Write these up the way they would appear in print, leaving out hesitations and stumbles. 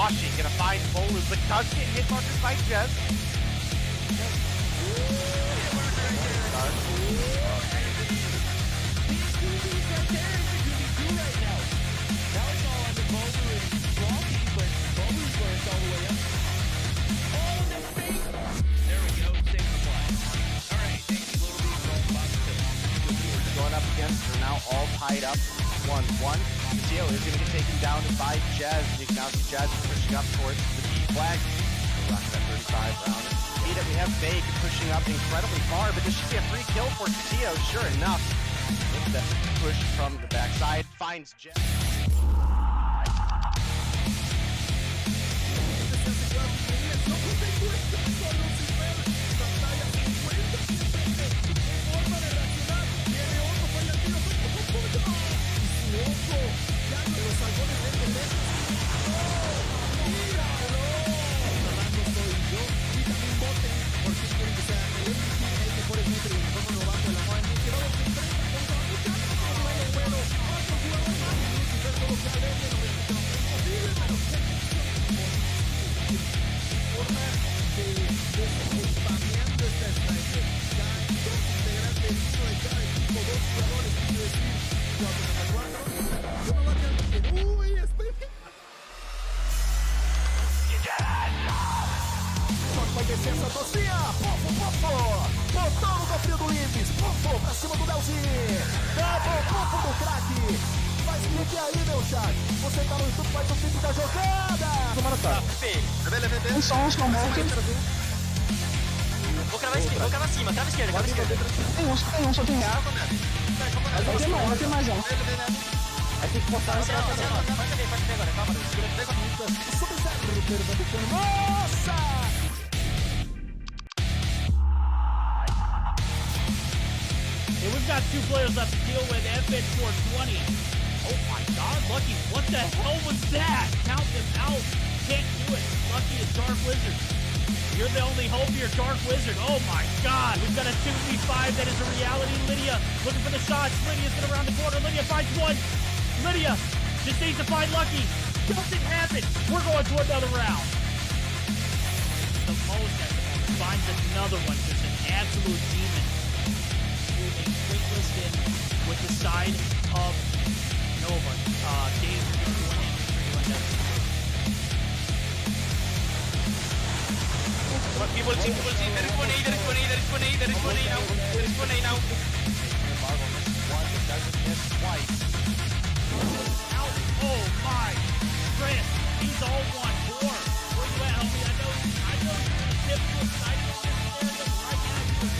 Washi gonna find Bolu, but does get hit markers by Jez. They're now all tied up 1-1. Xitium is going to get taken down by Jez. You can now see Jez pushing up towards the B flag. Rock that 35 round. Beat it, we have Vague pushing up incredibly far, but this should be a free kill for Xitium, sure enough. With the push from the backside, finds Jez. Licença, Tocinha! Pofo! Botão no cofrinho do Limes! Pofo pra cima do Delzinho! Double pofo do craque! Faz clique aí, meu chat! Você tá no YouTube, faz o clipe da jogada! Tomara tá. Um som, morto. Vou cravar esquerda, crava esquerda. Tem um, só tem real. Vai ter mais um. Aí tem que botar Pode ver agora, calma, Sub-Zero perdendo o nossa! Hey, we've got two players left to deal with. FN 420. Oh my god, Lucky, what the hell was that? Count them out. Can't do it. Lucky is Dark Wizard. You're the only hope here, Dark Wizard. Oh my god, we've got a 2v5 that is a reality. Lydia looking for the shots. Lydia's been around the corner. Lydia finds one. Lydia just needs to find Lucky. Doesn't happen. We're going to another round. The most at the moment finds another one. Just an absolute demon. Moving Quick in with the side of Nova. Dave, People see, there is one A now. One doesn't miss twice. out. Oh my. Chris, he's all one. More. Where you at, homie? I know you're gonna tip to a side on this area, but right now you're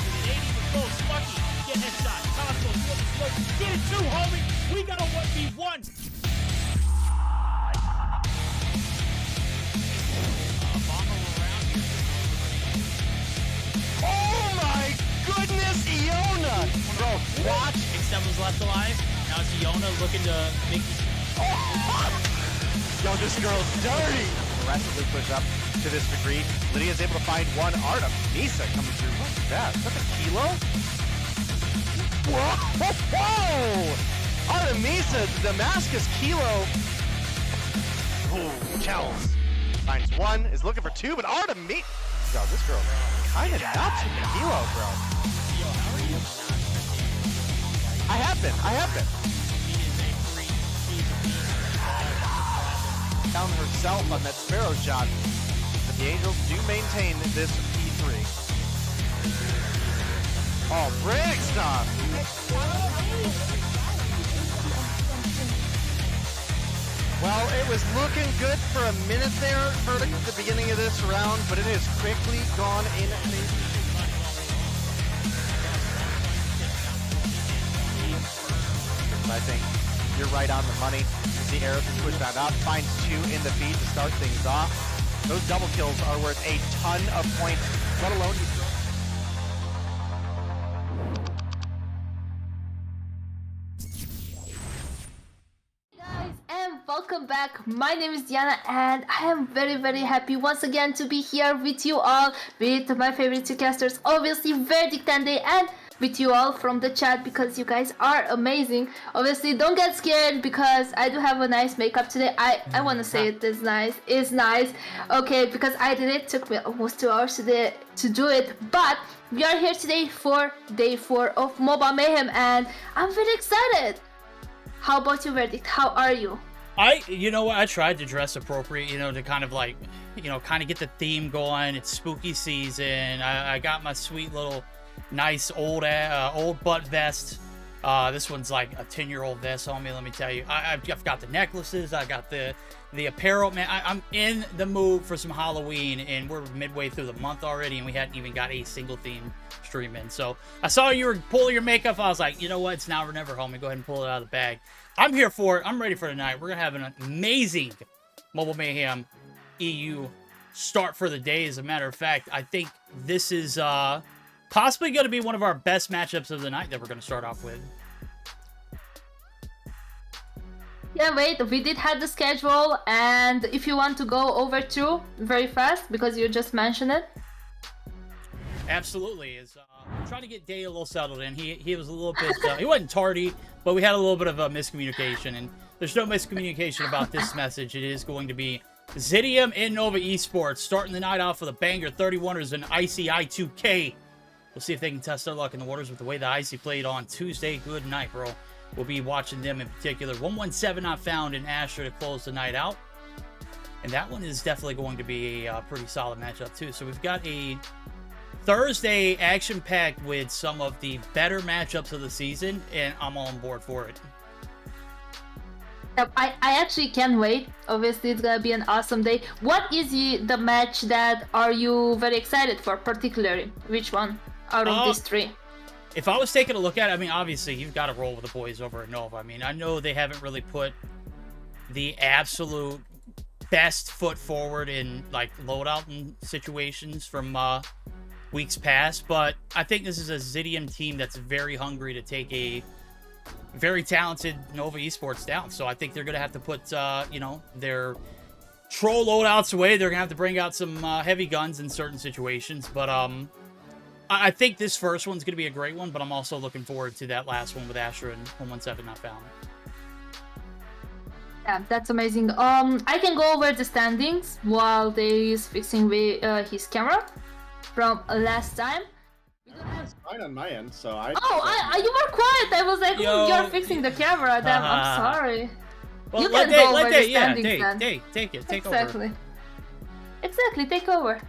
with 80 with close. Lucky. Get headshot. Costco, flip the smoke. Get it too, homie. We got a 1v1. Oh my goodness, Iona! Bro, watch. X7 was left alive. Now it's Iona looking to make these. Yo, this girl's dirty! Aggressively push up to this degree. Lydia's able to find one. Artem, Misa coming through. What's that? Is that a kilo? Whoa! Whoa! Artemisa, Damascus kilo. Ooh, Kells. Finds one, is looking for two, but Artemisa. Yo, this girl kinda nuts with the kilo, bro. I have been. Found herself on that Sparrow shot. But the Angels do maintain this P3. Oh, Briggs stuff! Well, it was looking good for a minute there for the beginning of this round, but it has quickly gone in. I think you're right on the money. The arrows can push that up, finds two in the feed to start things off. Those double kills are worth a ton of points, let alone welcome back. My name is Diana and I am very happy once again to be here with you all with my favorite two casters, obviously Verdict and Day and with you all from the chat because you guys are amazing. Obviously, don't get scared because I do have a nice makeup today. I want to say it is nice. It's nice. Okay, because I did it. Took me almost 2 hours today to do it. But we are here today for day 4 of Mobile Mayhem and I'm very excited. How about you, Verdict? How are you? You know what? I tried to dress appropriate, you know, to kind of like, you know, kind of get the theme going. It's spooky season. I got my sweet little nice old butt vest. This one's like a 10-year-old vest on me, let me tell you. I've got the necklaces. I got the apparel. Man, I'm in the mood for some Halloween, and we're midway through the month already, and we hadn't even got a single theme stream in. So I saw you were pulling your makeup. I was like, you know what? It's now or never, homie. Go ahead and pull it out of the bag. I'm here for it. I'm ready for tonight. We're going to have an amazing Mobile Mayhem EU start for the day. As a matter of fact, I think this is possibly going to be one of our best matchups of the night that we're going to start off with. Yeah, wait, we did have the schedule, and if you want to go over through very fast, because you just mentioned it. Absolutely. Trying to get Day a little settled in. He was a little bit, he wasn't tardy, but we had a little bit of a miscommunication, and there's no miscommunication about this message. It is going to be Zidium and Nova Esports starting the night off with a banger. 31ers and Icy I2K. We'll see if they can test their luck in the waters with the way the Icy played on Tuesday. Good night, bro. We'll be watching them in particular. 117 not found in Astra to close the night out. And that one is definitely going to be a pretty solid matchup, too. So we've got a Thursday action-packed with some of the better matchups of the season, and I'm all on board for it. Yep, I actually can't wait. Obviously, it's gonna be an awesome day. What is the match that are you very excited for, particularly? Which one out of these 3? If I was taking a look at it, I mean, obviously, you've got to roll with the boys over at Nova. I mean, I know they haven't really put the absolute best foot forward in, like, loadout and situations from weeks past, but I think this is a Zidium team that's very hungry to take a very talented Nova Esports down. So I think they're going to have to put, you know, their troll loadouts away. They're going to have to bring out some heavy guns in certain situations, but I think this first one's going to be a great one, but I'm also looking forward to that last one with Astra and 117 not found. Yeah, that's amazing. I can go over the standings while they is fixing his camera from last time. It's fine on my end, so I... Oh, you were quiet. I was like, you're fixing the camera. Then I'm sorry. Well, you can go over the standings then. Take over. Exactly, take over.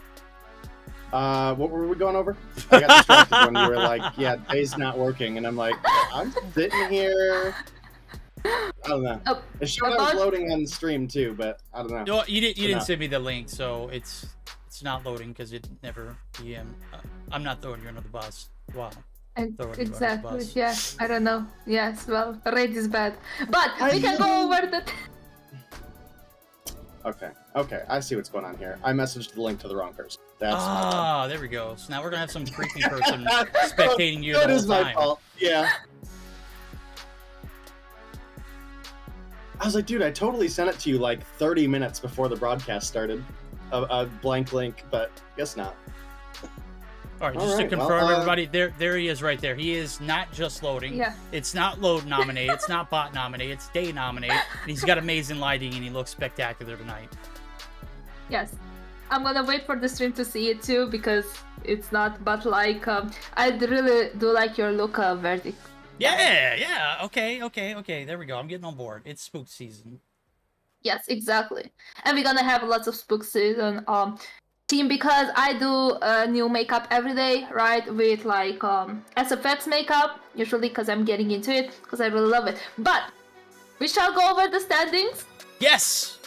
What were we going over? I got distracted when you were like, yeah, Day's not working, and I'm like, I'm sitting here. I don't know. It showed I was loading on the stream too, but I don't know. No, you didn't send me the link, so it's not loading because it never. I'm not throwing you under the bus. Wow. Exactly. Yeah. I don't know. Yes. Well, rate is bad, but we can go over the. Okay. I see what's going on here. I messaged the link to the wrong person. That's there we go. So now we're gonna have some creepy person spectating you the whole time. That is my fault. Yeah. I was like, dude, I totally sent it to you like 30 minutes before the broadcast started. A blank link, but guess not. All right, just to confirm, everybody, there he is right there. He is not just loading. Yeah. It's not load nominated. It's not bot nominated. It's day nominated. And he's got amazing lighting, and he looks spectacular tonight. Yes. I'm gonna wait for the stream to see it too, because it's not, but like, I really do like your look, Verdict. Yeah. Okay. There we go. I'm getting on board. It's spook season. Yes, exactly. And we're gonna have lots of spook season team, because I do new makeup every day, right? With like SFX makeup, usually, because I'm getting into it, because I really love it. But we shall go over the standings. Yes,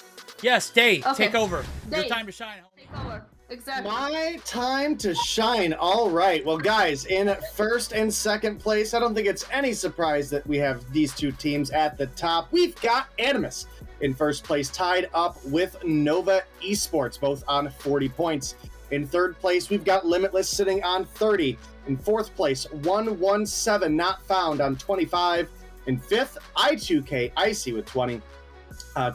Day, okay. Take over. Day. Your time to shine. Take over. Exactly. My time to shine. All right. Well, guys, in first and second place, I don't think it's any surprise that we have these two teams at the top. We've got Animus in first place, tied up with Nova Esports, both on 40 points. In third place, we've got Limitless sitting on 30. In fourth place, 117 not found on 25. In fifth, I2K Icy with 20.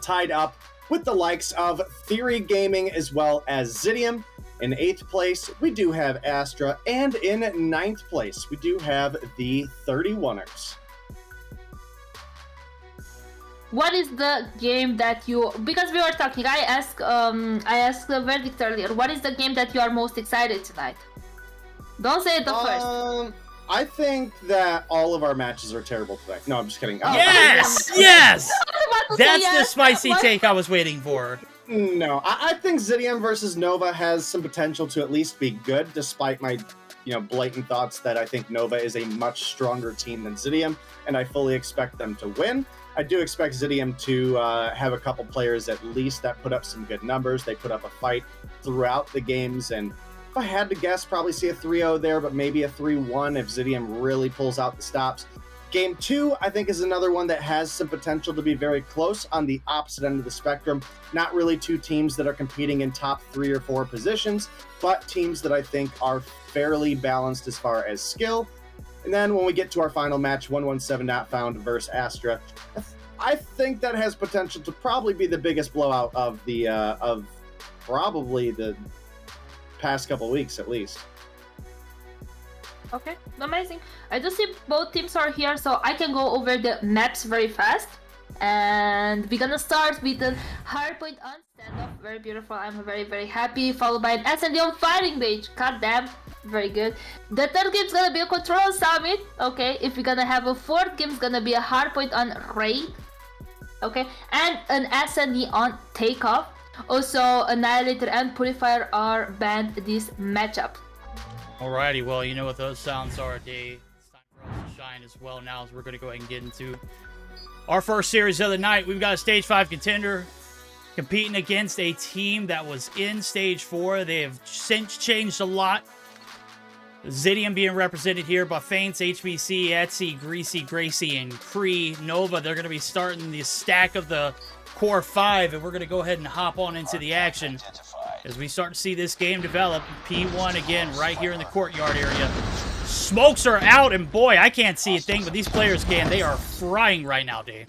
Tied up with the likes of Theory Gaming as well as Zidium. In 8th place, we do have Astra, and in 9th place, we do have the 31ers. What is the game that you, because we were talking, I asked the verdict earlier, what is the game that you are most excited tonight? Don't say it the first. I think that all of our matches are terrible today. No, I'm just kidding. Yes! Yes! That's yes. the spicy take I was waiting for. No, I think Zidium versus Nova has some potential to at least be good, despite my, blatant thoughts that I think Nova is a much stronger team than Zidium, and I fully expect them to win. I do expect Zidium to have a couple players at least that put up some good numbers. They put up a fight throughout the games, and if I had to guess, probably see a 3-0 there, but maybe a 3-1 if Zidium really pulls out the stops. Game 2, I think, is another one that has some potential to be very close on the opposite end of the spectrum. Not really two teams that are competing in top 3 or 4 positions, but teams that I think are fairly balanced as far as skill. And then when we get to our final match, 117 Not Found versus Astra, I think that has potential to probably be the biggest blowout of the probably the past couple weeks at least. Okay, amazing. I do see both teams are here, so I can go over the maps very fast. And we're gonna start with the hardpoint on standoff. Very beautiful. I'm very, very happy. Followed by an SND on fighting range. God damn. Very good. The third game's gonna be a control summit. Okay, if we're gonna have a fourth game's gonna be a hardpoint on raid. Okay, and an SND on takeoff. Also, Annihilator and Purifier are banned this matchup. Alrighty, well, you know what those sounds are, Dave. It's time for us to shine as well now, as we're going to go ahead and get into our first series of the night. We've got a Stage 5 contender competing against a team that was in Stage 4. They have since changed a lot. Zidium being represented here by Faints, HBC, Etsy, Greasy, Gracie, and Cree. Nova, they're going to be starting the stack of the Core 5, and we're going to go ahead and hop on into the action as we start to see this game develop. P1 again right here in the courtyard area. Smokes are out, and boy, I can't see a thing, but these players can. They are frying right now, Dave.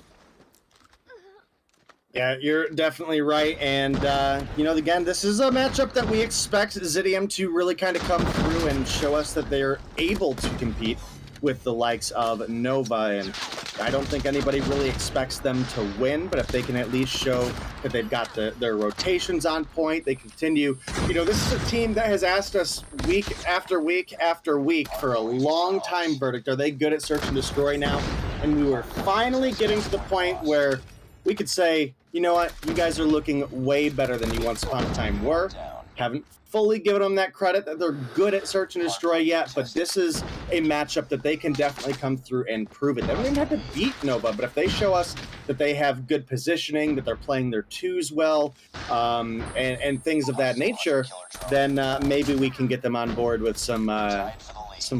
Yeah, you're definitely right. And, again, this is a matchup that we expect Zidium to really kind of come through and show us that they're able to compete with the likes of Nova. And I don't think anybody really expects them to win, but if they can at least show that they've got their rotations on point, they continue. This is a team that has asked us week after week after week for a long time verdict. Are they good at search and destroy now? And we were finally getting to the point where we could say, you know what, you guys are looking way better than you once upon a time were. Haven't fully given them that credit that they're good at search and destroy yet, but this is a matchup that they can definitely come through and prove it. They don't even have to beat Nova, but if they show us that they have good positioning, that they're playing their twos well, and things of that nature, then maybe we can get them on board with some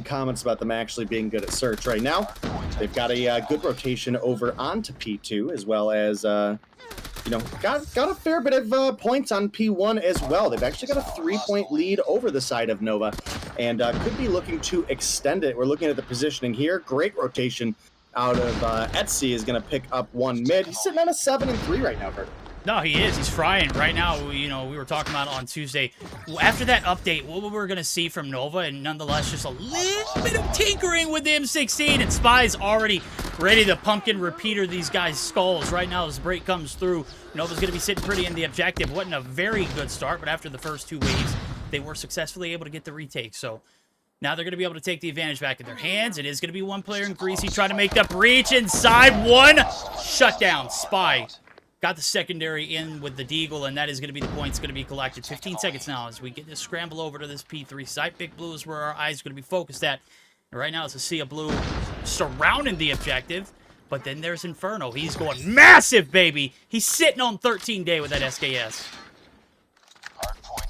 comments about them actually being good at search. Right now, they've got a good rotation over onto P2, as well as got a fair bit of points on P1 as well. They've actually got a 3-point lead over the side of Nova, and could be looking to extend it. We're looking at the positioning here. Great rotation out of Etsy is going to pick up one mid. He's sitting on a 7-3 right now, Bert. No, he is. He's frying right now. We were talking about it on Tuesday. After that update, what we're going to see from Nova, and nonetheless, just a little bit of tinkering with the M16, and Spy's already ready to pumpkin repeater these guys' skulls. Right now, as the break comes through, Nova's going to be sitting pretty in the objective. Wasn't a very good start, but after the first 2 waves, they were successfully able to get the retake. So now they're going to be able to take the advantage back in their hands. It is going to be one player in Greasy trying to make the breach inside. One shutdown. Spy got the secondary in with the Deagle, and that is going to be the points going to be collected. 15 seconds now as we get this scramble over to this P3 site. Big Blue is where our eyes are going to be focused at. And right now it's a sea of blue surrounding the objective. But then there's Inferno. He's going massive, baby. He's sitting on 13 day with that SKS.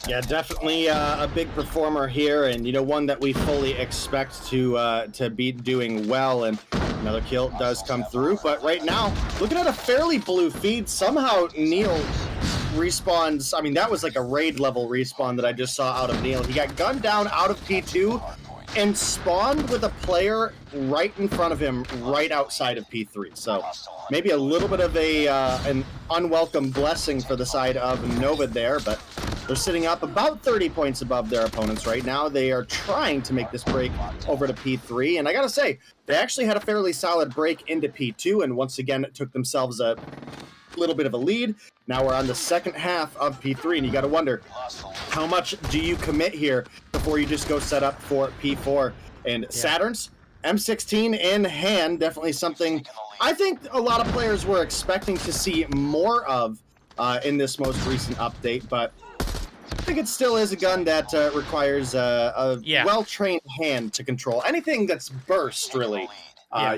Yeah, definitely a big performer here, and one that we fully expect to be doing well. And another kill does come through, but right now, looking at a fairly blue feed, somehow Neil respawns. I mean, that was like a raid level respawn that I just saw out of Neil. He got gunned down out of P2 and spawned with a player right in front of him, right outside of P3. So maybe a little bit of an unwelcome blessing for the side of Nova there, but They're sitting up about 30 points above their opponents right now. They are trying to make this break over to P3, and I gotta say, they actually had a fairly solid break into P2, and once again took themselves a little bit of a lead. Now we're on the second half of P3, and you gotta wonder, how much do you commit here before you just go set up for P4? And Saturn's M16 in hand, definitely something I think a lot of players were expecting to see more of in this most recent update, but I think it still is a gun that requires a well-trained hand to control. Anything that's burst, really,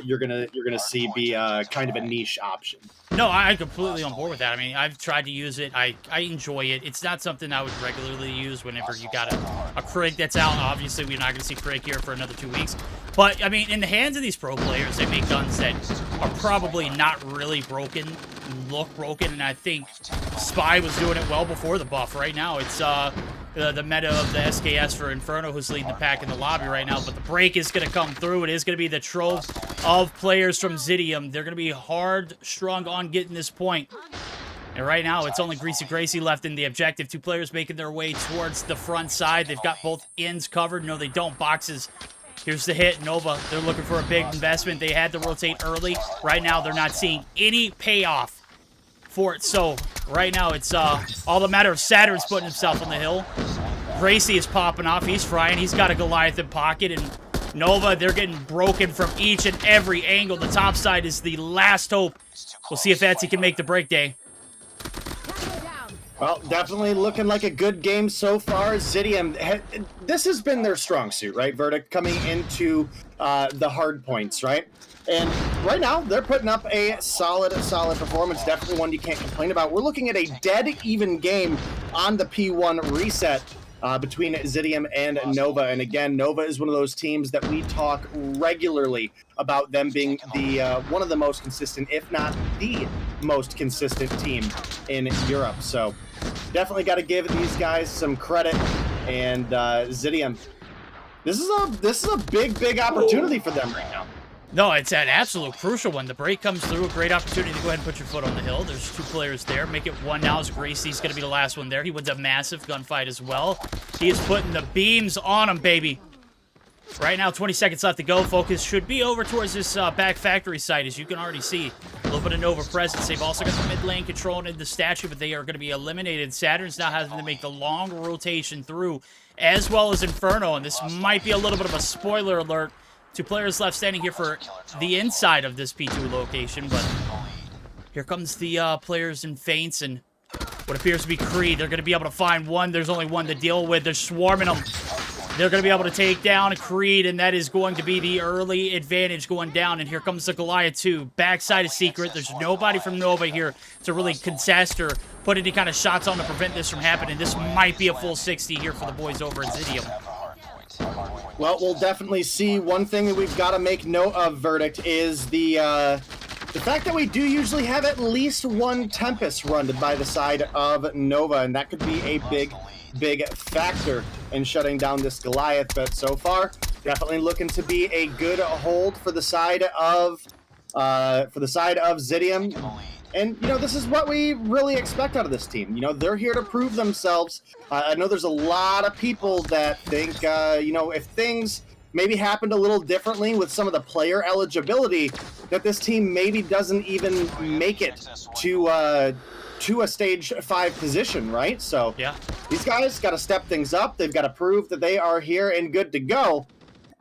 you're gonna see be kind of a niche option. No, I'm completely on board with that. I mean, I've tried to use it. I enjoy it. It's not something I would regularly use whenever you got a Krig that's out. Obviously, we're not going to see Krig here for another 2 weeks. But, I mean, in the hands of these pro players, they make guns that are probably not really broken, look broken, and I think Spy was doing it well before the buff. Right now, it's the meta of the SKS for Inferno, who's leading the pack in the lobby right now, but the break is going to come through. It is going to be the trove of players from Zidium. They're going to be hard strung on getting this point. And right now, it's only Greasy Gracie left in the objective. 2 players making their way towards the front side. They've got both ends covered. No, they don't. Boxes. Here's the hit. Nova, they're looking for a big investment. They had to rotate early. Right now, they're not seeing any payoff for it. So, right now, it's all the matter of Saturn's putting himself on the hill. Gracie is popping off. He's frying. He's got a Goliath in pocket. And Nova, they're getting broken from each and every angle. The top side is the last hope. We'll see if Etsy can make the break day. Well, definitely looking like a good game so far. Zidium, this has been their strong suit, right? Verdict coming into the hard points, right? And right now, they're putting up a solid performance. Definitely one you can't complain about. We're looking at a dead even game on the P1 reset between Zidium and Nova. And again, Nova is one of those teams that we talk regularly about them being the one of the most consistent, if not the most consistent team in Europe. So definitely got to give these guys some credit. And Zidium, this is a big opportunity for them right now. No, it's an absolute crucial one. The break comes through, a great opportunity to go ahead and put your foot on the hill. There's 2 players there. Make it 1 now as Gracie's going to be the last one there. He wins a massive gunfight as well. He is putting the beams on him, baby. Right now, 20 seconds left to go. Focus should be over towards this back factory site, as you can already see. A little bit of Nova presence. They've also got the mid lane controlling the statue, but they are going to be eliminated. Saturn's now having to make the long rotation through, as well as Inferno, and this might be a little bit of a spoiler alert. 2 players left standing here for the inside of this P2 location, but here comes the players in feints and what appears to be Creed. They're going to be able to find one. There's only one to deal with. They're swarming them. They're going to be able to take down Creed, and that is going to be the early advantage going down. And here comes the Goliath 2. Backside is secret. There's nobody from Nova here to really contest or put any kind of shots on to prevent this from happening. This might be a full 60 here for the boys over at Zidium. Well, we'll definitely see. One thing that we've got to make note of, Verdict, is the fact that we do usually have at least 1 Tempest run by the side of Nova, and that could be a big factor in shutting down this Goliath. But so far, definitely looking to be a good hold for the side of Zidium. And, you know, this is what we really expect out of this team. You know, they're here to prove themselves. I know there's a lot of people that think, you know, if things maybe happened a little differently with some of the player eligibility, that this team maybe doesn't even make it to a stage 5 position, right? So yeah, these guys got to step things up. They've got to prove that they are here and good to go.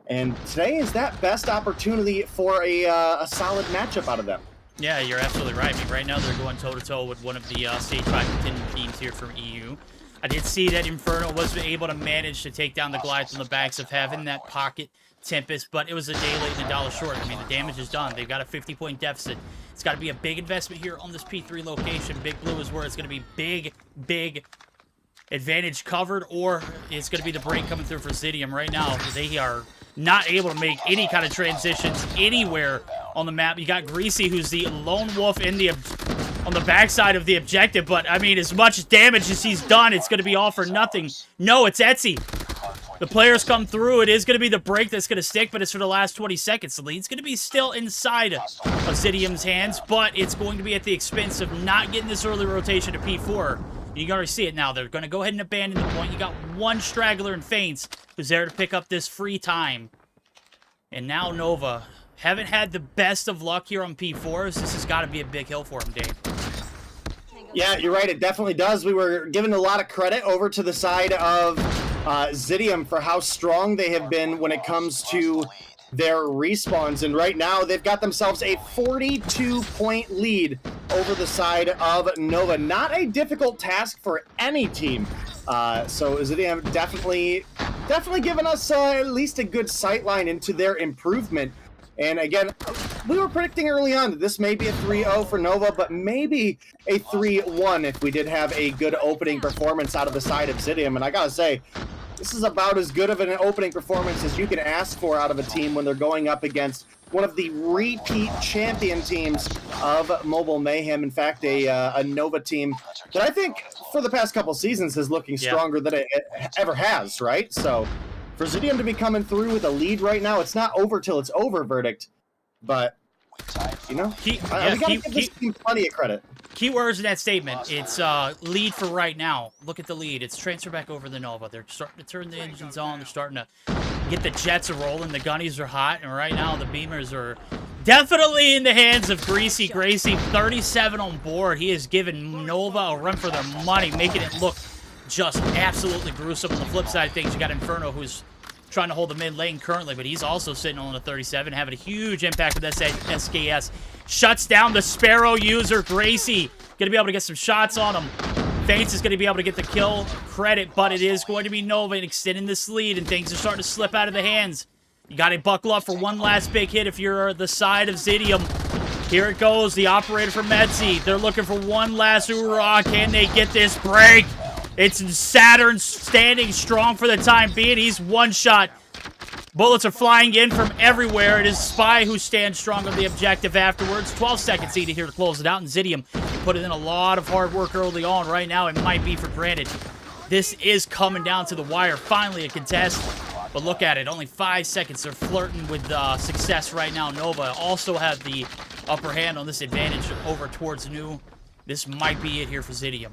And today is that best opportunity for a solid matchup out of them. Yeah, you're absolutely right. I mean, right now they're going toe-to-toe with one of the Stage 5 contending teams here from EU. I did see that Inferno was able to manage to take down the Goliath on the backs of having that pocket Tempest, but it was a day late and a dollar short. I mean, the damage is done. They've got a 50-point deficit. It's got to be a big investment here on this P3 location. Big Blue is where it's going to be big advantage covered, or it's going to be the break coming through for Zidium. Right now, they are not able to make any kind of transitions anywhere on the map. You got Greasy, who's the lone wolf in the on the backside of the objective, but I mean, as much damage as he's done, it's going to be all for nothing. No, it's Etsy. The players come through. It is going to be the break that's going to stick, but it's for the last 20 seconds. The lead's going to be still inside of Zidium's hands, but it's going to be at the expense of not getting this early rotation to P4. You can already see it now. They're going to go ahead and abandon the point. You got one straggler in Feints who's there to pick up this free time. And now Nova haven't had the best of luck here on P4s. This has got to be a big hill for him, Dave. Yeah, you're right. It definitely does. We were giving a lot of credit over to the side of Zidium for how strong they have been when it comes to their respawns. And right now, they've got themselves a 42-point lead over the side of Nova. Not a difficult task for any team. So Zidium definitely giving us at least a good sightline into their improvement. And again, we were predicting early on that this may be a 3-0 for Nova, but maybe a 3-1 if we did have a good opening performance out of the side of Zidium. And I gotta say, this is about as good of an opening performance as you can ask for out of a team when they're going up against one of the repeat champion teams of Mobile Mayhem. In fact, a Nova team that I think for the past couple seasons is looking stronger than it ever has, right? So for Zidium to be coming through with a lead right now, it's not over till it's over verdict, but, you know, we gotta give this team plenty of credit. Key words in that statement. It's lead for right now. Look at the lead. It's transfer back over the Nova. They're starting to turn the engines on. They're starting to get the jets rolling. The gunnies are hot. And right now, the beamers are definitely in the hands of Greasy Gracie. 37 on board. He has given Nova a run for their money, making it look just absolutely gruesome. On the flip side of things, you got Inferno, who's trying to hold the mid lane currently, but he's also sitting on a 37, having a huge impact with SKS. Shuts down the Sparrow user, Gracie. Going to be able to get some shots on him. Feints is going to be able to get the kill credit, but it is going to be Nova extending this lead, and things are starting to slip out of the hands. You got to buckle up for one last big hit if you're the side of Zidium. Here it goes, the operator for Medzi. They're looking for one last hoorah. Can they get this break? It's Saturn standing strong for the time being. He's one shot. Bullets are flying in from everywhere. It is Spy who stands strong on the objective afterwards. 12 seconds needed here to close it out. And Zidium put in a lot of hard work early on. Right now, it might be for granted. This is coming down to the wire. Finally, a contest. But look at it. Only 5 seconds. They're flirting with success right now. Nova also have the upper hand on this advantage over towards New. This might be it here for Zidium.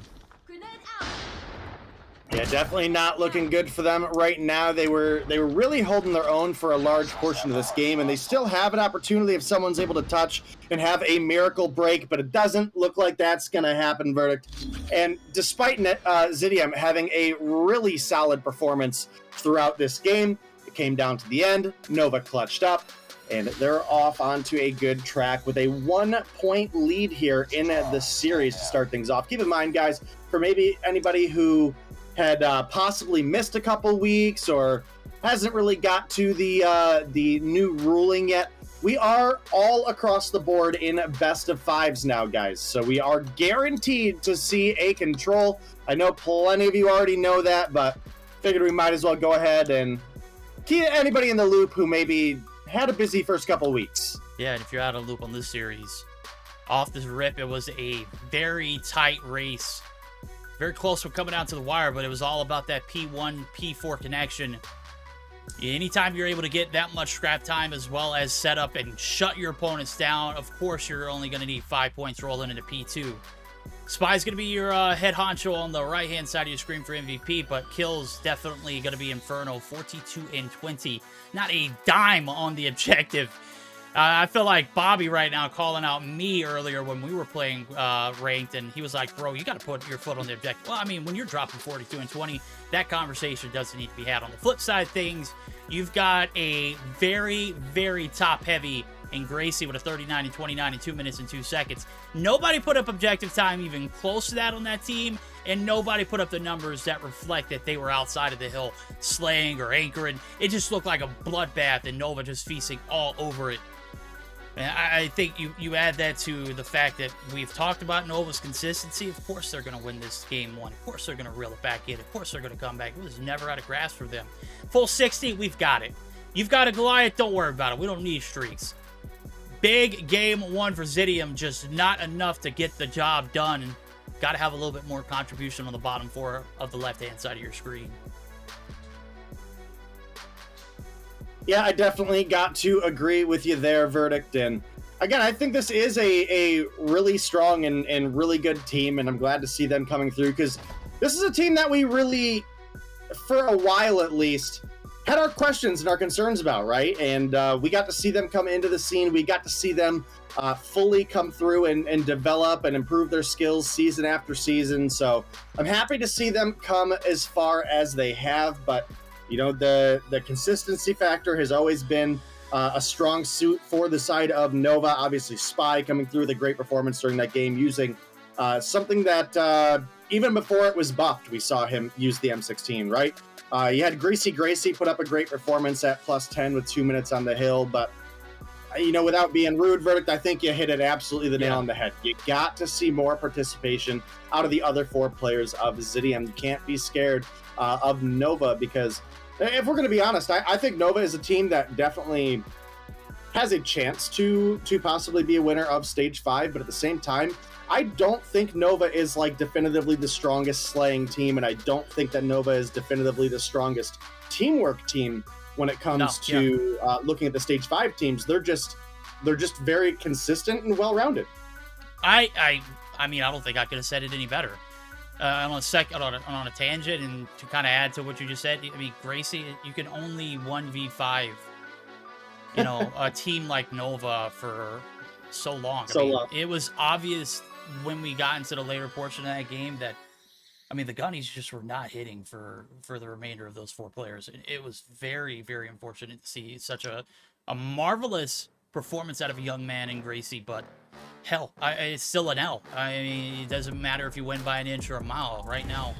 Yeah, definitely not looking good for them right now. They were really holding their own for a large portion of this game, and they still have an opportunity if someone's able to touch and have a miracle break, but it doesn't look like that's going to happen, Verdict. And despite Zidium having a really solid performance throughout this game, it came down to the end. Nova clutched up, and they're off onto a good track with a 1-point lead here in the series to start things off. Keep in mind, guys, for maybe anybody who had possibly missed a couple weeks or hasn't really got to the new ruling yet, we are all across the board in best of fives now, guys. So we are guaranteed to see a control. I know plenty of you already know that, but figured we might as well go ahead and keep anybody in the loop who maybe had a busy first couple weeks. Yeah, and if you're out of the loop on this series, off this rip, it was a very tight race. Very close from coming down to the wire, but it was all about that P1, P4 connection. Anytime you're able to get that much scrap time as well as set up and shut your opponents down, of course you're only going to need 5 points rolling into P2. Spy's going to be your head honcho on the right-hand side of your screen for MVP, but kills definitely going to be Inferno, 42 and 20. Not a dime on the objective. I feel like Bobby right now calling out me earlier when we were playing ranked, and he was like, bro, you got to put your foot on the objective. Well, I mean, when you're dropping 42 and 20, that conversation doesn't need to be had. On the flip side of things, you've got a very, very top-heavy in Gracie with a 39 and 29 in 2 minutes and 2 seconds. Nobody put up objective time even close to that on that team, and nobody put up the numbers that reflect that they were outside of the hill slaying or anchoring. It just looked like a bloodbath, and Nova just feasting all over it. And I think you add that to the fact that we've talked about Nova's consistency. Of course they're going to win this game one. Of course they're going to reel it back in. Of course they're going to come back. It was never out of grasp for them. Full 60, we've got it. You've got a Goliath, don't worry about it. We don't need streaks. Big game one for Zidium, just not enough to get the job done. And got to have a little bit more contribution on the bottom four of the left-hand side of your screen. Yeah, I definitely got to agree with you there, Verdict. And again, I think this is a really strong and really good team, and I'm glad to see them coming through because this is a team that we really, for a while at least, had our questions and our concerns about, right? And we got to see them come into the scene. We got to see them fully come through and develop and improve their skills season after season. So I'm happy to see them come as far as they have, but you know, the consistency factor has always been a strong suit for the side of Nova. Obviously, Spy coming through with a great performance during that game, using something that even before it was buffed, we saw him use the M16, right? You had Greasy Gracie put up a great performance at +10 with 2 minutes on the hill, but you know, without being rude, Verdict, I think you hit it absolutely the nail on the head. You got to see more participation out of the other 4 players of Zidium. You can't be scared of Nova because if we're going to be honest, I think Nova is a team that definitely has a chance to possibly be a winner of Stage 5, but at the same time, I don't think Nova is like definitively the strongest slaying team, and I don't think that Nova is definitively the strongest teamwork team when it comes to looking at the Stage 5 teams. They're just very consistent and well-rounded. I mean, I don't think I could have said it any better. On a tangent, and to kind of add to what you just said, I mean, Gracie, you can only 1v5, you know, a team like Nova for so long. It was obvious when we got into the later portion of that game that, I mean, the gunnies just were not hitting for the remainder of those 4 players. It was very, very unfortunate to see such a marvelous performance out of a young man in Gracie, but hell, it's still an L. I mean, it doesn't matter if you win by an inch or a mile. Right now,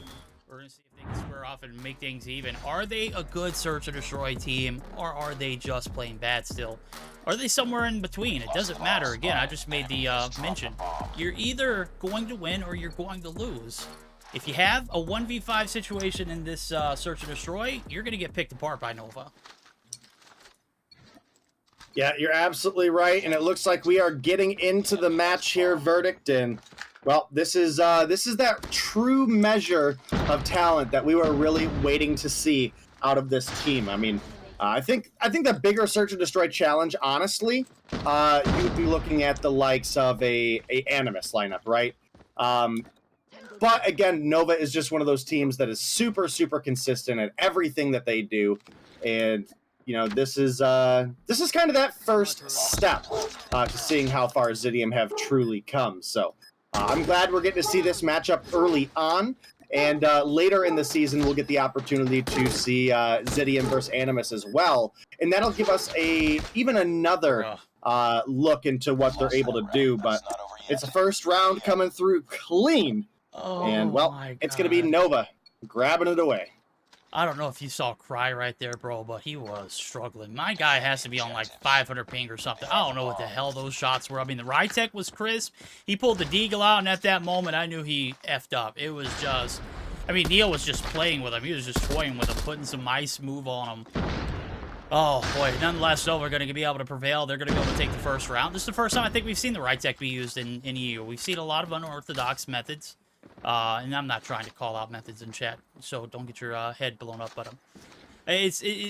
we're going to see if they can square off and make things even. Are they a good search and destroy team, or are they just playing bad still? Are they somewhere in between? It doesn't matter. Again, I just made the mention. You're either going to win or you're going to lose. If you have a 1v5 situation in this search and destroy, you're going to get picked apart by Nova. Yeah, you're absolutely right, and it looks like we are getting into the match here, Verdict, and well, this is that true measure of talent that we were really waiting to see out of this team. I mean, I think the bigger search and destroy challenge, honestly, you'd be looking at the likes of a Animus lineup, right? But again, Nova is just one of those teams that is super, super consistent at everything that they do, and you know, this is kind of that first step to seeing how far Zidium have truly come. So I'm glad we're getting to see this matchup early on, and later in the season we'll get the opportunity to see Zidium versus Animus as well, and that'll give us even another look into what they're able to do. But it's a first round coming through clean, and well, it's going to be Nova grabbing it away. I don't know if you saw Cry right there, bro, but he was struggling. My guy has to be on like 500 ping or something. I don't know what the hell those shots were. I mean, the Rytech was crisp. He pulled the Deagle out, and at that moment, I knew he effed up. It was just... I mean, Neil was just playing with him. He was just toying with him, putting some ice move on him. Oh, boy. Nonetheless, though, we're going to be able to prevail. They're going to be able to take the first round. This is the first time I think we've seen the Rytech be used in EU. We've seen a lot of unorthodox methods. And I'm not trying to call out methods in chat, so don't get your head blown up by them.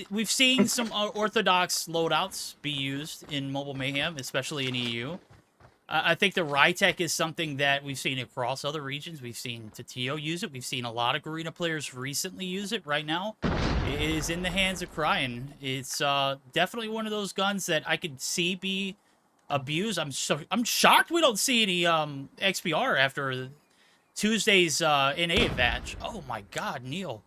We've seen some orthodox loadouts be used in Mobile Mayhem, especially in EU. I think the Rytech is something that we've seen across other regions. We've seen Tatio use it. We've seen a lot of Garena players recently use it. Right now, it is in the hands of Cryin. It's definitely one of those guns that I could see be abused. I'm shocked we don't see any XPR after Tuesday's NA match. Oh my god, Neil.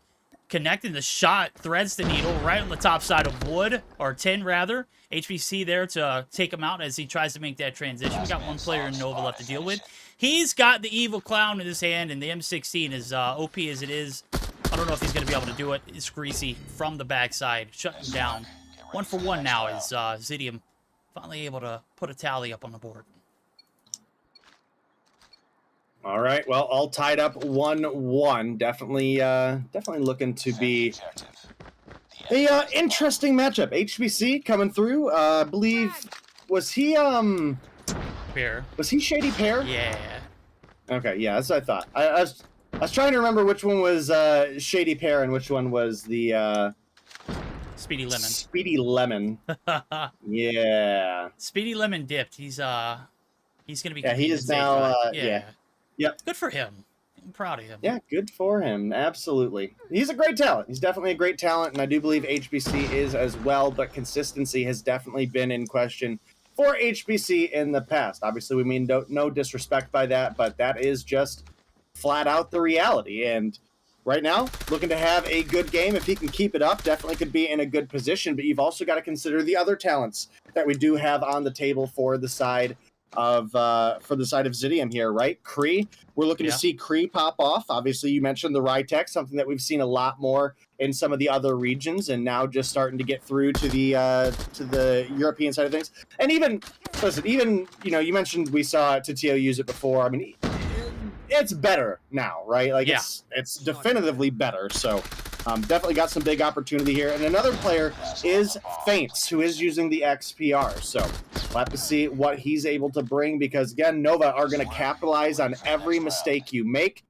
Connecting the shot, threads the needle right on the top side of wood, or tin rather. HBC there to take him out as he tries to make that transition. We got one player in Nova left to deal with. He's got the evil clown in his hand, and the M16 is OP as it is. I don't know if he's going to be able to do it. It's Greasy from the backside, shutting down. 1 for 1 now is Zidium finally able to put a tally up on the board. All right, well, all tied up 1-1. Definitely looking to be a interesting matchup. HBC coming through. I believe was he Pear. Was he Shady Pear? Yeah. Okay, yeah, that's what I thought. I was trying to remember which one was Shady Pear and which one was the Speedy Lemon. Speedy Lemon. Yeah. Speedy Lemon dipped. He's gonna be. Yeah, he is now. yeah. Yep. Good for him. I'm proud of him. Yeah, good for him. Absolutely. He's a great talent. He's definitely a great talent, and I do believe HBC is as well, but consistency has definitely been in question for HBC in the past. Obviously, we mean no disrespect by that, but that is just flat out the reality. And right now, looking to have a good game. If he can keep it up, definitely could be in a good position, but you've also got to consider the other talents that we do have on the table for the side of Zidium here, right? Kree, we're looking to see Kree pop off. Obviously, you mentioned the Rytech, something that we've seen a lot more in some of the other regions, and now just starting to get through to the European side of things. And even you mentioned we saw Tatio use it before. I mean, it's better now, right? Like it's definitively better. So definitely got some big opportunity here. And another player is Feints, who is using the XPR. So we'll have to see what he's able to bring, because again, Nova are going to capitalize on every mistake you make.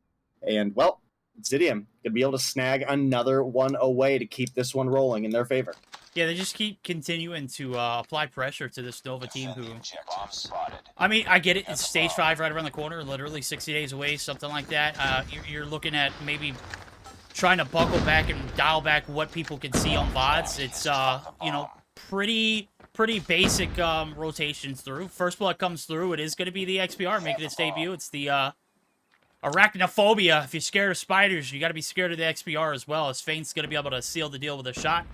And well, Zidium could be able to snag another one away to keep this one rolling in their favor. Yeah, they just keep continuing to apply pressure to this Nova team who... I mean, I get it. It's Stage 5 right around the corner, literally 60 days away, something like that. You're looking at maybe trying to buckle back and dial back what people can see on VODs. It's, pretty basic rotations through. First blood comes through. It is going to be the XPR making its debut. It's the arachnophobia. If you're scared of spiders, you got to be scared of the XPR as well, as Feint's going to be able to seal the deal with a shot.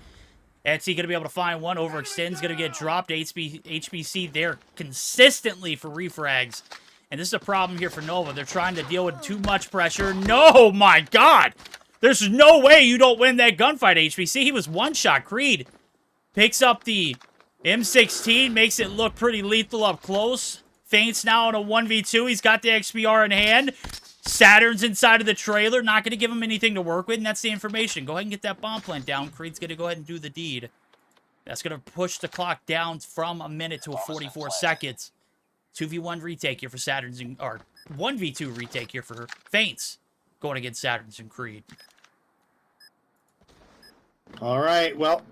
Etsy going to be able to find one. Overextend's going to get dropped. HBC there consistently for refrags. And this is a problem here for Nova. They're trying to deal with too much pressure. No, my God! There's no way you don't win that gunfight, HBC. He was one-shot. Creed picks up the M16, makes it look pretty lethal up close. Feints now on a 1v2. He's got the XPR in hand. Saturn's inside of the trailer. Not going to give him anything to work with, and that's the information. Go ahead and get that bomb plant down. Creed's going to go ahead and do the deed. That's going to push the clock down from a minute to 44 seconds. 2v1 retake here for Saturn's, or 1v2 retake here for Feints. Going against Saturn's and Creed. All right, well,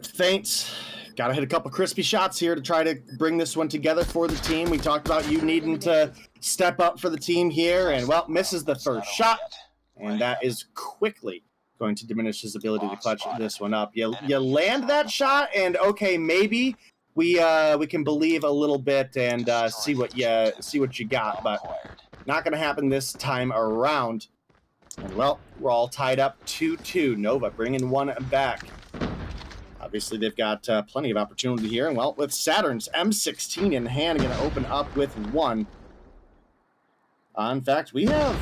Feints got to hit a couple crispy shots here to try to bring this one together for the team. We talked about you needing to step up for the team here, and, well, misses the first shot, and that is quickly going to diminish his ability to clutch this one up. You land that shot, and, okay, maybe we can believe a little bit and see what you got, but not going to happen this time around. And, well, we're all tied up 2-2. Nova bringing one back. Obviously, they've got plenty of opportunity here. And, well, with Saturn's M16 in hand, going to open up with one. In fact, we have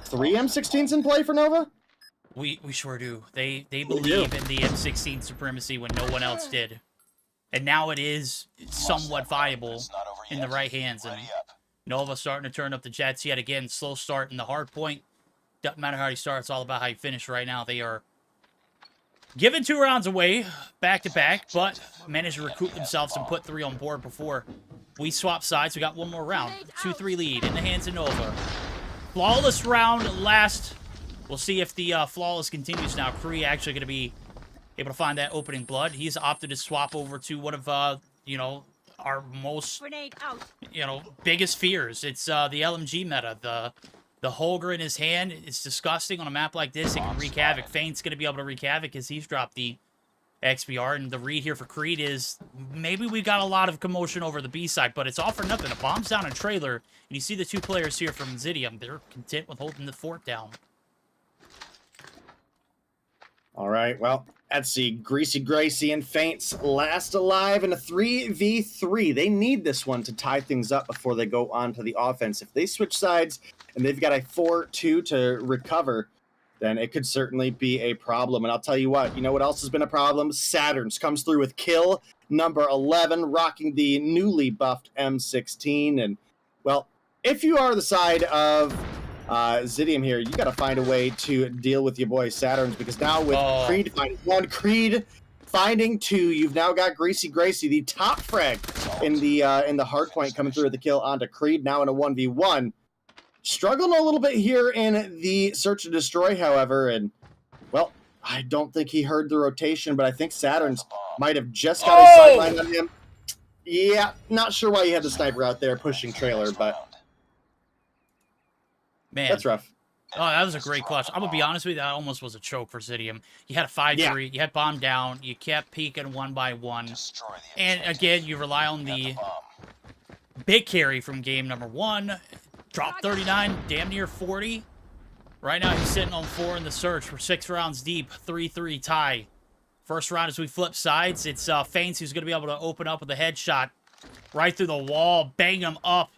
3 M16s in play for Nova? We sure do. They believe in the M16 supremacy when no one else did. And now it is somewhat viable in the right hands. And Nova starting to turn up the jets yet again. Slow start in the hard point. Doesn't matter how you start, it's all about how you finish right now. They are giving 2 rounds away, back-to-back, but managed to recoup themselves and put 3 on board before we swap sides. We got one more round. 2-3 lead in the hands of Nova. Flawless round last. We'll see if the flawless continues now. Kree actually going to be able to find that opening blood. He's opted to swap over to one of, our most, biggest fears. It's the LMG meta, the Holger in his hand. It's disgusting on a map like this. It can wreak havoc. Feint's going to be able to wreak havoc as he's dropped the XPR. And the read here for Creed is maybe we got a lot of commotion over the B side, but it's all for nothing. The bomb's down a trailer. And you see the 2 players here from Zidium. They're content with holding the fort down. All right, well, Etsy, Greasy Gracie, and Feints last alive in a 3v3. They need this one to tie things up before they go on to the offense. If they switch sides and they've got a 4-2 to recover, then it could certainly be a problem. And I'll tell you what else has been a problem? Saturn's comes through with kill number 11, rocking the newly buffed M16. And, well, if you are the side of Zidium here, you got to find a way to deal with your boy Saturn's, because now with Creed finding 1, Creed finding 2, you've now got Greasy Gracie, the top frag in the hard point, coming through with the kill onto Creed, now in a 1v1. Struggling a little bit here in the search and destroy, however, and, well, I don't think he heard the rotation, but I think Saturn's might have just got a sideline on him. Yeah, not sure why he had the sniper out there pushing trailer, but Man, that's rough. Oh, that was a great clutch. I'm going to be honest with you, that almost was a choke for Zidium. You had a 5-3, you had bomb down, you kept peeking one by one. And again, you rely on the big carry from game number 1. Drop 39, damn near 40. Right now, he's sitting on 4 in the search. We're 6 rounds deep, 3-3 tie. First round as we flip sides, it's Faints who's going to be able to open up with a headshot right through the wall, bang him up.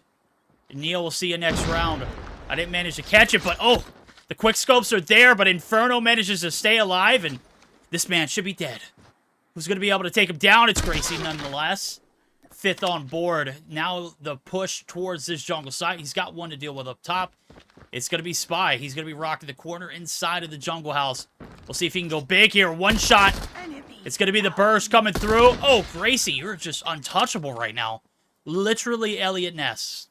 Neil, we'll see you next round. I didn't manage to catch it, but oh, the quick scopes are there, but Inferno manages to stay alive, and this man should be dead. Who's going to be able to take him down? It's Gracie nonetheless. 5th on board. Now the push towards this jungle site. He's got one to deal with up top. It's going to be Spy. He's going to be rocking the corner inside of the jungle house. We'll see if he can go big here. One shot. It's going to be the burst coming through. Oh, Gracie, you're just untouchable right now. Literally Elliot Ness.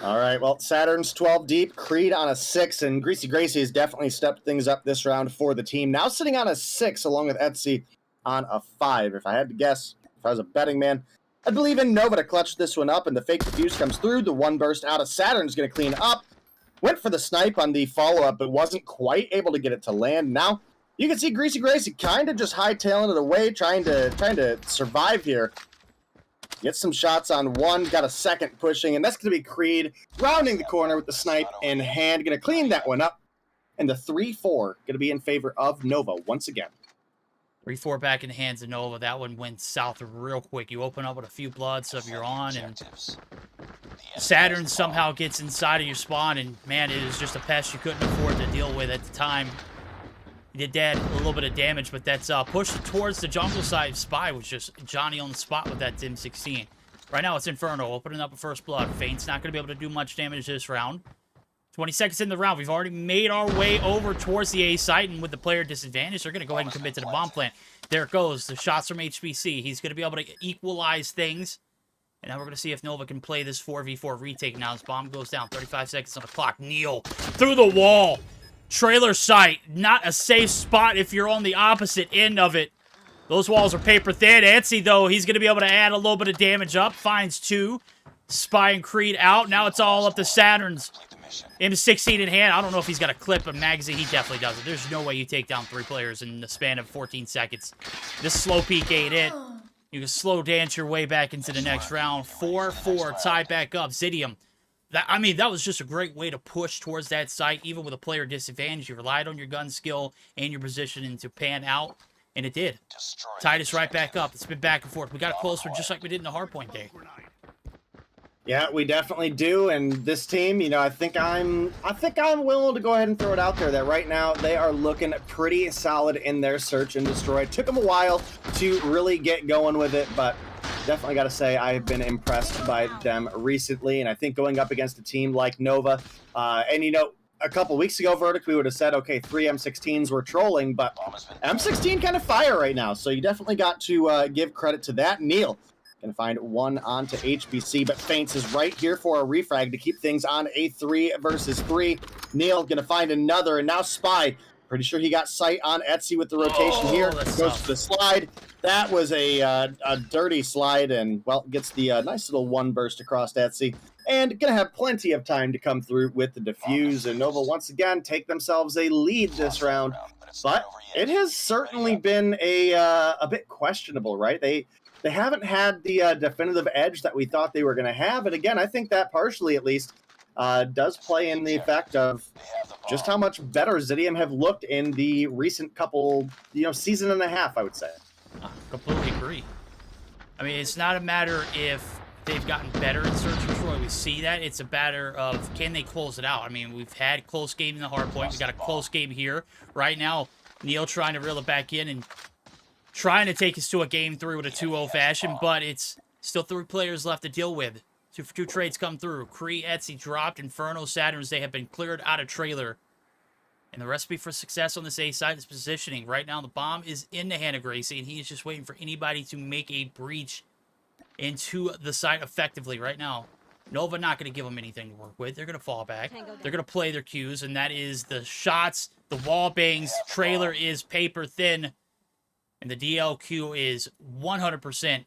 All right, well, Saturn's 12 deep, Creed on a 6, and Greasy Gracie has definitely stepped things up this round for the team. Now sitting on a 6 along with Etsy on a 5. If I had to guess, if I was a betting man, I'd believe in Nova to clutch this one up, and the fake defuse comes through. The one burst out of Saturn's going to clean up. Went for the snipe on the follow-up, but wasn't quite able to get it to land. Now, you can see Greasy Gracie kind of just hightailing it away, trying to survive here. Gets some shots on one, got a second pushing, and that's going to be Creed rounding the corner with the snipe in hand. Going to clean that one up. And the 3-4 going to be in favor of Nova once again. 3-4 back in the hands of Nova. That one went south real quick. You open up with a few bloods of your on, and Saturn somehow gets inside of your spawn, and man, it is just a pest you couldn't afford to deal with at the time. He did a little bit of damage, but that's pushed towards the jungle side. Spy was just Johnny on the spot with that Dim 16. Right now, it's Inferno opening up a first blood. Feint's not going to be able to do much damage this round. 20 seconds in the round. We've already made our way over towards the A site, and with the player disadvantage, they're going to go ahead and commit to the bomb plant. There it goes. The shots from HBC. He's going to be able to equalize things. And now we're going to see if Nova can play this 4v4 retake. Now his bomb goes down. 35 seconds on the clock. Neil through the wall. Trailer site, not a safe spot if you're on the opposite end of it. Those walls are paper thin. Etsy, though, he's going to be able to add a little bit of damage up. Finds 2. Spy and Creed out. Now it's all up to Saturn's. M16 in hand. I don't know if he's got a clip, but magazine, he definitely doesn't. There's no way you take down 3 players in the span of 14 seconds. This slow peek ain't it. You can slow dance your way back into the next round. 4-4, tie back up. Zidium. That was just a great way to push towards that site, even with a player disadvantage. You relied on your gun skill and your positioning to pan out, and it did. Tied us right back up. It's been back and forth. We got it closer just like we did in the hardpoint day. Yeah, we definitely do. And this team, you know, I think I'm willing to go ahead and throw it out there that right now they are looking pretty solid in their search and destroy. It took them a while to really get going with it, but definitely got to say I've been impressed by them recently, and I think going up against a team like Nova, and you know, a couple weeks ago, Verdict, we would have said, okay, 3 M16s were trolling, but M16 kind of fire right now, so you definitely got to give credit to that. Neil gonna find one onto HBC, but Feints is right here for a refrag to keep things on a 3 versus 3. Neil gonna find another, and now Spy. Pretty sure he got sight on Etsy with the rotation here. Goes to the slide. That was a dirty slide, and, well, gets the nice little one burst across Etsy. And going to have plenty of time to come through with the defuse. And Nova, once again, take themselves a lead this round. But it has certainly been a bit questionable, right? They haven't had the definitive edge that we thought they were going to have. And, again, I think that partially, at least, does play in the effect of just how much better Zidium have looked in the recent couple, season and a half, I would say. I completely agree. I mean, it's not a matter if they've gotten better in Search and Destroy. We see that. It's a matter of, can they close it out? I mean, we've had close game in the hard point. We got a close game here. Right now, Neil trying to reel it back in and trying to take us to a game 3 with a 2-0 fashion, but it's still 3 players left to deal with. Two trades come through. Kree, Etsy dropped. Inferno, Saturns, they have been cleared out of trailer. And the recipe for success on this A side is positioning. Right now, the bomb is in the hand of Gracie, and he is just waiting for anybody to make a breach into the site effectively right now. Nova not going to give them anything to work with. They're going to fall back. They're going to play their cues, and that is the shots, the wall bangs. Trailer is paper thin, and the DLQ is 100%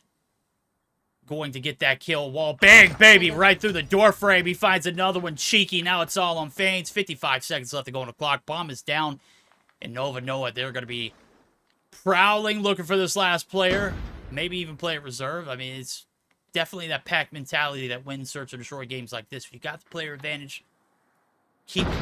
going to get that kill. Wall bang, baby, right through the door frame. He finds another one cheeky. Now it's all on feints. 55 seconds left to go on the clock. Bomb is down, and Nova know it. They're going to be prowling, looking for this last player. Maybe even play at reserve. I mean, it's definitely that pack mentality that wins search and destroy games like this. If you got the player advantage, keep it.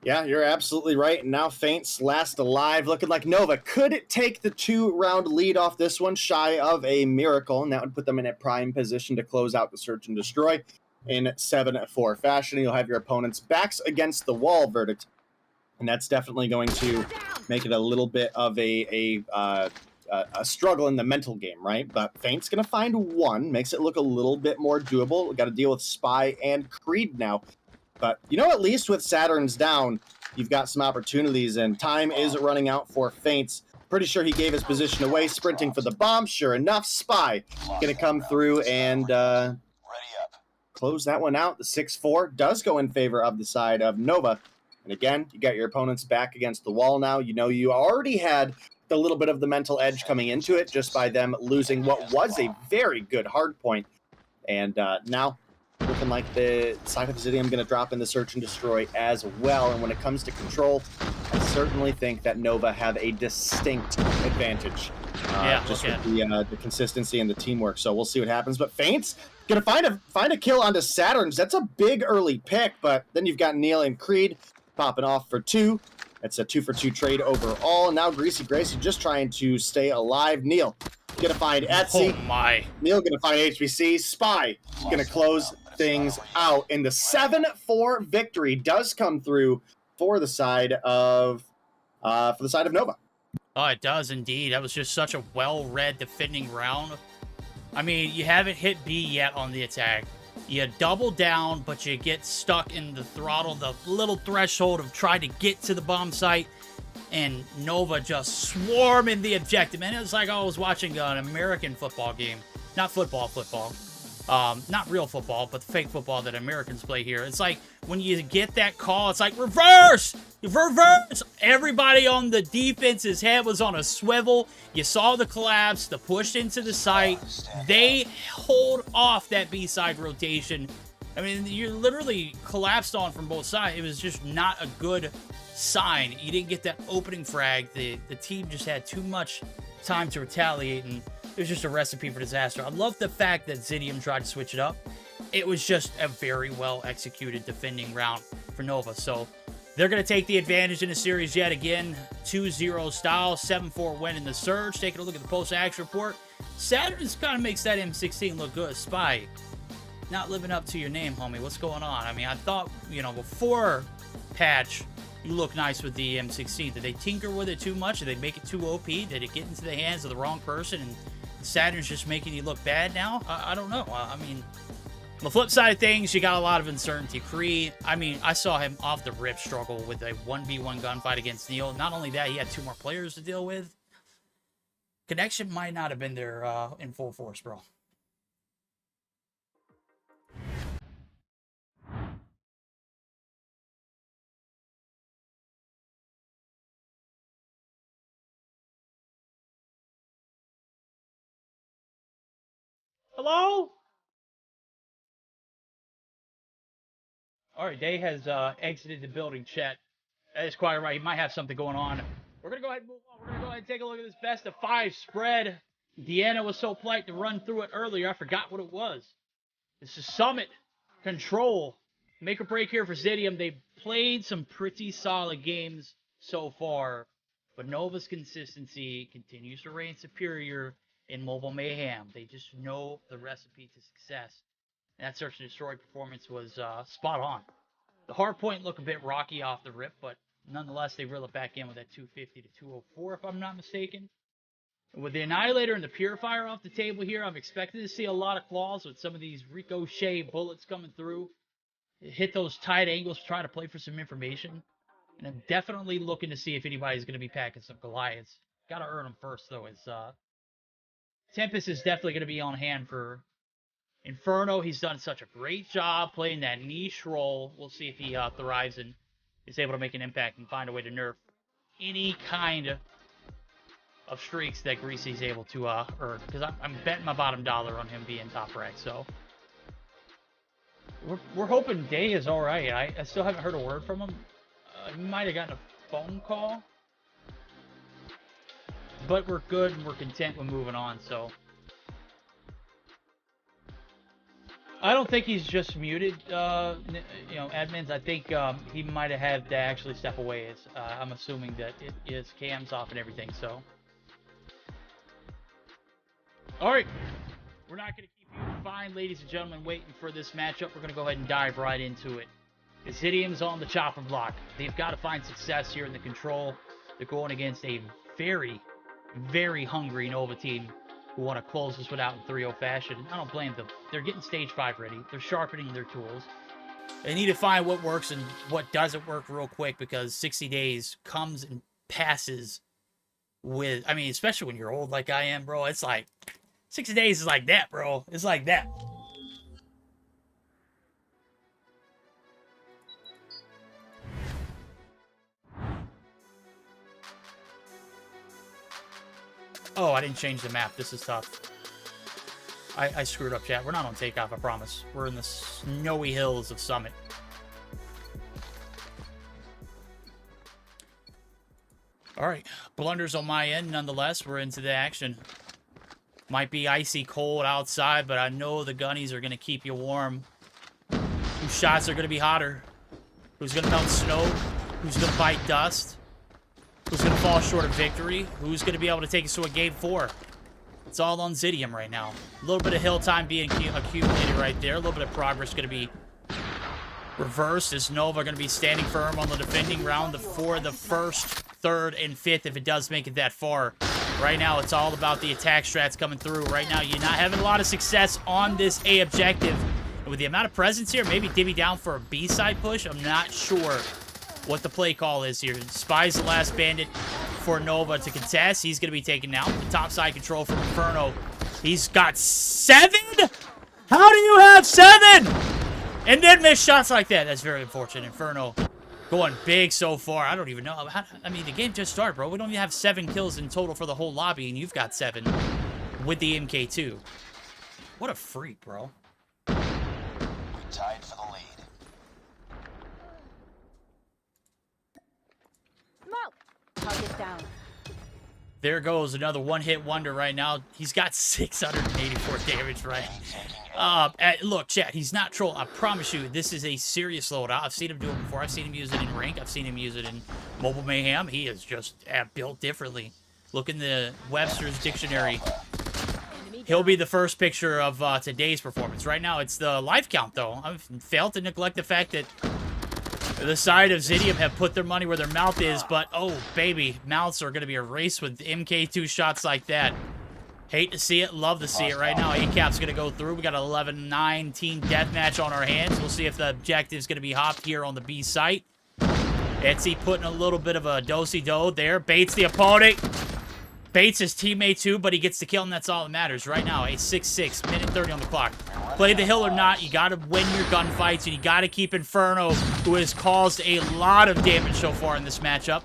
Yeah, you're absolutely right. And now Feints last alive, looking like Nova could take the 2-round lead off this one, shy of a miracle, and that would put them in a prime position to close out the search and destroy in 7-4 fashion. You'll have your opponent's backs against the wall verdict, and that's definitely going to make it a little bit of a struggle in the mental game, right? But Feint's going to find one, makes it look a little bit more doable. We've got to deal with Spy and Creed now. But, you know, at least with Saturn's down, you've got some opportunities, and time is running out for Feints. Pretty sure he gave his position away, sprinting for the bomb. Sure enough, Spy going to come through and close that one out. The 6-4 does go in favor of the side of Nova. And again, you got your opponents back against the wall now. You know, you already had a little bit of the mental edge coming into it just by them losing what was a very good hard point. And now looking like the side of Zidium going to drop in the search and destroy as well. And when it comes to control, I certainly think that Nova have a distinct advantage. Just with the consistency and the teamwork. So we'll see what happens. But Feints going to find a kill onto Saturn's. That's a big early pick. But then you've got Neil and Creed popping off for 2. That's a 2-for-2 trade overall. Now Greasy Gracie just trying to stay alive. Neil going to find Etsy. Oh my. Neil going to find HBC. Spy going to close things out. And the 7-4 victory does come through for the side of Nova. Oh, it does indeed. That was just such a well-read defending round. I mean, you haven't hit B yet on the attack. You double down, but you get stuck in the throttle, the little threshold of trying to get to the bomb site, and Nova just swarming the objective. And it was like I was watching an American football game. Not football. Not real football, but the fake football that Americans play here. It's like when you get that call, it's like reverse! Reverse! Everybody on the defense's head was on a swivel. You saw the collapse, the push into the site. They hold off that B-side rotation. I mean, you're literally collapsed on from both sides. It was just not a good sign. You didn't get that opening frag. The team just had too much time to retaliate, and it was just a recipe for disaster. I love the fact that Zidium tried to switch it up. It was just a very well executed defending round for Nova. So they're going to take the advantage in the series yet again. 2-0 style, 7-4 win in the surge. Taking a look at the post-action report. Saturn just kind of makes that M16 look good. Spy, not living up to your name, homie. What's going on? I mean, I thought, you know, before patch, you look nice with the M16. Did they tinker with it too much? Did they make it too OP? Did it get into the hands of the wrong person and Saturn's just making you look bad now? I don't know. I mean, on the flip side of things, you got a lot of uncertainty. Kree, I mean, I saw him off the rip struggle with a 1v1 gunfight against Neil. Not only that, he had 2 more players to deal with. Connection might not have been there in full force, bro. Hello? All right, Day has exited the building, chat. That is quite right. He might have something going on. We're going to go ahead and move on. We're going to go ahead and take a look at this best of 5 spread. Deanna was so polite to run through it earlier. I forgot what it was. This is Summit Control. Make or break here for Zidium. They've played some pretty solid games so far, but Nova's consistency continues to reign superior in Mobile Mayhem. They just know the recipe to success. And that search and destroy performance was spot on. The hard point looked a bit rocky off the rip, but nonetheless, they reel it back in with that 250 to 204, if I'm not mistaken. With the Annihilator and the Purifier off the table here, I'm expecting to see a lot of claws with some of these ricochet bullets coming through. Hit those tight angles, try to play for some information. And I'm definitely looking to see if anybody's going to be packing some Goliaths. Got to earn them first, though. Tempest is definitely going to be on hand for Inferno, he's done such a great job playing that niche role. We'll see if he thrives and is able to make an impact and find a way to nerf any kind of streaks that Greasy's able to earn. Because I'm betting my bottom dollar on him being top rank. So we're hoping Day is all right. I still haven't heard a word from him. He might have gotten a phone call. But we're good and we're content with moving on. So I don't think he's just muted, admins. I think he might have had to actually step away. I'm assuming that it is cams off and everything, so. All right. We're not going to keep you fine, ladies and gentlemen, waiting for this matchup. We're going to go ahead and dive right into it. The Zidium's on the chopper block. They've got to find success here in the control. They're going against a very, very hungry Nova team who want to close this one out in 3-0 fashion. I don't blame them. They're getting stage 5 ready. They're sharpening their tools. They need to find what works and what doesn't work real quick, because 60 days comes and passes with, I mean, especially when you're old like I am, bro. It's like, 60 days is like that, bro. It's like that. Oh, I didn't change the map. This is tough. I screwed up, chat. We're not on takeoff, I promise. We're in the snowy hills of Summit. All right. Blunders on my end, nonetheless. We're into the action. Might be icy cold outside, but I know the gunnies are going to keep you warm. Whose shots are going to be hotter? Who's going to melt snow? Who's going to bite dust? Who's going to fall short of victory? Who's going to be able to take us to a game 4? It's all on Zidium right now. A little bit of hill time being accumulated right there. A little bit of progress going to be reversed. Is Nova going to be standing firm on the defending round for the first, third, and fifth if it does make it that far? Right now, it's all about the attack strats coming through. Right now, you're not having a lot of success on this A objective. And with the amount of presence here, maybe divvy down for a B side push. I'm not sure what the play call is here. Spy's the last bandit for Nova to contest. He's going to be taken out. The top side control from Inferno. He's got 7? How do you have 7? And then miss shots like that. That's very unfortunate. Inferno going big so far. I don't even know. I mean, the game just started, bro. We don't even have 7 kills in total for the whole lobby, and you've got 7 with the MK2. What a freak, bro. We tied for the lead. Target down. There goes another one-hit wonder right now. He's got 684 damage, right? Look, chat, he's not troll. I promise you, this is a serious loadout. I've seen him do it before. I've seen him use it in rank. I've seen him use it in mobile mayhem. He is just built differently. Look in the Webster's dictionary. He'll be the first picture of today's performance. Right now, it's the life count, though. I've failed to neglect the fact that the side of Zidium have put their money where their mouth is, but, oh, baby, mouths are going to be erased with MK2 shots like that. Hate to see it, love to see it. Right now, ACAP's going to go through. We got an 11-9 deathmatch on our hands. We'll see if the objective is going to be hopped here on the B site. Etsy putting a little bit of a do-si-do there. Baits the opponent. Baits his teammate too, but he gets the kill, and that's all that matters. Right now, a 6-6, minute 30 on the clock. Play the hill or not, you got to win your gunfights, and you got to keep Inferno, who has caused a lot of damage so far in this matchup.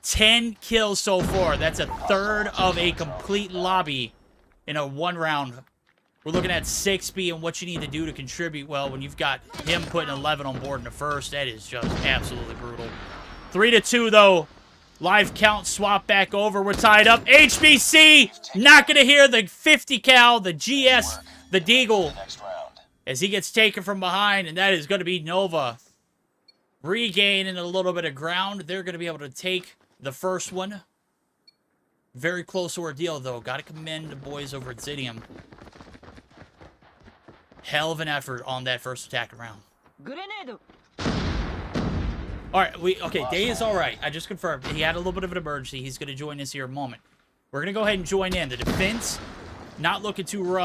10 kills so far. That's a third of a complete lobby in a 1 round. We're looking at 6B and what you need to do to contribute. Well, when you've got him putting 11 on board in the first, that is just absolutely brutal. 3-2, though. Live count swap back over. We're tied up. HBC not going to hear the 50 cal, the GS, the Deagle, as he gets taken from behind, and that is going to be Nova. Regaining a little bit of ground. They're going to be able to take the first one. Very close ordeal, though. Got to commend the boys over at Zidium. Hell of an effort on that first attack round. Grenade. All right, okay, Day is all right. I just confirmed. He had a little bit of an emergency. He's going to join us here in a moment. We're going to go ahead and join in. The defense, not looking too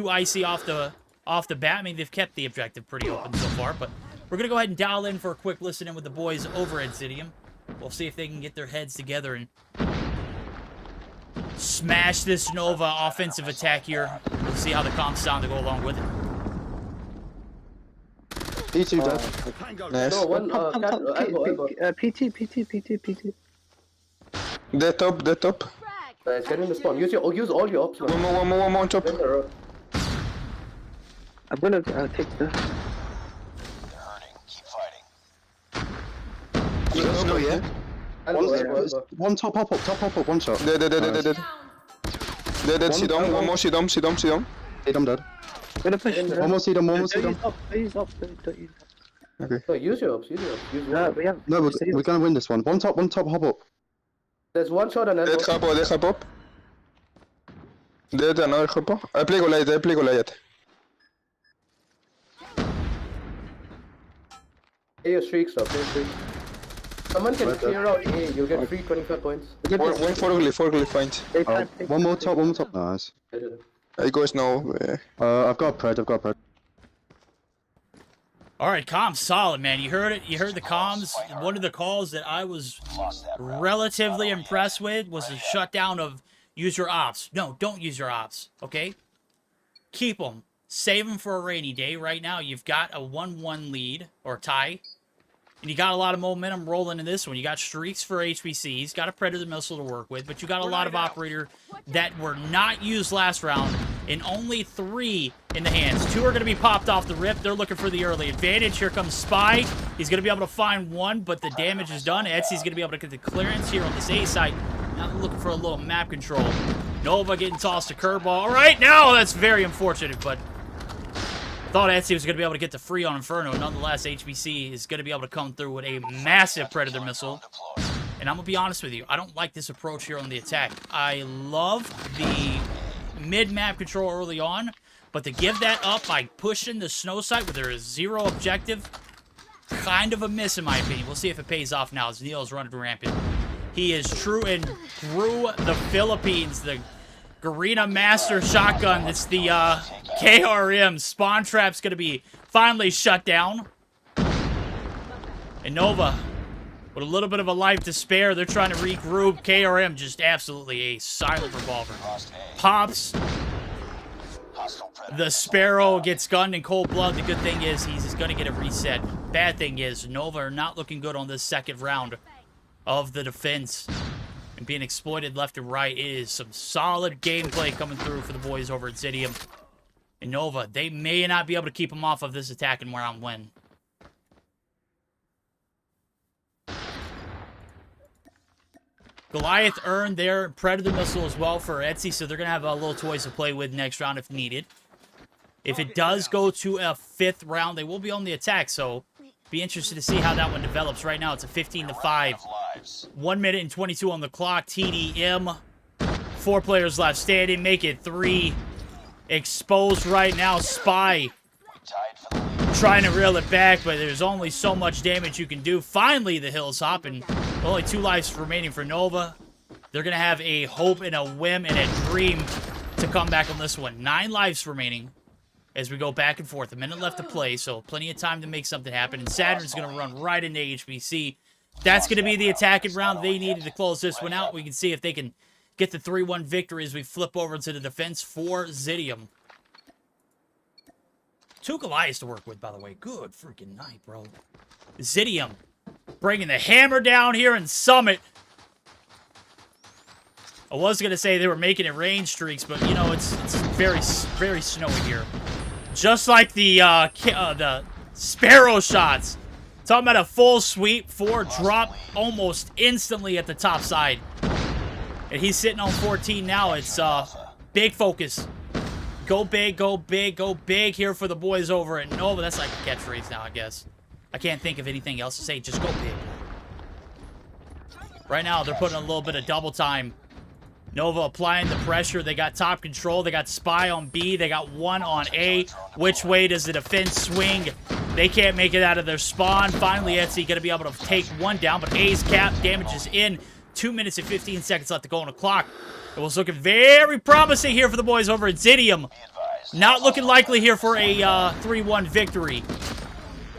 icy off the bat. I mean, they've kept the objective pretty open so far, but we're going to go ahead and dial in for a quick listen in with the boys over at Zidium. We'll see if they can get their heads together and smash this Nova offensive attack here. We'll see how the comps sound to go along with it. P2 dead. Nice. No, one, PT. They're top. Guys, get in the spawn. Use all your ops. One more on top. I'm gonna take the... No, yeah. One top up, one shot. Dead. Zidium. One more Zidium. Zidium dead. Gonna push. One more Zidium. He's up. Okay. No, use your ops. No, we're gonna win this one. One top, hop up. There's one shot and Dead hop up. Dead another hop up. I play Goliath. Hey, your streaks up. Someone can clear out A, you'll get free 25 points. One for find. One more top. Nice. I goes now. I've got a pred. All right, comms solid, man. You heard it. You heard the comms. One of the calls that I was relatively impressed with was the shutdown of use your ops. No, don't use your ops, okay? Keep them. Save them for a rainy day. Right now, you've got a 1-1 lead, or tie. And you got a lot of momentum rolling in this one. You got streaks for HBCs, got a Predator missile to work with, but you got a lot of operator that were not used last round, and only 3 in the hands. 2 are going to be popped off the rip. They're looking for the early advantage. Here comes Spy. He's going to be able to find 1, but the damage is done. Etsy's going to be able to get the clearance here on this A site. Now they're looking for a little map control. Nova getting tossed a curveball. All right, now that's very unfortunate, but thought Etsy was going to be able to get the free on Inferno. Nonetheless, HBC is going to be able to come through with a massive Predator missile. And I'm going to be honest with you, I don't like this approach here on the attack. I love the mid-map control early on, but to give that up by pushing the snow site where there is 0 objective, kind of a miss in my opinion. We'll see if it pays off now as Neil's running rampant. He is true and through the Philippines, the Garena Master Shotgun. It's the KRM. Spawn Trap's going to be finally shut down. And Nova, with a little bit of a life to spare, they're trying to regroup. KRM just absolutely a silent revolver. Pops. The Sparrow gets gunned in cold blood. The good thing is he's going to get a reset. Bad thing is Nova are not looking good on this second round of the defense. And being exploited left and right. It is some solid gameplay coming through for the boys over at Zidium. And Nova, they may not be able to keep them off of this attack and round win. Goliath earned their Predator missile as well for Etsy, so they're going to have a little toys to play with next round if needed. If it does go to a 5th round, they will be on the attack, so be interested to see how that one develops. Right now, it's a 15-5. 1 minute and 22 on the clock. TDM. 4 players left standing. Make it 3. Exposed right now. Spy trying to reel it back, but there's only so much damage you can do. Finally, the hill's hopping. Only 2 lives remaining for Nova. They're going to have a hope and a whim and a dream to come back on this one. 9 lives remaining as we go back and forth. A minute left to play, so plenty of time to make something happen. And Saturn's going to run right into HBC. That's going to be the attacking round they needed to close this one out. We can see if they can get the 3-1 victory as we flip over to the defense for Zidium. 2 Goliaths to work with, by the way. Good freaking night, bro. Zidium bringing the hammer down here in Summit. I was going to say they were making it rain streaks, but, you know, it's very, very snowy here. Just like the Sparrow shots. Talking about a full sweep, 4 drop almost instantly at the top side. And he's sitting on 14 now. It's big focus. Go big, go big, go big here for the boys over at Nova. That's like a catchphrase now, I guess. I can't think of anything else to say. Just go big. Right now, they're putting a little bit of double time. Nova applying the pressure. They got top control. They got Spy on B. They got 1 on A. Which way does the defense swing? They can't make it out of their spawn. Finally, Etsy going to be able to take 1 down, but A's cap damages in. 2 minutes and 15 seconds left to go on the clock. It was looking very promising here for the boys over at Zidium. Not looking likely here for a 3-1 victory.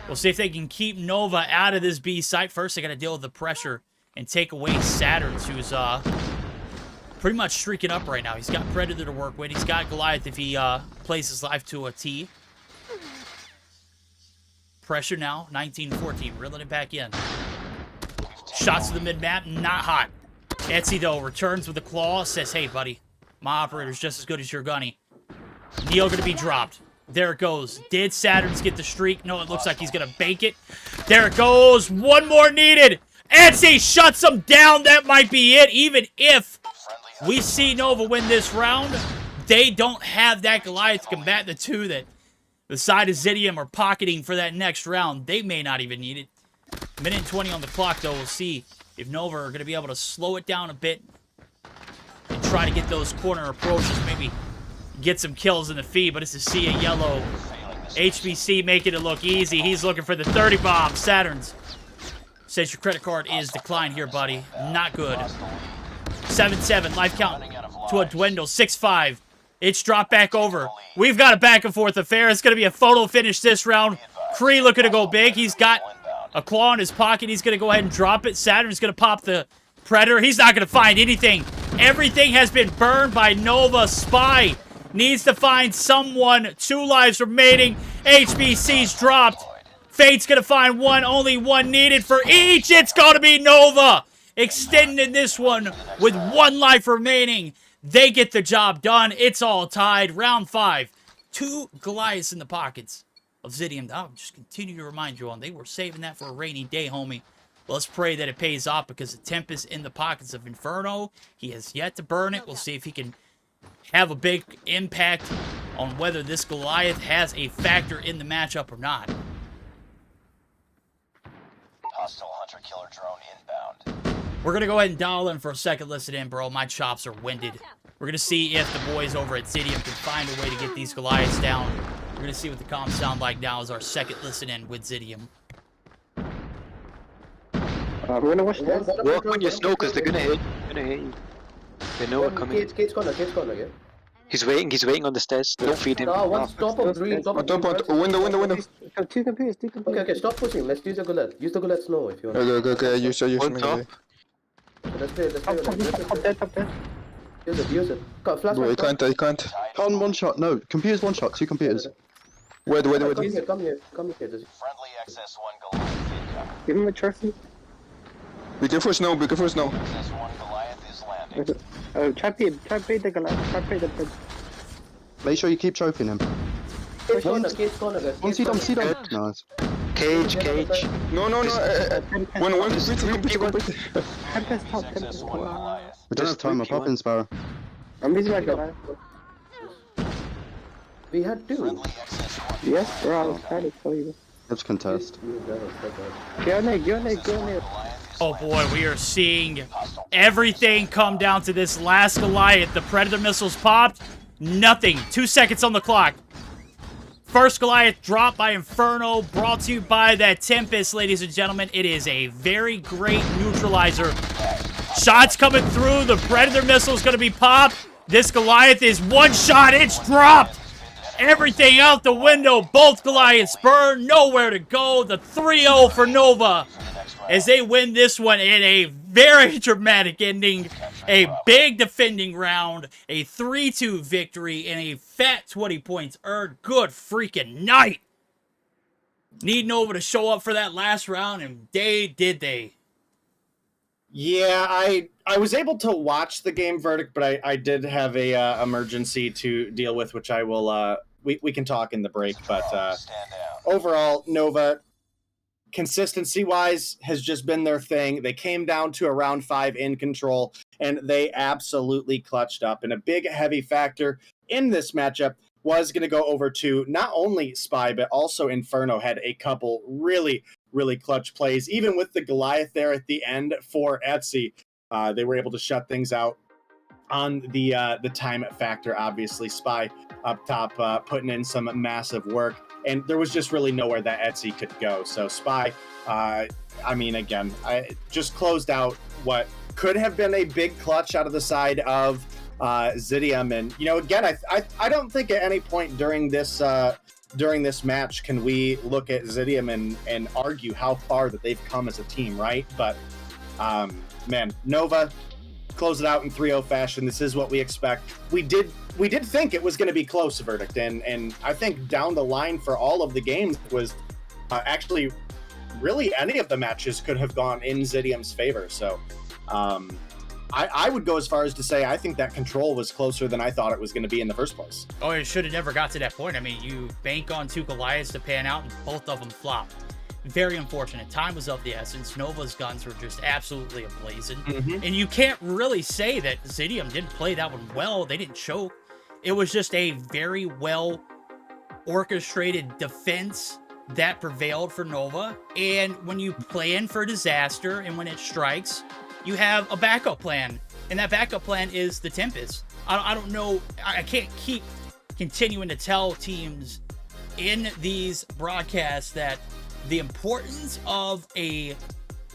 We'll see if they can keep Nova out of this B site. First, they got to deal with the pressure and take away Saturn, who's pretty much streaking up right now. He's got Predator to work with. He's got Goliath if he plays his life to a T. Pressure now, 19-14, reeling it back in. Shots to the mid-map, not hot. Etsy, though, returns with a claw, says, hey, buddy, my operator's just as good as your gunny. Neo gonna be dropped. There it goes. Did Saturns get the streak? No, it looks like he's gonna bank it. There it goes. One more needed. Etsy shuts him down. That might be it. Even if we see Nova win this round, they don't have that Goliath to combat the two that the side of Zidium are pocketing for that next round. They may not even need it. Minute 20 on the clock, though. We'll see if Nova are going to be able to slow it down a bit and try to get those corner approaches, maybe get some kills in the feed, but it's a sea of yellow. HBC making it look easy. He's looking for the 30 bomb. Saturns says your credit card is declined here, buddy. Not good. 7-7. Life count to a dwindle. 6-5. It's dropped back over. We've got a back and forth affair. It's going to be a photo finish this round. Kree looking to go big. He's got a claw in his pocket. He's going to go ahead and drop it. Saturn's going to pop the Predator. He's not going to find anything. Everything has been burned by Nova. Spy needs to find someone. 2 lives remaining. HBC's dropped. Fate's going to find one. Only one needed for each. It's going to be Nova. Extending this one with 1 life remaining. They get the job done. It's all tied. Round 5. 2 Goliaths in the pockets of Zidium. I'll just continue to remind you on. They were saving that for a rainy day, homie. Let's pray that it pays off because the Tempest in the pockets of Inferno. He has yet to burn it. We'll see if he can have a big impact on whether this Goliath has a factor in the matchup or not. Hostile hunter-killer drone inbound. We're going to go ahead and dial in for a second. Listen in, bro. My chops are winded. We're going to see if the boys over at Zidium can find a way to get these Goliaths down. We're going to see what the comms sound like now as our second listen in with Zidium. We're going to watch that. Walk on your snow because they're going to hit you. They know we're coming. Kate's corner, yeah? He's waiting on the stairs. Don't feed him. No, one stop on green, On top, window. Two computers. Okay, stop pushing. Let's use the Goliath. Use the Goliath snow if you want. Okay, use On me. top. Let's play. Top there. Use it. Flash. Bro, I can't. On one shot. No, computers one shot. 2 computers. Wait. Come here. Friendly XS-1 Goliath incoming. Give him a trophy. Be careful snow. XS-1 Goliath is landing. Try pay the Goliath. Try pay the bed. Make sure you keep choking him. Kate's corner. One seat on. Nice. Cage. No. One complete. XS-1 Goliath. We don't have time. I'm popping Sparrow. I'm busy like that. We had 2. Friendly XS-1 Yes, bro. I was trying to tell you. Let's contest. Go on it. Oh boy, we are seeing everything come down to this last Goliath. The Predator missiles popped. Nothing. 2 seconds on the clock. First Goliath dropped by Inferno, brought to you by that Tempest, ladies and gentlemen. It is a very great neutralizer. Shots coming through. The Predator missile is going to be popped. This Goliath is 1 shot. It's dropped. Everything out the window. Both Goliaths burn. Nowhere to go. The 3-0 for Nova as they win this one in a very dramatic ending. A big defending round. A 3-2 victory and a fat 20 points earned. Good freaking night. Need Nova to show up for that last round, and they. Yeah, I was able to watch the game verdict, but I did have a emergency to deal with, which I will we can talk in the break. But overall, Nova, consistency-wise, has just been their thing. They came down to a round 5 in control, and they absolutely clutched up. And a big, heavy factor in this matchup was going to go over to not only Spy, but also Inferno had a couple really clutch plays. Even with the Goliath there at the end for Etsy, they were able to shut things out on the time factor. Obviously, Spy up top putting in some massive work, and there was just really nowhere that Etsy could go. So Spy, I just closed out what could have been a big clutch out of the side of Zidium. And again, I don't think at any point during this match can we look at Zidium and argue how far that they've come as a team, right? But man, Nova, close it out in 3-0 fashion. This is what we expect. We did think it was going to be close, verdict, and I think down the line for all of the games was actually really any of the matches could have gone in Zidium's favor. So I would go as far as to say I think that control was closer than I thought it was going to be in the first place. Oh, it should have never got to that point. I mean, you bank on 2 Goliaths to pan out, and both of them flop. Very unfortunate. Time was of the essence. Nova's guns were just absolutely ablazing. And you can't really say that Zidium didn't play that one well. They didn't choke. It was just a very well orchestrated defense that prevailed for Nova. And when you plan for disaster and when it strikes, you have a backup plan. And that backup plan is the Tempest. I don't know. I can't keep continuing to tell teams in these broadcasts that the importance of a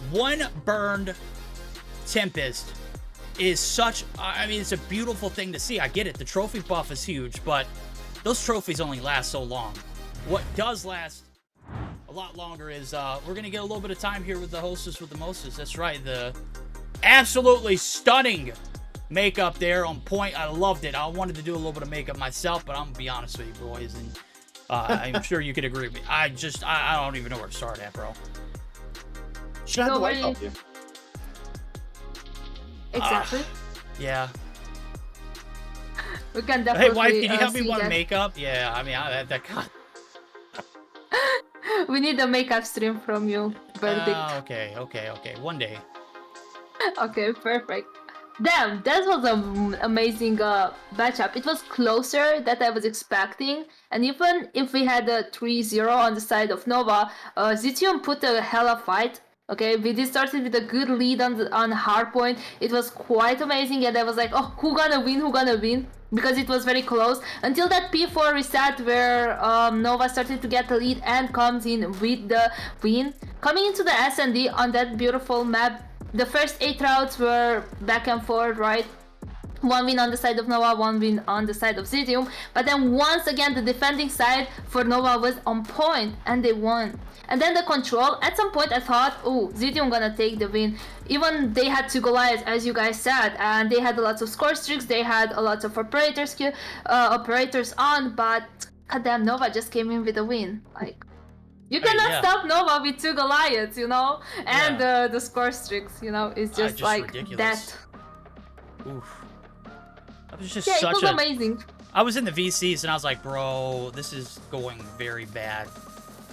1 burned Tempest is such, I mean, it's a beautiful thing to see. I get it. The trophy buff is huge, but those trophies only last so long. What does last a lot longer is we're going to get a little bit of time here with the hostess with the mostest. That's right. The absolutely stunning makeup there on point. I loved it. I wanted to do a little bit of makeup myself, but I'm going to be honest with you, boys, and I'm sure you could agree with me. I don't even know where to start at, bro. Should have the wife help you. Exactly. Yeah. We can definitely. Hey, wife, can you help me see with that. makeup? Yeah, I mean, that God. We need a makeup stream from you, verdict. Okay. One day. Okay, perfect. Damn, that was an amazing matchup. It was closer than I was expecting, and even if we had a 3-0 on the side of Nova, Xitium put a hella fight. Okay, we did started with a good lead on hardpoint. It was quite amazing, and I was like, oh, who gonna win? Because it was very close until that P4 reset where Nova started to get the lead and comes in with the win. Coming into the S&D on that beautiful map, the first 8 rounds were back and forth, right? 1 win on the side of Nova, 1 win on the side of Zidium. But then once again, the defending side for Nova was on point and they won. And then the control, at some point I thought, oh, Zidium gonna take the win. Even they had 2 Goliaths, as you guys said, and they had a lot of score streaks, they had a lot of operators on, but goddamn, Nova just came in with a win. Like, you cannot stop Nova with 2 Goliaths, you know? And the score streaks, you know, it's just like ridiculous. that. Oof. That was just it was amazing. I was in the VCs and I was like, bro, this is going very bad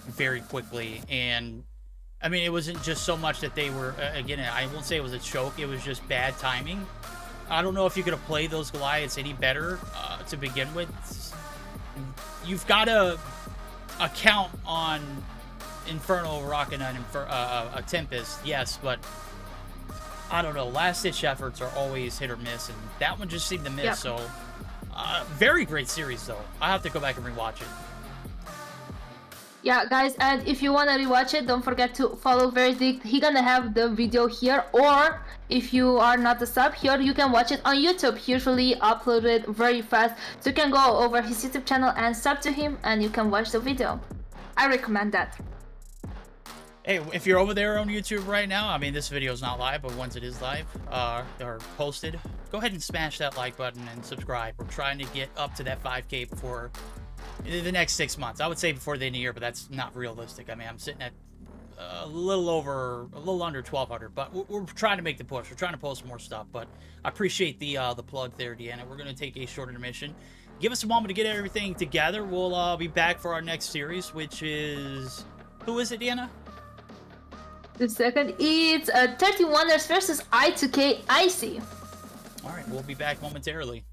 very quickly. And I mean, it wasn't just so much that they were, again, I won't say it was a choke, it was just bad timing. I don't know if you could have played those Goliaths any better to begin with. You've got to account on Inferno rocking a Tempest, yes, but I don't know. Last-ditch efforts are always hit or miss, and that one just seemed to miss. Yep. So, very great series, though. I have to go back and rewatch it. Yeah, guys, and if you want to rewatch it, don't forget to follow Verdict. He's gonna have the video here, or if you are not a sub here, you can watch it on YouTube. He usually uploaded very fast, so you can go over his YouTube channel and sub to him, and you can watch the video. I recommend that. Hey, if you're over there on YouTube right now, I mean, this video is not live, but once it is live, or posted, go ahead and smash that like button and subscribe. We're trying to get up to that 5K before the next 6 months. I would say before the end of the year, but that's not realistic. I mean, I'm sitting at a little under 1,200, but we're trying to make the push. We're trying to post more stuff, but I appreciate the plug there, Deanna. We're going to take a short intermission. Give us a moment to get everything together. We'll be back for our next series, which is... Who is it, Deanna? The second, it's 31ers versus I2K Icy. All right, we'll be back momentarily.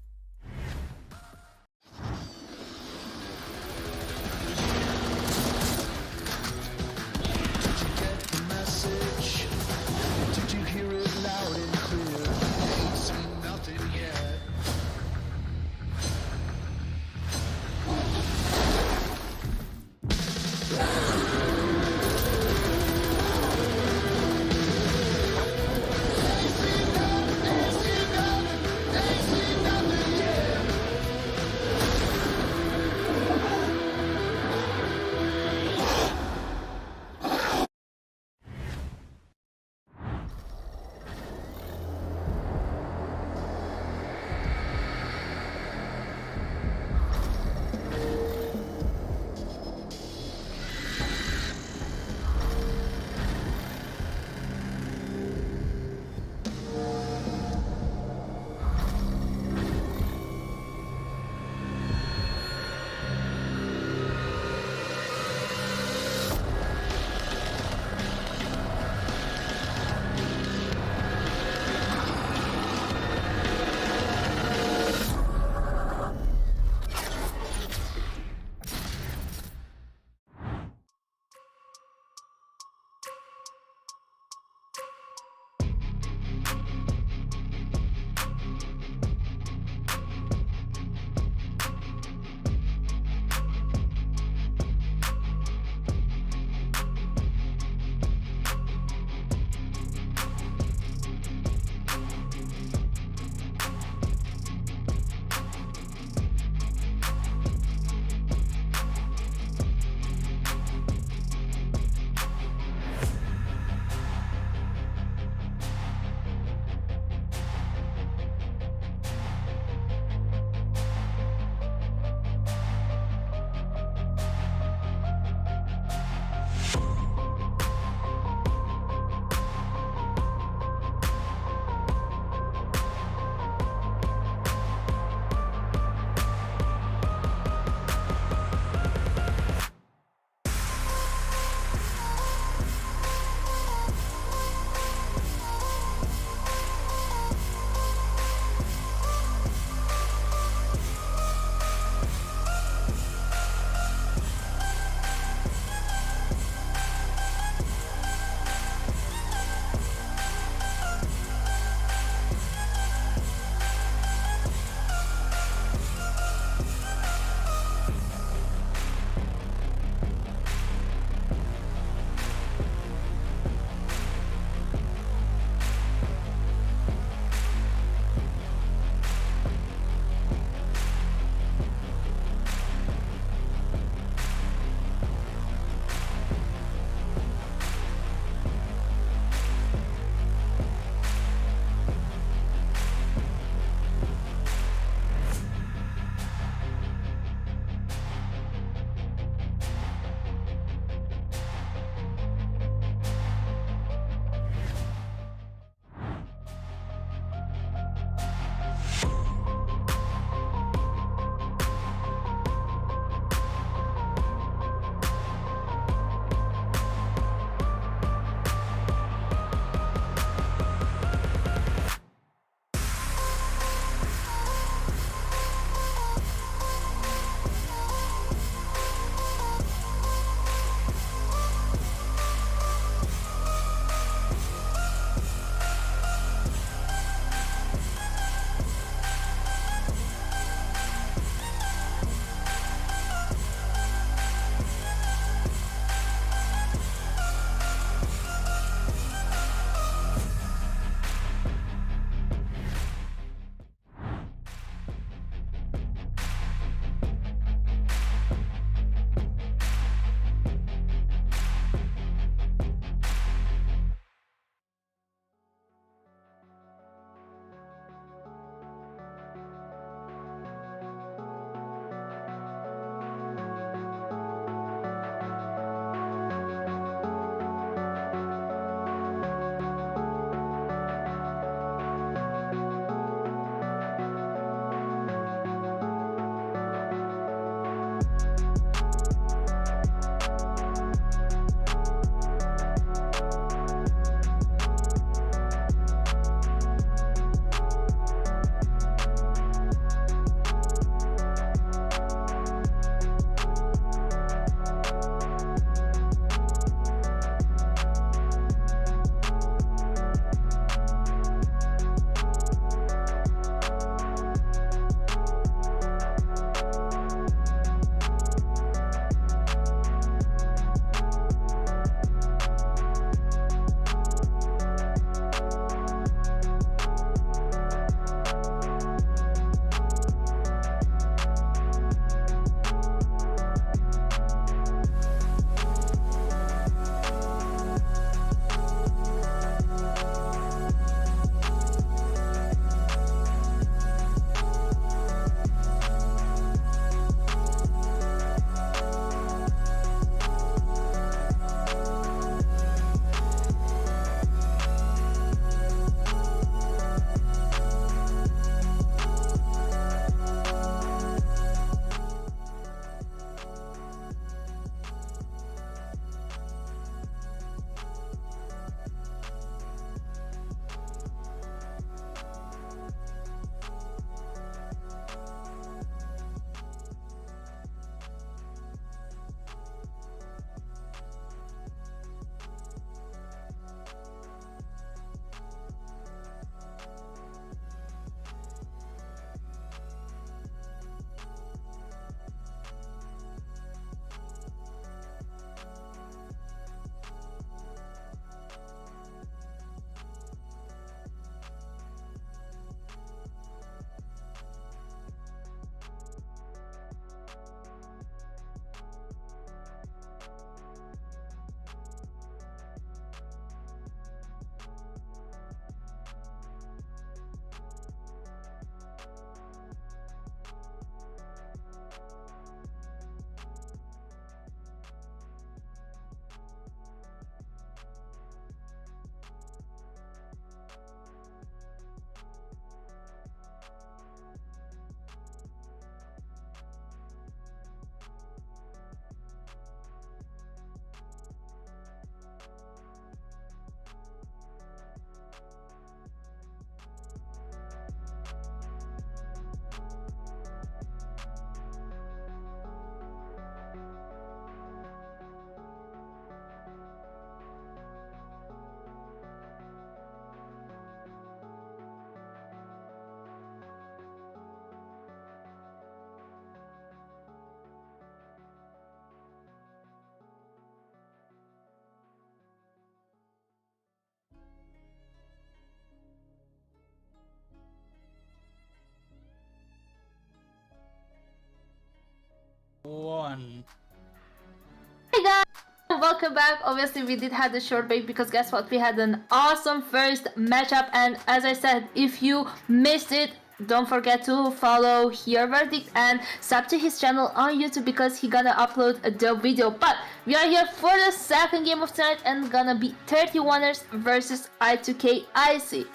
welcome back. Obviously, we did have the short break because guess what? We had an awesome first matchup, and as I said, if you missed it, don't forget to follow Your Verdict and sub to his channel on YouTube because he gonna upload the video. But we are here for the second game of tonight and gonna be 31ers versus I2K Icy.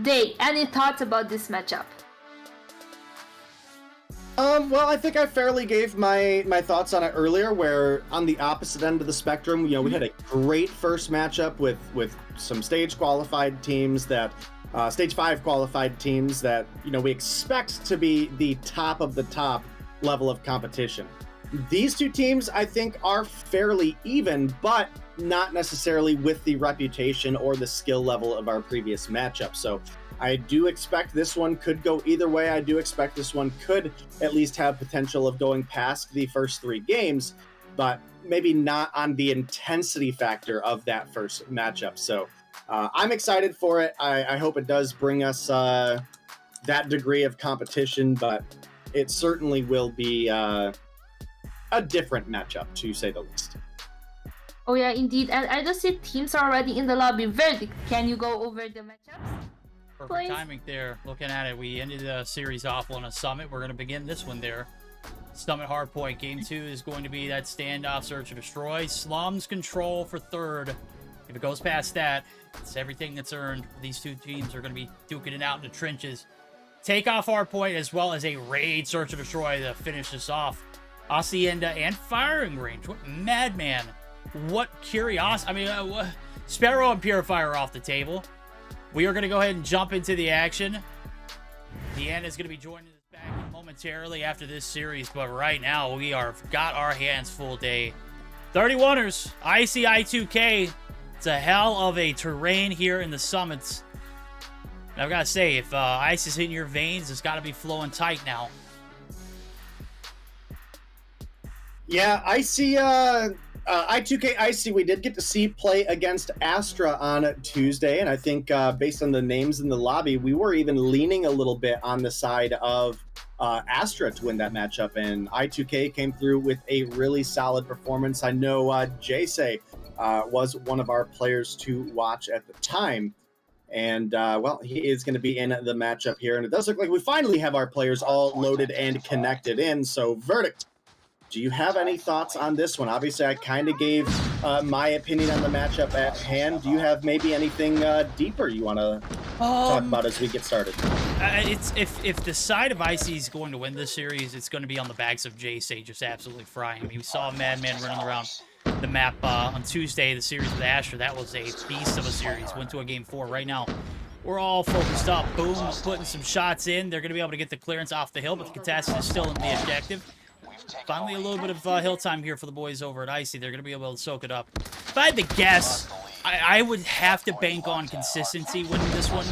Day, any thoughts about this matchup? Well, I think I fairly gave my thoughts on it earlier, where on the opposite end of the spectrum, you know, we had a great first matchup with some stage qualified teams that, stage 5 qualified teams that, you know, we expect to be the top of the top level of competition. These two teams, I think, are fairly even, but not necessarily with the reputation or the skill level of our previous matchup. So I do expect this one could go either way. I do expect this one could at least have potential of going past the first 3 games, but maybe not on the intensity factor of that first matchup. So I'm excited for it. I hope it does bring us that degree of competition, but it certainly will be a different matchup, to say the least. Oh yeah, indeed. And I just see teams are already in the lobby. Verdict, can you go over the matchups? Perfect timing there. Looking at it, we ended the series off on a Summit. We're going to begin this one there. Summit Hardpoint. Game 2 is going to be that standoff, search and destroy. Slums control for 3rd. If it goes past that, it's everything that's earned. These two teams are going to be duking it out in the trenches. Take off Hardpoint as well as a raid, search and destroy to finish this off. Hacienda and firing range. What madman. What curiosity. I mean, Sparrow and Purifier are off the table. We are going to go ahead and jump into the action. Deanna is going to be joining us back momentarily after this series, but right now we are got our hands full day. 31ers, Icy I2K. It's a hell of a terrain here in the Summits. And I've got to say, if ice is in your veins, it's got to be flowing tight now. Yeah, Icy, I2K Icy, we did get to see play against Astra on Tuesday, and I think based on the names in the lobby, we were even leaning a little bit on the side of Astra to win that matchup, and I2K came through with a really solid performance. I know Jace was one of our players to watch at the time, and well, he is going to be in the matchup here, and it does look like we finally have our players all loaded and connected in. So Verdict, do you have any thoughts on this one? Obviously, I kind of gave my opinion on the matchup at hand. Do you have maybe anything deeper you want to talk about as we get started? It's if the side of Icy is going to win this series, it's going to be on the backs of Jace, just absolutely frying. I mean, we saw a madman running around the map on Tuesday, the series with Astra. That was a beast of a series. Went to a game 4. Right now, we're all focused up. Boom, putting some shots in. They're going to be able to get the clearance off the hill, but the contestant is still in the objective. Finally, a little bit of hill time here for the boys over at Icy. They're going to be able to soak it up. If I had to guess, I would have to bank on consistency winning this one.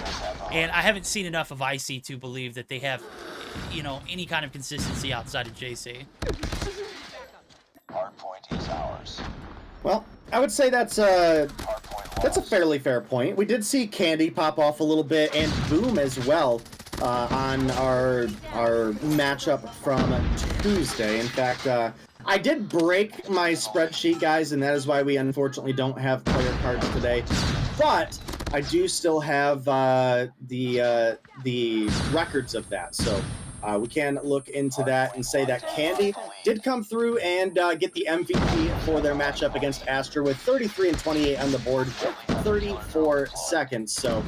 And I haven't seen enough of Icy to believe that they have, you know, any kind of consistency outside of JC. Hardpoint is ours. Well, I would say that's a fairly fair point. We did see Candy pop off a little bit, and Boom as well. On our matchup from Tuesday. In fact, I did break my spreadsheet, guys, and that is why we unfortunately don't have player cards today. But I do still have the records of that, so we can look into that and say that Candy did come through and get the MVP for their matchup against Astra with 33 and 28 on the board, 34 seconds. So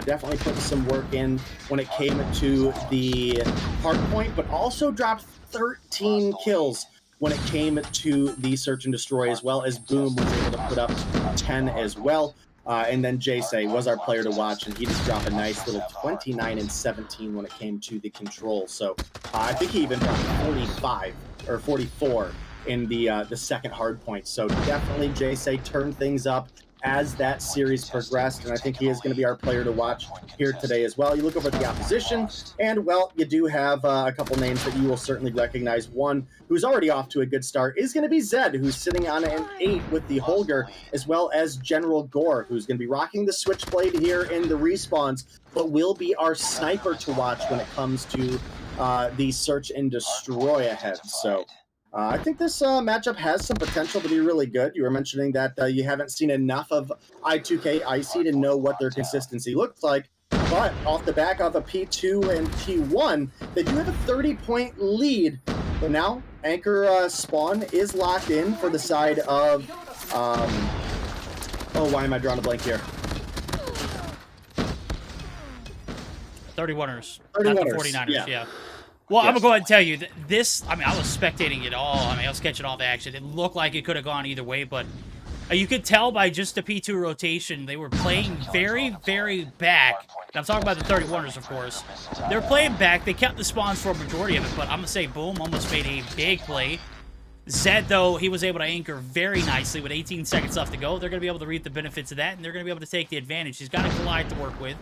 definitely put some work in when it came to the hard point, but also dropped 13 kills when it came to the search and destroy, as well as Boom was able to put up 10 as well. And then Jace was our player to watch, and he just dropped a nice little 29 and 17 when it came to the control. So I think he even dropped 45 or 44 in the second hard point. So definitely Jace turned things up as that series progressed, and I think he is going to be our player to watch here today as well. You look over at the opposition, and, well, you do have a couple names that you will certainly recognize. One who's already off to a good start is going to be Zed, who's sitting on an 8 with the Holger, as well as General Gore, who's going to be rocking the Switchblade here in the respawns, but will be our sniper to watch when it comes to the search and destroy ahead. So I think this matchup has some potential to be really good. You were mentioning that you haven't seen enough of I2K Icy to know what their consistency looks like. But off the back of a P2 and P1, they do have a 30-point lead. But now, Anchor Spawn is locked in for the side of... oh, why am I drawing a blank here? 31ers. 31ers, Not the 49ers, yeah. Well, I'm going to go ahead and tell you, this, I mean, I was spectating it all. I mean, I was catching all the action. It looked like it could have gone either way, but you could tell by just the P2 rotation, they were playing very, very back. And I'm talking about the 31ers, of course. They were playing back. They kept the spawns for a majority of it, but I'm going to say Boom almost made a big play. Zed, though, he was able to anchor very nicely with 18 seconds left to go. They're going to be able to reap the benefits of that, and they're going to be able to take the advantage. He's got a Goliath to work with.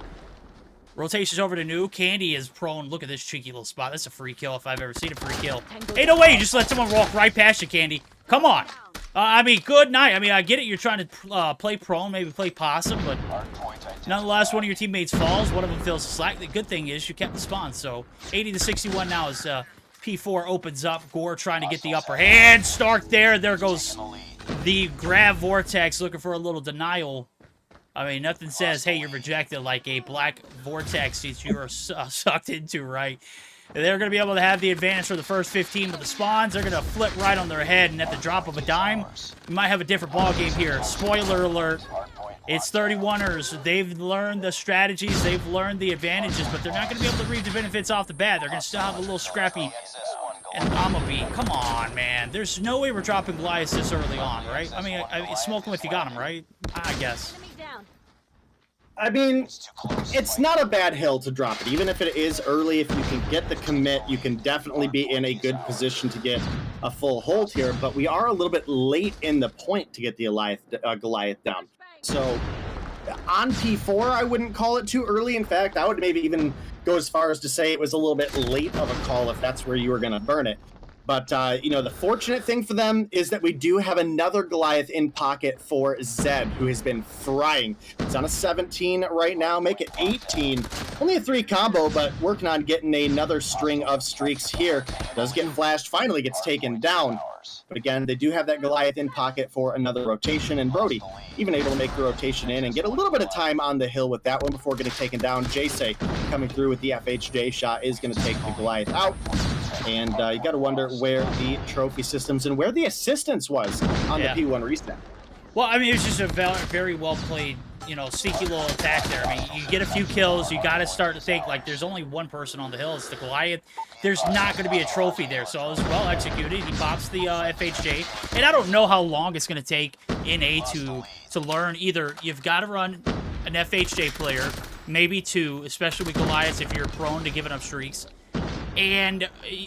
Rotations over to New. Candy is prone. Look at this cheeky little spot. That's a free kill if I've ever seen a free kill. Ain't no way you just let someone walk right past you, Candy. Come on. I mean, good night. I mean, I get it. You're trying to play prone, maybe play possum, but nonetheless, one of your teammates falls. One of them fills the slack. The good thing is you kept the spawn. So 80-61 now as P4 opens up. Gore trying to get the upper hand. Stark there. There goes the Grav Vortex looking for a little denial. I mean, nothing says, hey, you're rejected like a black vortex that you are sucked into, right? They're going to be able to have the advantage for the first 15 with the spawns. They're going to flip right on their head, and at the drop of a dime, you might have a different ball game here. Spoiler alert, it's 31ers. They've learned the strategies. They've learned the advantages, but they're not going to be able to reap the benefits off the bat. They're going to still have a little scrappy and Amabi. Come on, man. There's no way we're dropping Goliath this early on, right? I mean, smoke them if you got them, right? I guess. I mean, it's not a bad hill to drop it. Even if it is early, if you can get the commit, you can definitely be in a good position to get a full hold here. But we are a little bit late in the point to get the Goliath down. So on P4, I wouldn't call it too early. In fact, I would maybe even go as far as to say it was a little bit late of a call if that's where you were going to burn it. But, you know, the fortunate thing for them is that we do have another Goliath in pocket for Zed, who has been frying. He's on a 17 right now, make it 18. Only a 3 combo, but working on getting another string of streaks here. Does get flashed, finally gets taken down. But again, they do have that Goliath in pocket for another rotation, and Brody even able to make the rotation in and get a little bit of time on the hill with that one before getting taken down. Jay coming through with the FHJ shot is going to take the Goliath out. And you got to wonder where the trophy systems and where the assistance was on the P1 reset. Well, I mean, it was just a very well played, you know, sneaky little attack there. I mean, you get a few kills, you got to start to think, like, there's only one person on the hill. It's the Goliath. There's not going to be a trophy there. So it was well executed. He pops the FHJ. And I don't know how long it's going to take NA to learn. Either you've got to run an FHJ player, maybe 2, especially with Goliaths if you're prone to giving up streaks.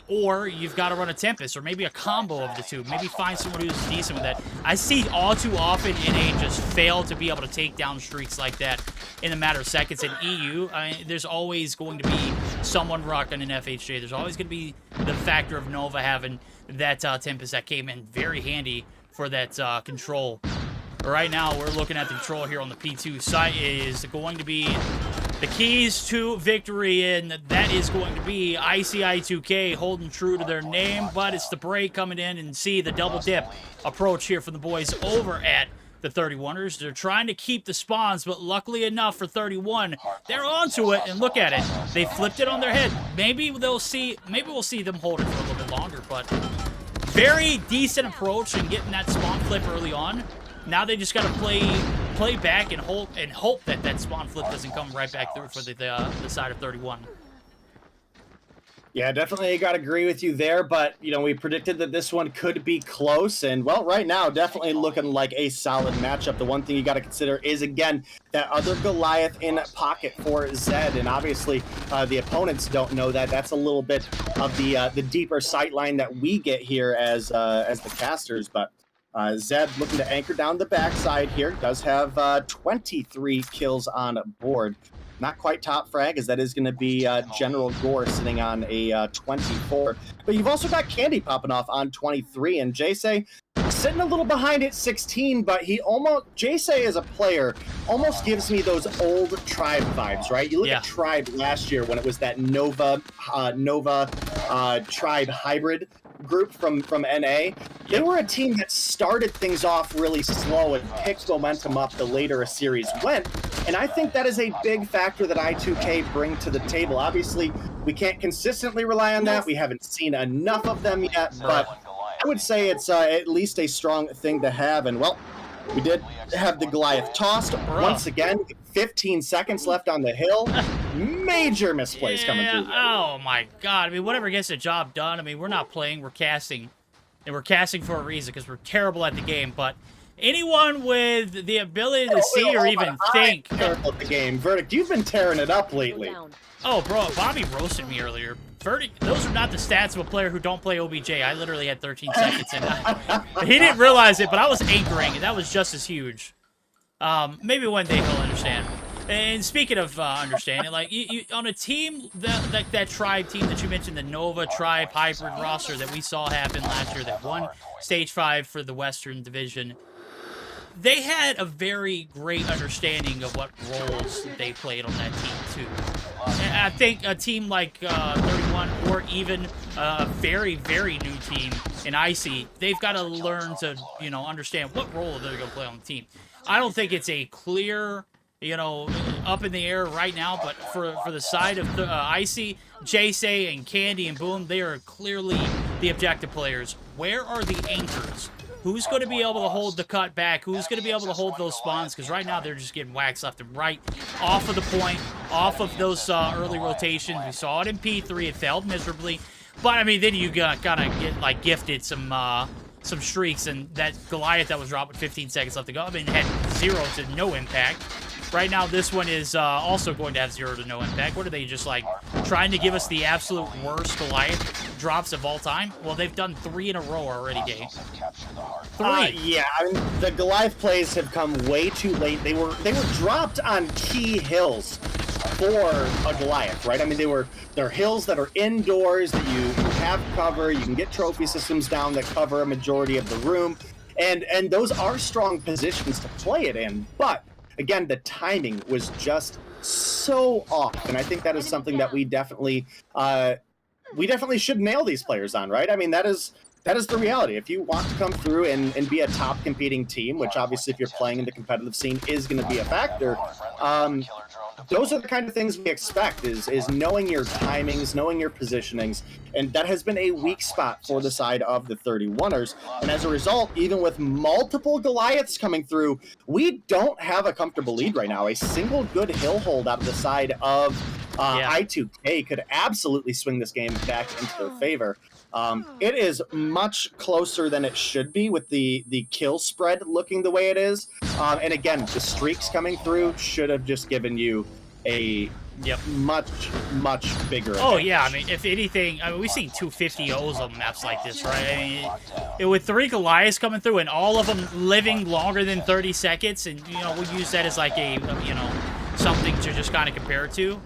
Or you've got to run a Tempest, or maybe a combo of the two. Maybe find someone who's decent with that. I see all too often NA just fail to be able to take down streaks like that in a matter of seconds. In EU, I mean, there's always going to be someone rocking an FHJ. There's always going to be the factor of Nova having that Tempest that came in very handy for that control. Right now, we're looking at the control here on the P2 site is going to be the keys to victory, and that is going to be ICI2K holding true to their name, but it's the break coming in and see the double dip approach here from the boys over at the 31ers. They're trying to keep the spawns, but luckily enough for 31, they're onto it, and look at it. They flipped it on their head. Maybe we'll see them hold it for a little bit longer, but very decent approach in getting that spawn flip early on. Now they just got to play back and hope that that spawn flip doesn't come right back through for the side of 31. Yeah, definitely got to agree with you there, but, you know, we predicted that this one could be close, and, well, right now, definitely looking like a solid matchup. The one thing you got to consider is, again, that other Goliath in pocket for Zed, and obviously the opponents don't know that. That's a little bit of the deeper sight line that we get here as the casters, but Zed looking to anchor down the backside here. Does have 23 kills on board. Not quite top frag, as that is going to be General Gore sitting on a 24. But you've also got Candy popping off on 23. And Jay sitting a little behind at 16, but Jay as a player almost gives me those old Tribe vibes, right? You look at Tribe last year when it was that Nova Tribe hybrid. group from NA, they were a team that started things off really slow and picked momentum up the later a series went. And I think that is a big factor that I2K bring to the table. Obviously, we can't consistently rely on that. We haven't seen enough of them yet, but I would say it's at least a strong thing to have. And, well, we did have the Goliath tossed once again. 15 seconds left on the hill. Major misplays coming through. Oh, my God. I mean, whatever gets the job done. I mean, we're not playing. We're casting. And we're casting for a reason because we're terrible at the game. But anyone with the ability to see or even think. Terrible at the game. Verdict, you've been tearing it up lately. Oh, bro, Bobby roasted me earlier. Verdict, those are not the stats of a player who don't play OBJ. I literally had 13 seconds in. He didn't realize it, but I was anchoring, and that was just as huge. Maybe one day he'll understand. And speaking of understanding, like, you on a team, that tribe team that you mentioned, the Nova tribe hybrid roster that we saw happen last year that won Stage 5 for the Western Division, they had a very great understanding of what roles they played on that team, too. And I think a team like 31 or even a very, very new team in Icy, they've got to learn to, you know, understand what role they're going to play on the team. I don't think it's a clear, you know, up in the air right now, but for the side of Icy, Jace and Candy and Boom, they are clearly the objective players. Where are the anchors? Who's going to be able to hold the cut back? Who's going to be able to hold those spawns? Because right now they're just getting waxed left and right, off of the point, off of those early rotations. We saw it in P3. It failed miserably. But, I mean, then you kind of get, like, gifted some streaks. And that Goliath that was dropped with 15 seconds left to go, I mean, had 0 to no impact. Right now, this one is also going to have 0 to no impact. What are they, just, like, trying to give us the absolute worst Goliath drops of all time? Well, they've done 3 in a row already, Gabe. 3. Yeah, I mean, the Goliath plays have come way too late. They were dropped on key hills for a Goliath, right? I mean, they're hills that are indoors that you have cover. You can get trophy systems down that cover a majority of the room, and those are strong positions to play it in, but again, the timing was just so off, and I think that is something that we definitely should nail these players on, right? I mean, that is the reality. If you want to come through and be a top competing team, which obviously if you're playing in the competitive scene is going to be a factor, those are the kind of things we expect, is knowing your timings, knowing your positionings, and that has been a weak spot for the side of the 31ers. And as a result, even with multiple Goliaths coming through, we don't have a comfortable lead right now. A single good hill hold out of the side of I2K could absolutely swing this game back into their favor. It is much closer than it should be with the kill spread looking the way it is. And again, the streaks coming through should have just given you a much bigger advantage. Oh, yeah. I mean, if anything, I mean, we've seen 250 O's on maps like this, right? I mean, with 3 Goliaths coming through and all of them living longer than 30 seconds, and, you know, we'll use that as like a, you know, something to just kind of compare it to.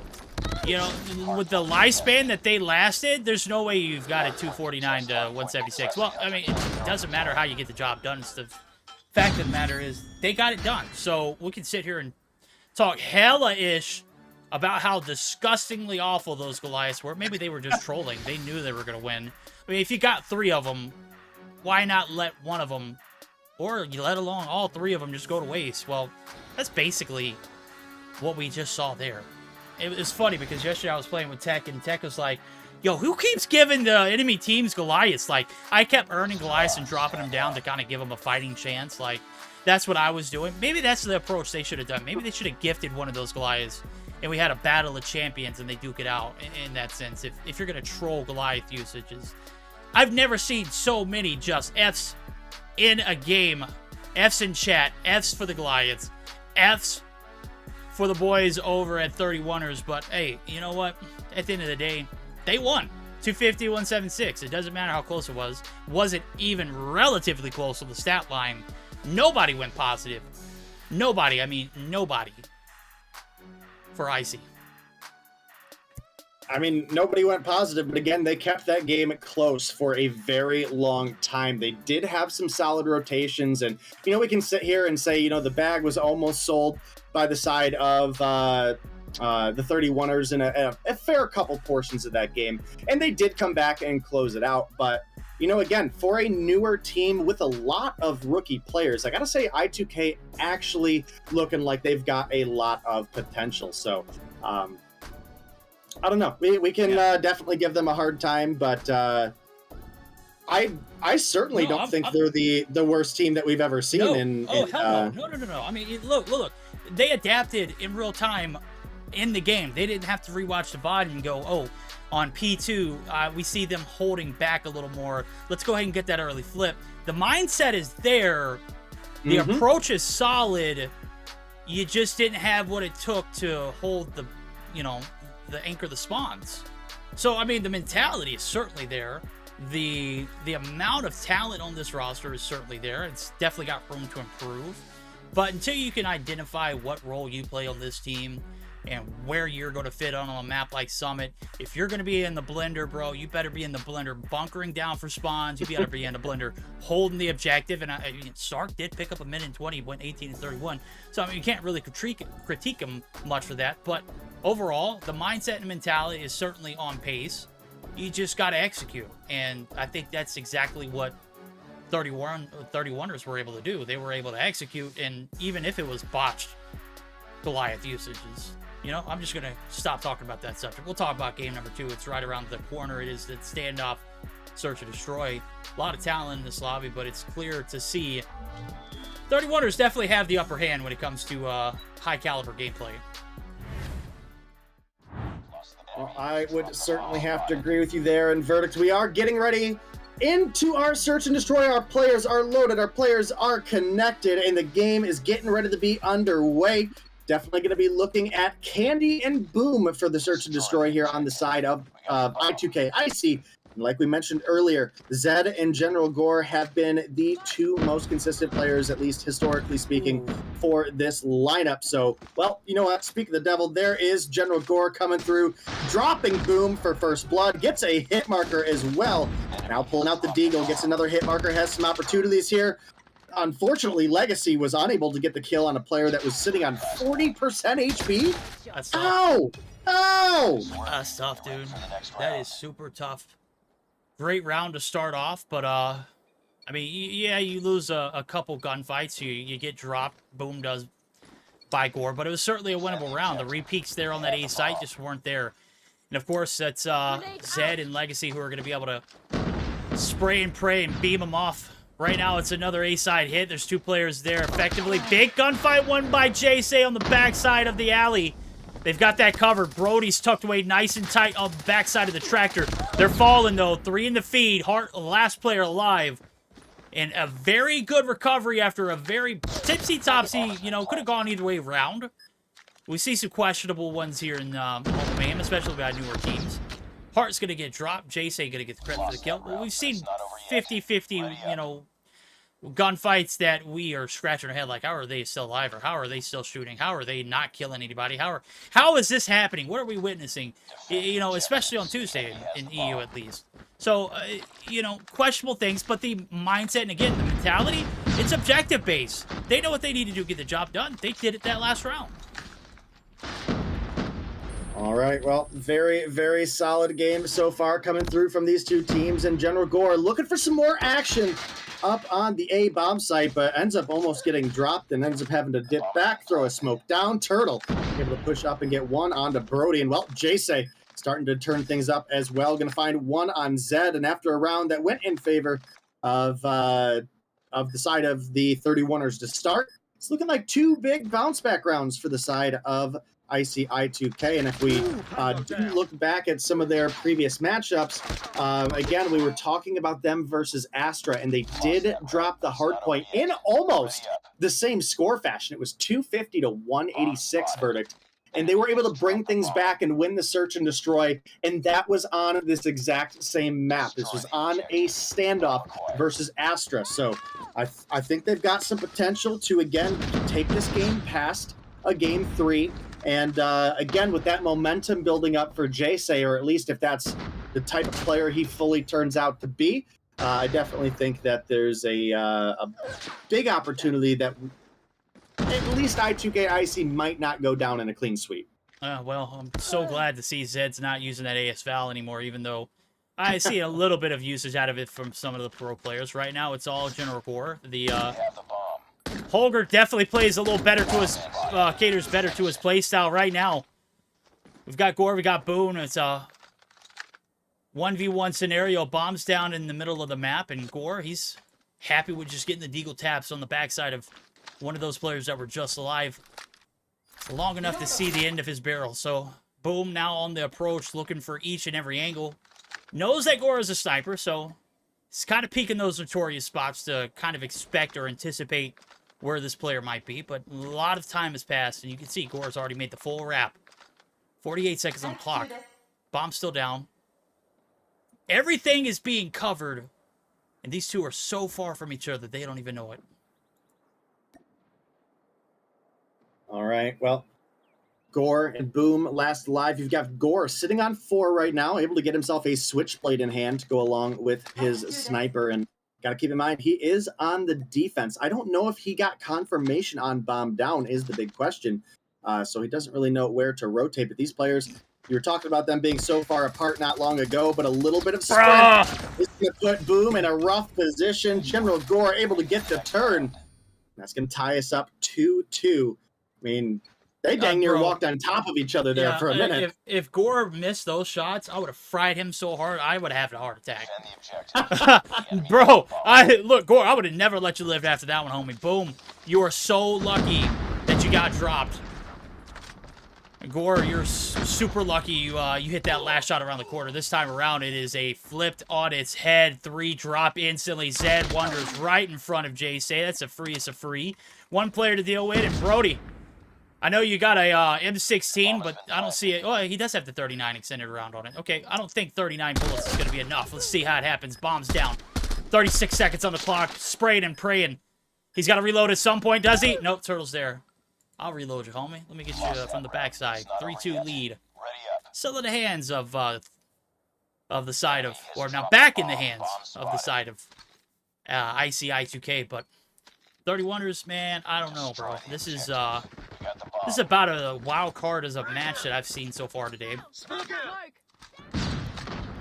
You know, with the lifespan that they lasted, there's no way you've got it 249 to 176. Well, I mean, it doesn't matter how you get the job done. It's the fact of the matter is they got it done. So we can sit here and talk hella-ish about how disgustingly awful those Goliaths were. Maybe they were just trolling. They knew they were going to win. I mean, if you got 3 of them, why not let one of them, or you let alone all 3 of them just go to waste? Well, that's basically what we just saw there. It was funny because yesterday I was playing with Tech, and Tech was like, yo, who keeps giving the enemy teams Goliaths? Like, I kept earning Goliaths and dropping them down to kind of give them a fighting chance. Like, that's what I was doing. Maybe that's the approach they should have done. Maybe they should have gifted one of those Goliaths, and we had a battle of champions, and they duke it out in that sense. If you're going to troll Goliath usages. I've never seen so many just Fs in a game. Fs in chat. Fs for the Goliaths. Fs for the boys over at 31ers, but hey, you know what? At the end of the day, they won. 250, 176. It doesn't matter how close it was. Wasn't even relatively close to the stat line. Nobody went positive. Nobody, I mean, nobody for Icy. I mean, nobody went positive, but again, they kept that game close for a very long time. They did have some solid rotations, and, you know, we can sit here and say, you know, the bag was almost sold by the side of the 31ers in a fair couple portions of that game. And they did come back and close it out. But, you know, again, for a newer team with a lot of rookie players, I gotta say I2K actually looking like they've got a lot of potential. So, I don't know. We can definitely give them a hard time, but I certainly don't think they're the worst team that we've ever seen. Hell no. No. I mean, look. They adapted in real time in the game. They didn't have to rewatch the VOD and go, oh, on P2, we see them holding back a little more. Let's go ahead and get that early flip. The mindset is there. The approach is solid. You just didn't have what it took to hold the, the anchor the spawns. So, I mean, the mentality is certainly there. The amount of talent on this roster is certainly there. It's definitely got room to improve. But until you can identify what role you play on this team and where you're going to fit on a map like Summit, if you're going to be in the blender, bro, you better be in the blender bunkering down for spawns. You better be in the blender holding the objective. And I mean, Stark did pick up a minute and 20, went 18 and 31. So, I mean, you can't really critique him much for that. But overall, the mindset and mentality is certainly on pace. You just got to execute. And I think that's exactly what 31ers were able to do. They were able to execute, and even if it was botched Goliath usages, I'm just going to stop talking about that subject. We'll talk about game number 2. It's right around the corner. It is the standoff, search and destroy. A lot of talent in this lobby, but it's clear to see 31ers definitely have the upper hand when it comes to high caliber gameplay. Well, I would certainly have to agree with you there. And Verdict, we are getting ready into our search and destroy. Our players are loaded, our players are connected, and the game is getting ready to be underway. Definitely going to be looking at Candy and Boom for the search and destroy here on the side of I2K Icy. And like we mentioned earlier, Zed and General Gore have been the 2 most consistent players, at least historically speaking, for this lineup. So, well, you know what? Speak of the devil, there is General Gore coming through, dropping Boom for first blood, gets a hit marker as well. Now pulling out the Deagle, gets another hit marker, has some opportunities here. Unfortunately, Legacy was unable to get the kill on a player that was sitting on 40% HP. That's tough. Ow! Ow! That's tough, dude. That is super tough. Great round to start off, but I mean, yeah, you lose a couple gunfights, you get dropped. Boom does by Gore, but it was certainly a winnable round. The repeats there on that A site just weren't there, and of course that's Zed and Legacy who are going to be able to spray and pray and beam them off. Right now it's another A side hit. There's 2 players there effectively. Big gunfight won by JSay on the backside of the alley. They've got that covered. Brody's tucked away nice and tight on the backside of the tractor. They're falling, though. 3 in the feed. Hart, last player alive. And a very good recovery after a very tipsy-topsy, could have gone either way around. We see some questionable ones here in Mayhem, especially by newer teams. Hart's going to get dropped. JSay going to get the credit for the kill. Well, we've seen 50-50, gunfights that we are scratching our head like, how are they still alive, or how are they still shooting, how are they not killing anybody, how is this happening, what are we witnessing, especially on Tuesday in EU at least. So questionable things, but the mindset, and again the mentality, it's objective based. They know what they need to do to get the job done. They did it that last round. All right, well, very, very solid game so far coming through from these 2 teams, and General Gore looking for some more action up on the A bomb site, but ends up almost getting dropped and ends up having to dip back, throw a smoke down. Turtle able to push up and get 1 onto Brody, and well, JSay starting to turn things up as well. Going to find 1 on Zed, and after a round that went in favor of the side of the 31ers to start, it's looking like 2 big bounce back rounds for the side of Icy I2K. And if we do look back at some of their previous matchups, again, we were talking about them versus Astra, and they did drop the hard point in almost the same score fashion. It was 250 to 186 Verdict. And they were able to bring things back and win the search and destroy, and that was on this exact same map. This was on a standoff versus Astra. So I think they've got some potential to, again, take this game past a game 3. And again, with that momentum building up for JSay, or at least if that's the type of player he fully turns out to be, I definitely think that there's a big opportunity that at least I2K Icy might not go down in a clean sweep. Well, I'm so glad to see Zed's not using that AS Val anymore, even though I see a little bit of usage out of it from some of the pro players. Right now, it's all General Gore. The Holger definitely plays a little better to his, caters better to his play style right now. We've got Gore, we got Boone. It's a 1v1 scenario. Bombs down in the middle of the map, and Gore, he's happy with just getting the deagle taps on the backside of one of those players that were just alive long enough to see the end of his barrel. So, Boom now on the approach, looking for each and every angle. Knows that Gore is a sniper, so he's kind of peeking those notorious spots to kind of expect or anticipate where this player might be. But a lot of time has passed, and you can see Gore's already made the full wrap. 48 seconds on the clock. Bomb's still down. Everything is being covered, and these two are so far from each other, they don't even know it. All right, well, Gore and Boom last alive. You've got Gore sitting on 4 right now, able to get himself a switchblade in hand to go along with his sniper. And got to keep in mind, he is on the defense. I don't know if he got confirmation on bomb down is the big question. So he doesn't really know where to rotate. But these players, you were talking about them being so far apart not long ago, but a little bit of sprint is going to put Boom in a rough position. General Gore able to get the turn. That's going to tie us up 2-2. I mean, they dang near walked on top of each other there for a minute. If Gore missed those shots, I would have fried him so hard, I would have had a heart attack. Bro, look, Gore, I would have never let you live after that one, homie. Boom. You are so lucky that you got dropped. Gore, you're super lucky you hit that last shot around the corner. This time around, it is a flipped on its head, 3 drop instantly. Zed wonders right in front of Jay-Say. That's a free. It's a free. One player to deal with, and Brody. I know you got a M16, but I don't see it. Oh, he does have the 39 extended round on it. Okay, I don't think 39 bullets is going to be enough. Let's see how it happens. Bombs down. 36 seconds on the clock. Spraying and praying. He's got to reload at some point, does he? Nope, Turtle's there. I'll reload you, homie. Let me get you from the backside. 3-2 lead. Still in the hands of the side of, or now back in the hands of the side of ICI2K, but 31ers, man, I don't know, bro. This is about a wild card as a match that I've seen so far today.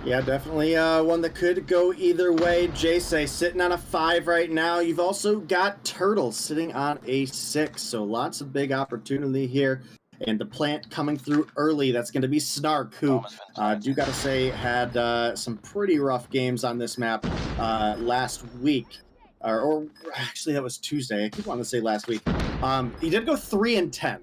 Yeah, definitely one that could go either way. Jay-Say sitting on a 5 right now. You've also got Turtle sitting on a 6, so lots of big opportunity here. And the plant coming through early, that's going to be Snark, who, do got to say, had some pretty rough games on this map last week. Or actually, that was Tuesday. I keep wanting to say last week. He did go 3-10.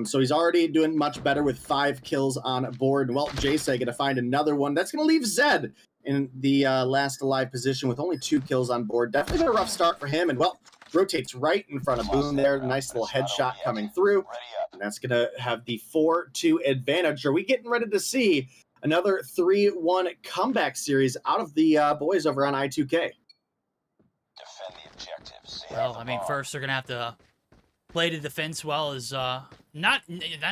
So he's already doing much better with 5 kills on board. And, well, Jay-Say going to find another one. That's going to leave Zed in the last alive position with only 2 kills on board. Definitely been a rough start for him. And, well, rotates right in front of Boom there. Nice little headshot coming through. And that's going to have the 4-2 advantage. Are we getting ready to see another 3-1 comeback series out of the boys over on I2K? Well, I mean, first they're going to have to play the defense well as not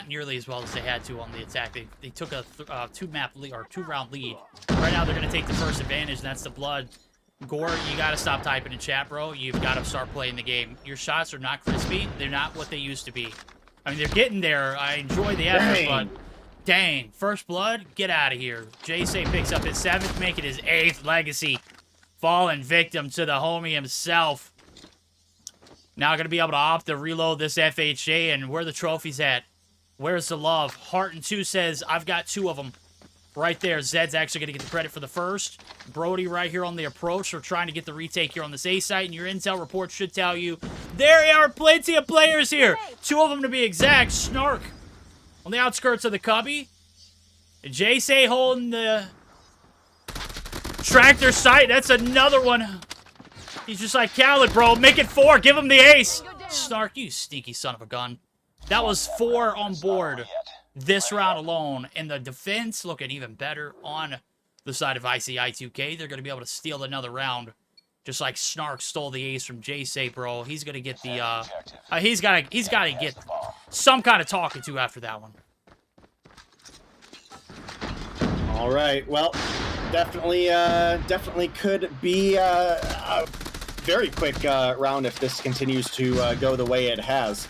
nearly as well as they had to on the attack. They took a 2-round lead. Right now they're going to take the first advantage, and that's the blood. Gore, you got to stop typing in chat, bro. You've got to start playing the game. Your shots are not crispy. They're not what they used to be. I mean, they're getting there. I enjoy the effort, but dang, first blood, get out of here. Jay-Say picks up his 7th, making his 8th legacy. Fallen victim to the homie himself. Now going to be able to opt to reload this FHJ, and where the trophy's at. Where's the love? Heart2 says, I've got 2 of them. Right there, Zed's actually going to get the credit for the first. Brody right here on the approach. We're trying to get the retake here on this A site, and your intel report should tell you there are plenty of players here. 2 of them to be exact. Snark on the outskirts of the cubby. Jay-Say holding the tractor site. That's another one. He's just like Khaled, bro. Make it 4. Give him the ace. Snark, you sneaky son of a gun. That was 4 on board this round alone. And the defense looking even better on the side of ICI2K. They're going to be able to steal another round. Just like Snark stole the ace from Jay-Say, bro. He's going to get the, he's got to get some kind of talking to after that one. All right, well, definitely could be a very quick round if this continues to go the way it has.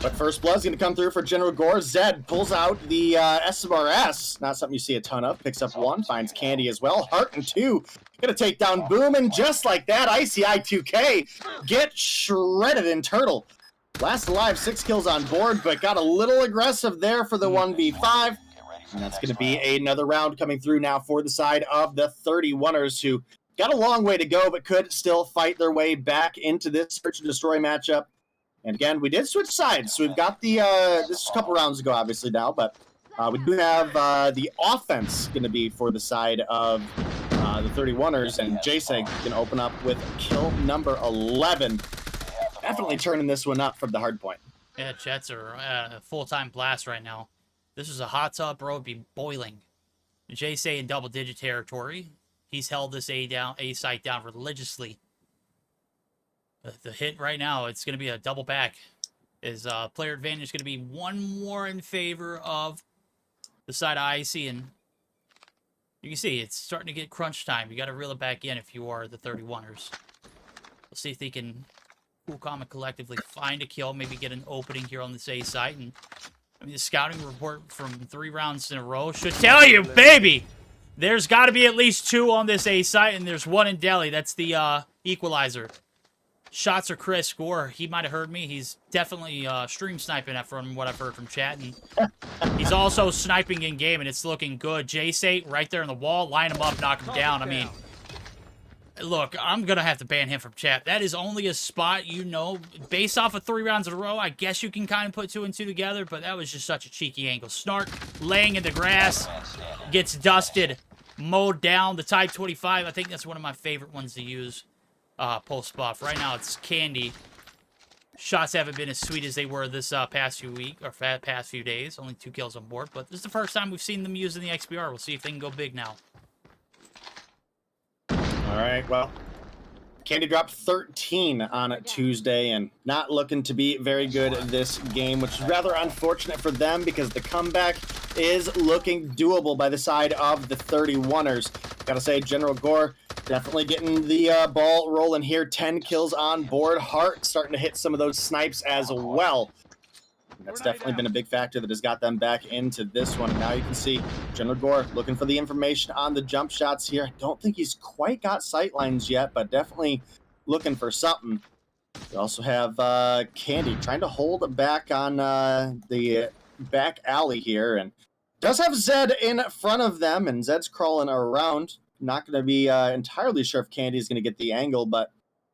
But first blood's going to come through for General Gore. Zed pulls out the SMRS. Not something you see a ton of. Picks up 1, finds Candy as well. Heart and 2. Going to take down Boom, and just like that, ICI2K get shredded in Turtle. Last alive, 6 kills on board, but got a little aggressive there for the 1v5. And that's going to be another round coming through now for the side of the 31ers, who got a long way to go, but could still fight their way back into this search and destroy matchup. And again, we did switch sides, so we've got the, this is a couple rounds ago, obviously, now, but we do have the offense going to be for the side of the 31ers, and JSEG going to open up with kill number 11. Definitely turning this one up from the hard point. Yeah, Jets are a full-time blast right now. This is a hot tub, bro. It'd be boiling. JSEG in double-digit territory. He's held this A site down religiously. The hit right now, it's going to be a double back. His player advantage is going to be 1 more in favor of the side of IC, and you can see it's starting to get crunch time. You got to reel it back in if you are the 31ers. We'll see if they can cool, calm, and collectively find a kill, maybe get an opening here on this A site. And I mean, the scouting report from 3 rounds in a row should tell you, baby, there's got to be at least 2 on this A site, and there's 1 in Delhi. That's the equalizer. Shots are Chris Gore. He might have heard me. He's definitely stream sniping from what I've heard from chat. And he's also sniping in game, and it's looking good. J-Sate right there on the wall. Line him up, knock him down. I mean, look, I'm going to have to ban him from chat. That is only a spot, you know. Based off of 3 rounds in a row, I guess you can kind of put 2 and 2 together, but that was just such a cheeky angle. Snark laying in the grass, gets dusted, mowed down. The Type 25, I think that's one of my favorite ones to use. Post buff. Right now it's Candy. Shots haven't been as sweet as they were this past few days. Only 2 kills on board, but this is the first time we've seen them using the XBR. We'll see if they can go big now. All right, well, Candy dropped 13 on Tuesday and not looking to be very good this game, which is rather unfortunate for them because the comeback is looking doable by the side of the 31ers. Gotta say, General Gore definitely getting the ball rolling here. 10 kills on board. Hart starting to hit some of those snipes as well. That's definitely been a big factor that has got them back into this one. And now you can see General Gore looking for the information on the jump shots here. I don't think he's quite got sight lines yet, but definitely looking for something. We also have Candy trying to hold back on the back alley here, and does have Zed in front of them, and Zed's crawling around. Not going to be entirely sure if Candy's going to get the angle, but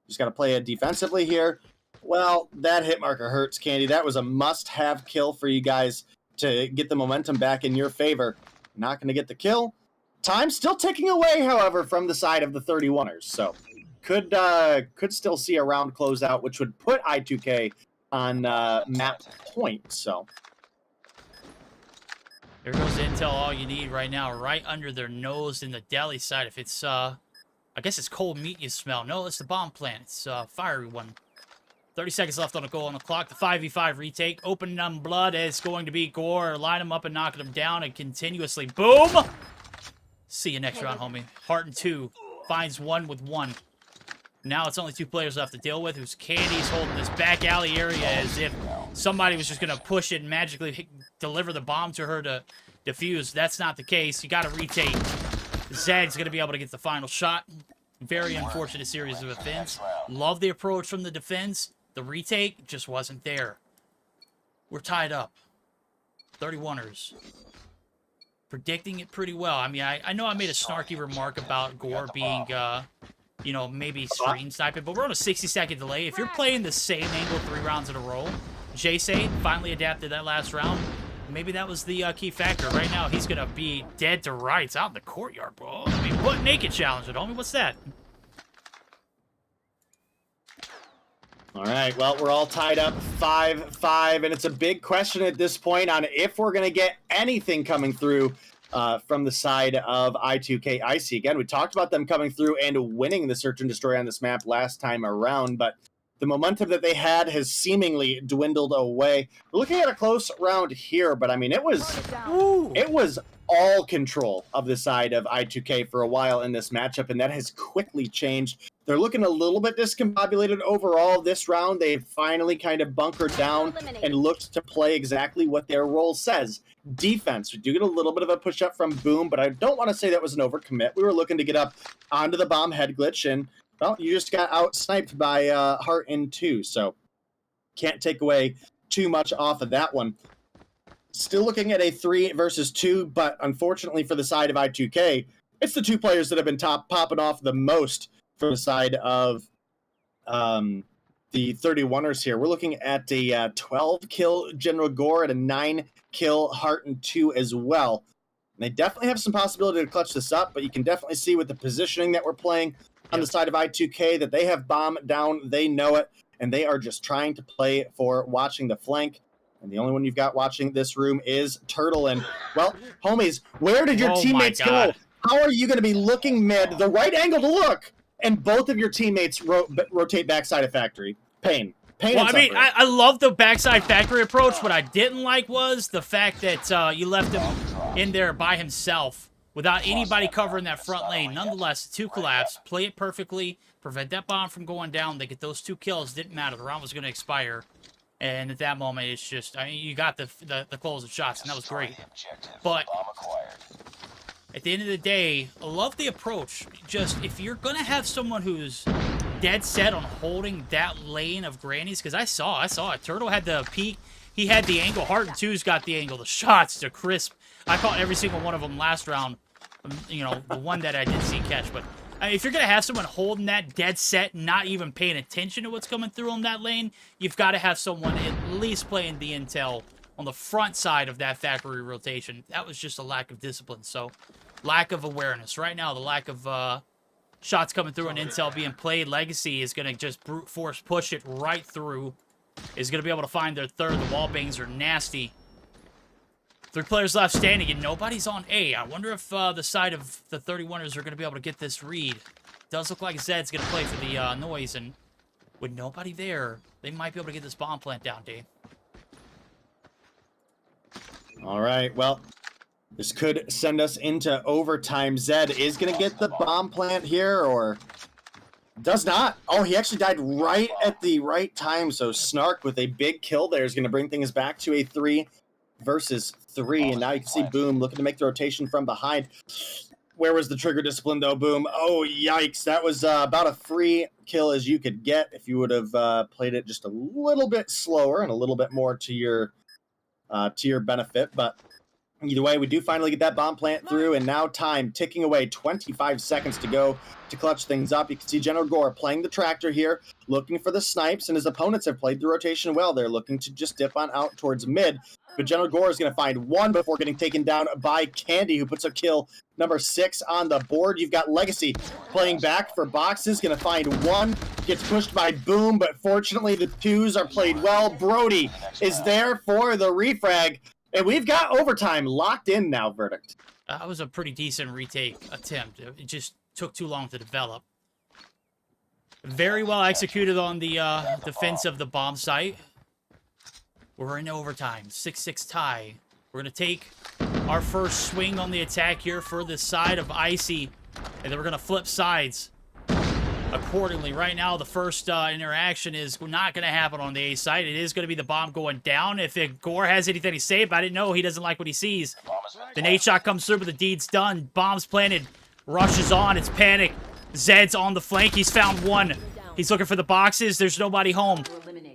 just got to play it defensively here. Well, that hit marker hurts, Candy. That was a must-have kill for you guys to get the momentum back in your favor. Not going to get the kill. Time still ticking away, however, from the side of the 31ers. So could still see a round close out, which would put I2K on map point. So there goes intel, all you need right now, right under their nose in the deli side. If it's, I guess it's cold meat you smell. No, it's the bomb plant. It's a fiery one. 30 seconds left on the goal on the clock. The 5v5 retake. Opening on blood. It's going to be Gore. Line him up and knocking him down and continuously. Boom! See you next round, homie. Heart and 2. Finds 1 with 1. Now it's only 2 players left to deal with. Who's Candy's holding this back alley area as if somebody was just going to push it and magically deliver the bomb to her to defuse. That's not the case. You got to retake. Zed's going to be able to get the final shot. Very unfortunate series of events. Love the approach from the defense. The retake just wasn't there. We're tied up. 31ers. Predicting it pretty well. I mean, I know I made a snarky remark about Gore being, you know, maybe stream sniping, but we're on a 60-second delay. If you're playing the same angle 3 rounds in a row, J-Sate finally adapted that last round. Maybe that was the key factor. Right now, he's going to be dead to rights out in the courtyard, bro. I mean, what naked challenge it, homie? What's that? all right, well, we're all tied up 5-5, and it's a big question at this point on if we're going to get anything coming through from the side of I2K Icy. Again, we talked about them coming through and winning the Search and Destroy on this map last time around, but the momentum that they had has seemingly dwindled away. We're looking at a close round here, but I mean, it was all control of the side of I2K for a while in this matchup, and that has quickly changed. They're looking a little bit discombobulated overall this round. They've finally kind of bunkered down and looked to play exactly what their role says. Defense. We do get a little bit of a push-up from Boom, but I don't want to say that was an overcommit. We were looking to get up onto the bomb head glitch, and, well, you just got out-sniped by Heart in 2, so can't take away too much off of that one. Still looking at a 3 versus 2, but unfortunately for the side of I2K, it's the 2 players that have been popping off the most from the side of the 31ers here. We're looking at a 12-kill General Gore and a 9-kill Heart and 2 as well. And they definitely have some possibility to clutch this up, but you can definitely see with the positioning that we're playing on the side of I2K that they have bomb down, they know it, and they are just trying to play for watching the flank. And the only one you've got watching this room is Turtle. And, well, homies, where did your teammates go? How are you going to be looking mid, the right angle to look, and both of your teammates rotate backside of Factory? Pain. Well, I mean, I love the backside Factory approach. What I didn't like was the fact that you left him in there by himself without anybody covering that front lane. Nonetheless, 2 collapse, play it perfectly, prevent that bomb from going down. They get those 2 kills. Didn't matter. The round was going to expire. And at that moment, it's just, I mean, you got the close of shots, and that was great. But at the end of the day, I love the approach. Just, if you're going to have someone who's dead set on holding that lane of grannies, because I saw it. Turtle had the peak. He had the angle. Heart and 2's got the angle. The shots, they're crisp. I caught every single one of them last round. You know, the one that I did see catch. But if you're going to have someone holding that dead set, not even paying attention to what's coming through on that lane, you've got to have someone at least playing the intel on the front side of that Factory rotation. That was just a lack of discipline. So, lack of awareness. Right now, the lack of shots coming through and intel being played. Legacy is going to just brute force push it right through. Is going to be able to find their third. The wall bangs are nasty. 3 players left standing, and nobody's on A. I wonder if the side of the 31ers are going to be able to get this read. Does look like Zed's going to play for the noise, and with nobody there, they might be able to get this bomb plant down, Dave. All right, well, this could send us into overtime. Zed is going to get the bomb plant here, or does not. Oh, he actually died right at the right time, so Snark with a big kill there is going to bring things back to a 3 versus 3, and now you can see Boom looking to make the rotation from behind. Where was the trigger discipline, though, Boom? Oh, yikes. That was about a free kill as you could get if you would have played it just a little bit slower and a little bit more to your benefit. But either way, we do finally get that bomb plant through, and now time ticking away. 25 seconds to go to clutch things up. You can see General Gore playing the tractor here, looking for the snipes, and his opponents have played the rotation well. They're looking to just dip on out towards mid. But General Gore is going to find 1 before getting taken down by Candy, who puts a kill number 6 on the board. You've got Legacy playing back for boxes, going to find 1, gets pushed by Boom, but fortunately the 2s are played well. Brody is there for the refrag, and we've got overtime locked in now, verdict. That was a pretty decent retake attempt. It just took too long to develop. Very well executed on the defense of the bomb site. We're in overtime, 6-6 tie. We're going to take our first swing on the attack here for the side of Icy, and then we're going to flip sides accordingly. Right now, the first interaction is not going to happen on the A side. It is going to be the bomb going down. If Gore has anything to say about it, no, he doesn't like what he sees. The nade shot comes through, but the deed's done. Bomb's planted, rushes on, it's panic. Zed's on the flank, he's found 1. He's looking for the boxes, there's nobody home.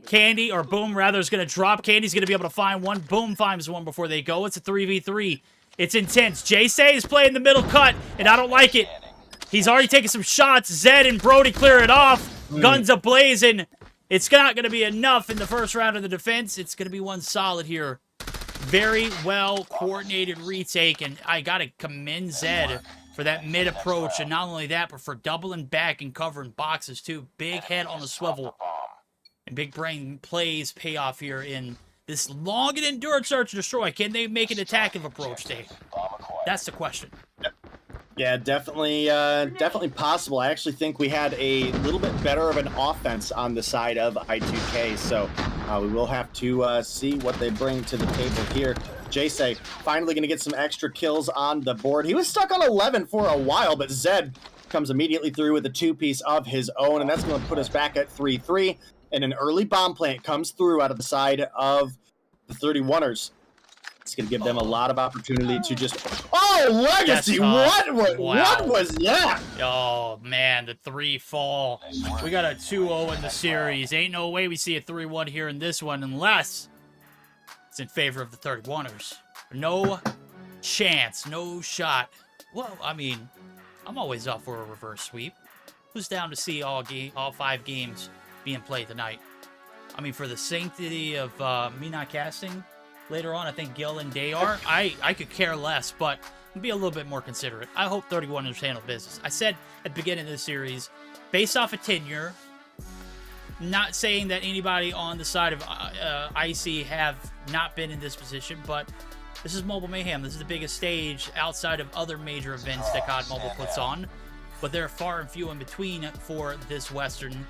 Candy, or Boom rather, is going to drop. Candy's going to be able to find 1. Boom finds 1 before they go. It's a 3v3. It's intense. J-Say is playing the middle cut, and I don't like it. He's already taken some shots. Zed and Brody clear it off. Guns a-blazing. It's not going to be enough in the first round of the defense. It's going to be 1 solid here. Very well-coordinated retake, and I got to commend Zed for that mid approach, and not only that, but for doubling back and covering boxes, too. Big head on the swivel. And big brain plays pay off here in this long and endured search and destroy. Can they make an attacking approach, Dave? That's the question. Yeah, definitely possible. I actually think we had a little bit better of an offense on the side of I2K, so we will have to see what they bring to the table here. J-Say finally going to get some extra kills on the board. He was stuck on 11 for a while, but Zed comes immediately through with a 2-piece of his own, and that's going to put us back at 3-3. And an early bomb plant comes through out of the side of the 31ers. It's going to give them a lot of opportunity to just... Oh, Legacy! What was that? Oh, man, the 3 fall. We got a 2-0 in the series. Ain't no way we see a 3-1 here in this one unless it's in favor of the 31ers. No chance, no shot. Well, I mean, I'm always up for a reverse sweep. Who's down to see all 5 games being played tonight? I mean, for the sanctity of me not casting later on, I think Gil and Day are. I could care less, but be a little bit more considerate. I hope 31ers handle business. I said at the beginning of the series, based off of tenure, not saying that anybody on the side of IC have not been in this position, but this is Mobile Mayhem. This is the biggest stage outside of other major events that COD Mobile puts on, but they're far and few in between for this Western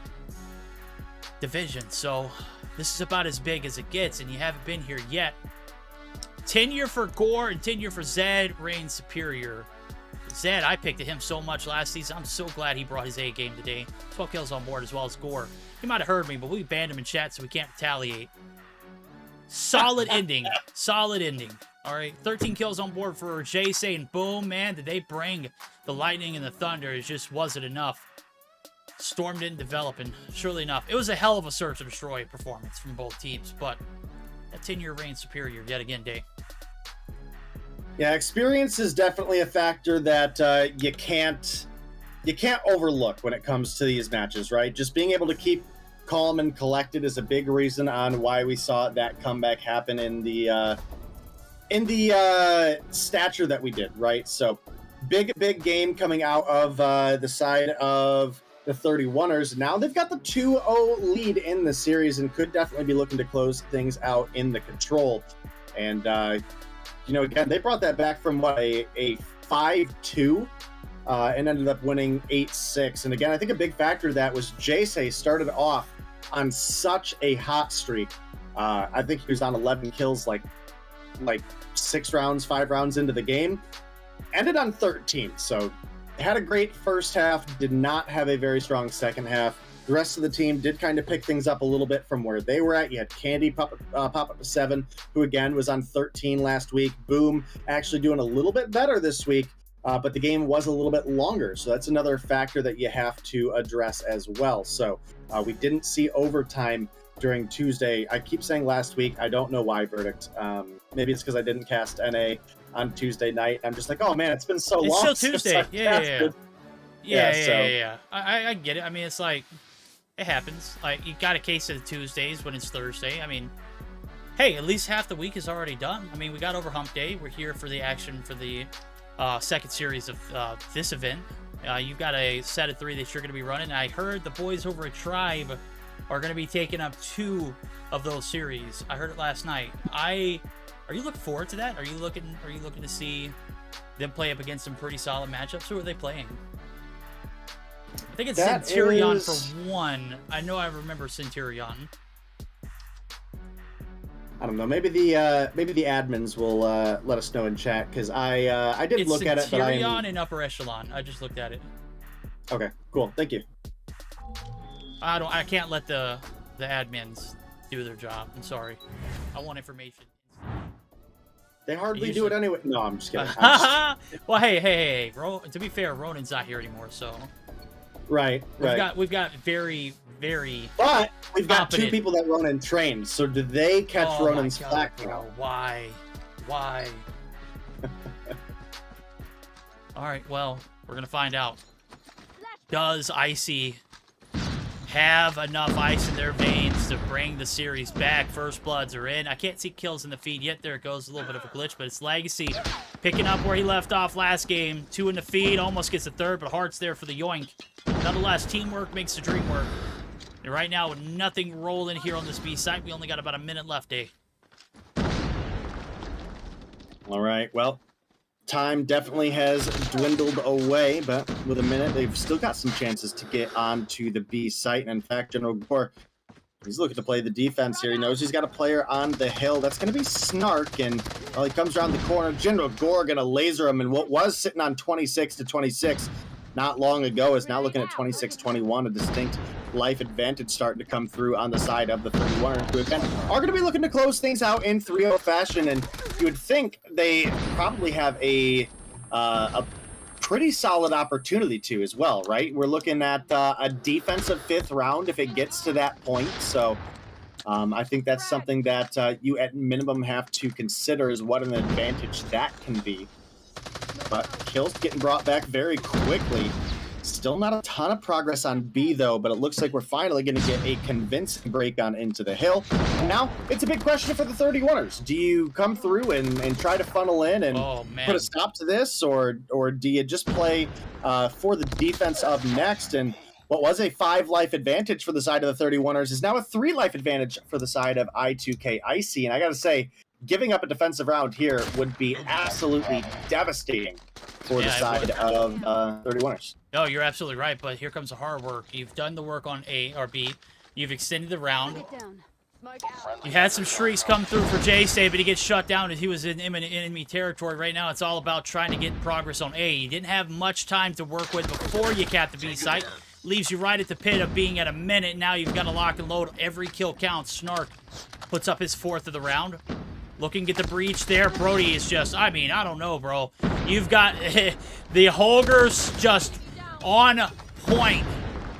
division. So this is about as big as it gets, and you haven't been here yet. Tenure for Gore and tenure for Zed reigns superior. Zed, I picked at him so much last season. I'm so glad he brought his A game today. 12 kills on board as well as Gore. He might have heard me, but we banned him in chat so we can't retaliate. Solid ending. Solid ending. All right, 13 kills on board for Jay saying, boom, man, did they bring the lightning and the thunder? It just wasn't enough. Storm didn't develop, and surely enough, it was a hell of a search and destroy performance from both teams, but that 10-year reigns superior yet again, Day. Yeah, experience is definitely a factor that you can't overlook when it comes to these matches, right? Just being able to keep calm and collected is a big reason on why we saw that comeback happen in the stature that we did, right? So big game coming out of the side of the 31ers. Now they've got the 2-0 lead in the series and could definitely be looking to close things out in the control. And you know, again, they brought that back from what, a 5-2 and ended up winning 8-6. And again, I think a big factor of that was Jace started off on such a hot streak. I think he was on 11 kills like 5 rounds into the game. Ended on 13, so had a great first half, did not have a very strong second half. The rest of the team did kind of pick things up a little bit from where they were at. You had Candy pop up to 7, who again was on 13 last week. Boom, actually doing a little bit better this week, but the game was a little bit longer. So that's another factor that you have to address as well. So we didn't see overtime during Tuesday. I keep saying last week. I don't know why, Verdict. Maybe it's because I didn't cast NA on Tuesday night. I'm just like, oh man, it's been so long. It's still Tuesday. Yeah. I get it. I mean, it's like, it happens. Like, you got a case of the Tuesdays when it's Thursday. I mean, hey, at least half the week is already done. I mean, we got over hump day. We're here for the action for the second series of this event. You've got a set of 3 that you're going to be running. I heard the boys over at Tribe are going to be taking up 2 of those series. I heard it last night. Are you looking forward to that? Are you looking to see them play up against some pretty solid matchups? Who are they playing? I think it's Centurion for 1. I know I remember Centurion. I don't know. Maybe the admins will let us know in chat, because I did look at it. But Centurion in upper echelon. I just looked at it. Okay, cool. Thank you. I can't let the admins do their job. I'm sorry. I want information. They hardly do it anyway. No, I'm just kidding. Well, hey. To be fair, Ronan's not here anymore, so. Right. We've got very, very. But we've got competent. 2 people that Ronan trained. So do they catch Ronan's flack now? Why? All right. Well, we're gonna find out. Does Icy have enough ice in their veins to bring the series back? First bloods are in. I can't see kills in the feed yet. There it goes. A little bit of a glitch, but it's Legacy picking up where he left off last game. 2 in the feed. Almost gets a 3rd, but Heart's there for the yoink. Nonetheless, teamwork makes the dream work. And right now, with nothing rolling here on this B site, we only got about a minute left, Day. All right. Well, time definitely has dwindled away, but with a minute, they've still got some chances to get onto the B site. And in fact, General Gore, he's looking to play the defense here. He knows he's got a player on the hill. That's going to be Snark, and well, he comes around the corner. General Gore going to laser him, and what was sitting on 26-26 not long ago is now looking at 26-21, a distinct life advantage starting to come through on the side of the 31ers, who again are going to be looking to close things out in 3-0 fashion, and you would think they probably have a pretty solid opportunity to as well, right? We're looking at a defensive 5th round if it gets to that point, so I think that's something that you at minimum have to consider is what an advantage that can be. But kills getting brought back very quickly. Still not a ton of progress on B, though, but it looks like we're finally going to get a convincing break on into the hill. And now it's a big question for the 31ers. Do you come through and try to funnel in and put a stop to this, or do you just play for the defense up next? And what was a 5-life advantage for the side of the 31ers is now a 3-life advantage for the side of I2K Icy. And I got to say, giving up a defensive round here would be absolutely devastating for the side of 31ers. No, you're absolutely right, but here comes the hard work. You've done the work on A or B. You've extended the round. You had some shrieks come through for J-Stay, but he gets shut down as he was in imminent enemy territory. Right now, it's all about trying to get progress on A. You didn't have much time to work with before you capped the B site. Leaves you right at the pit of being at a minute. Now you've got to lock and load. Every kill counts. Snark puts up his 4th of the round. Looking at the breach there. Brody is just, I mean, I don't know, bro. You've got the Holgers just on point.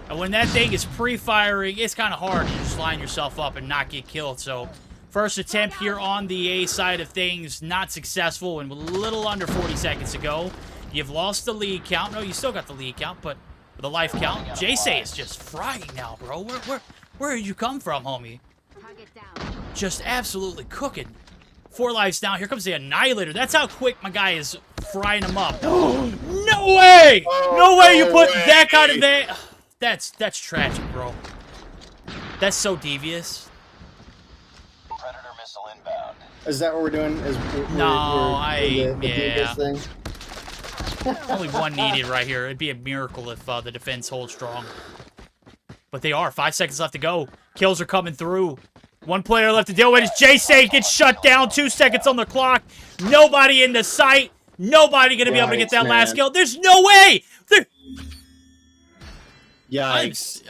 And when that thing is pre-firing, it's kind of hard to just line yourself up and not get killed. So, first attempt here on the A side of things, not successful, and with a little under 40 seconds to go. You've lost the lead count. No, you still got the lead count, but with the life count, J-Say is just frying now, bro. Where did you come from, homie? Just absolutely cooking. 4 lives down. Here comes the Annihilator. That's how quick my guy is frying him up. No way! No way you put that kind of thing. That's tragic, bro. That's so devious. Predator missile inbound. Is that what we're doing? Yeah. Thing? Only one needed right here. It'd be a miracle if the defense holds strong. But they are. 5 seconds left to go. Kills are coming through. 1 player left to deal with. J-Say gets shut down. 2 seconds on the clock. Nobody in the sight. Nobody going to be able to get that last kill. There's no way. Yikes.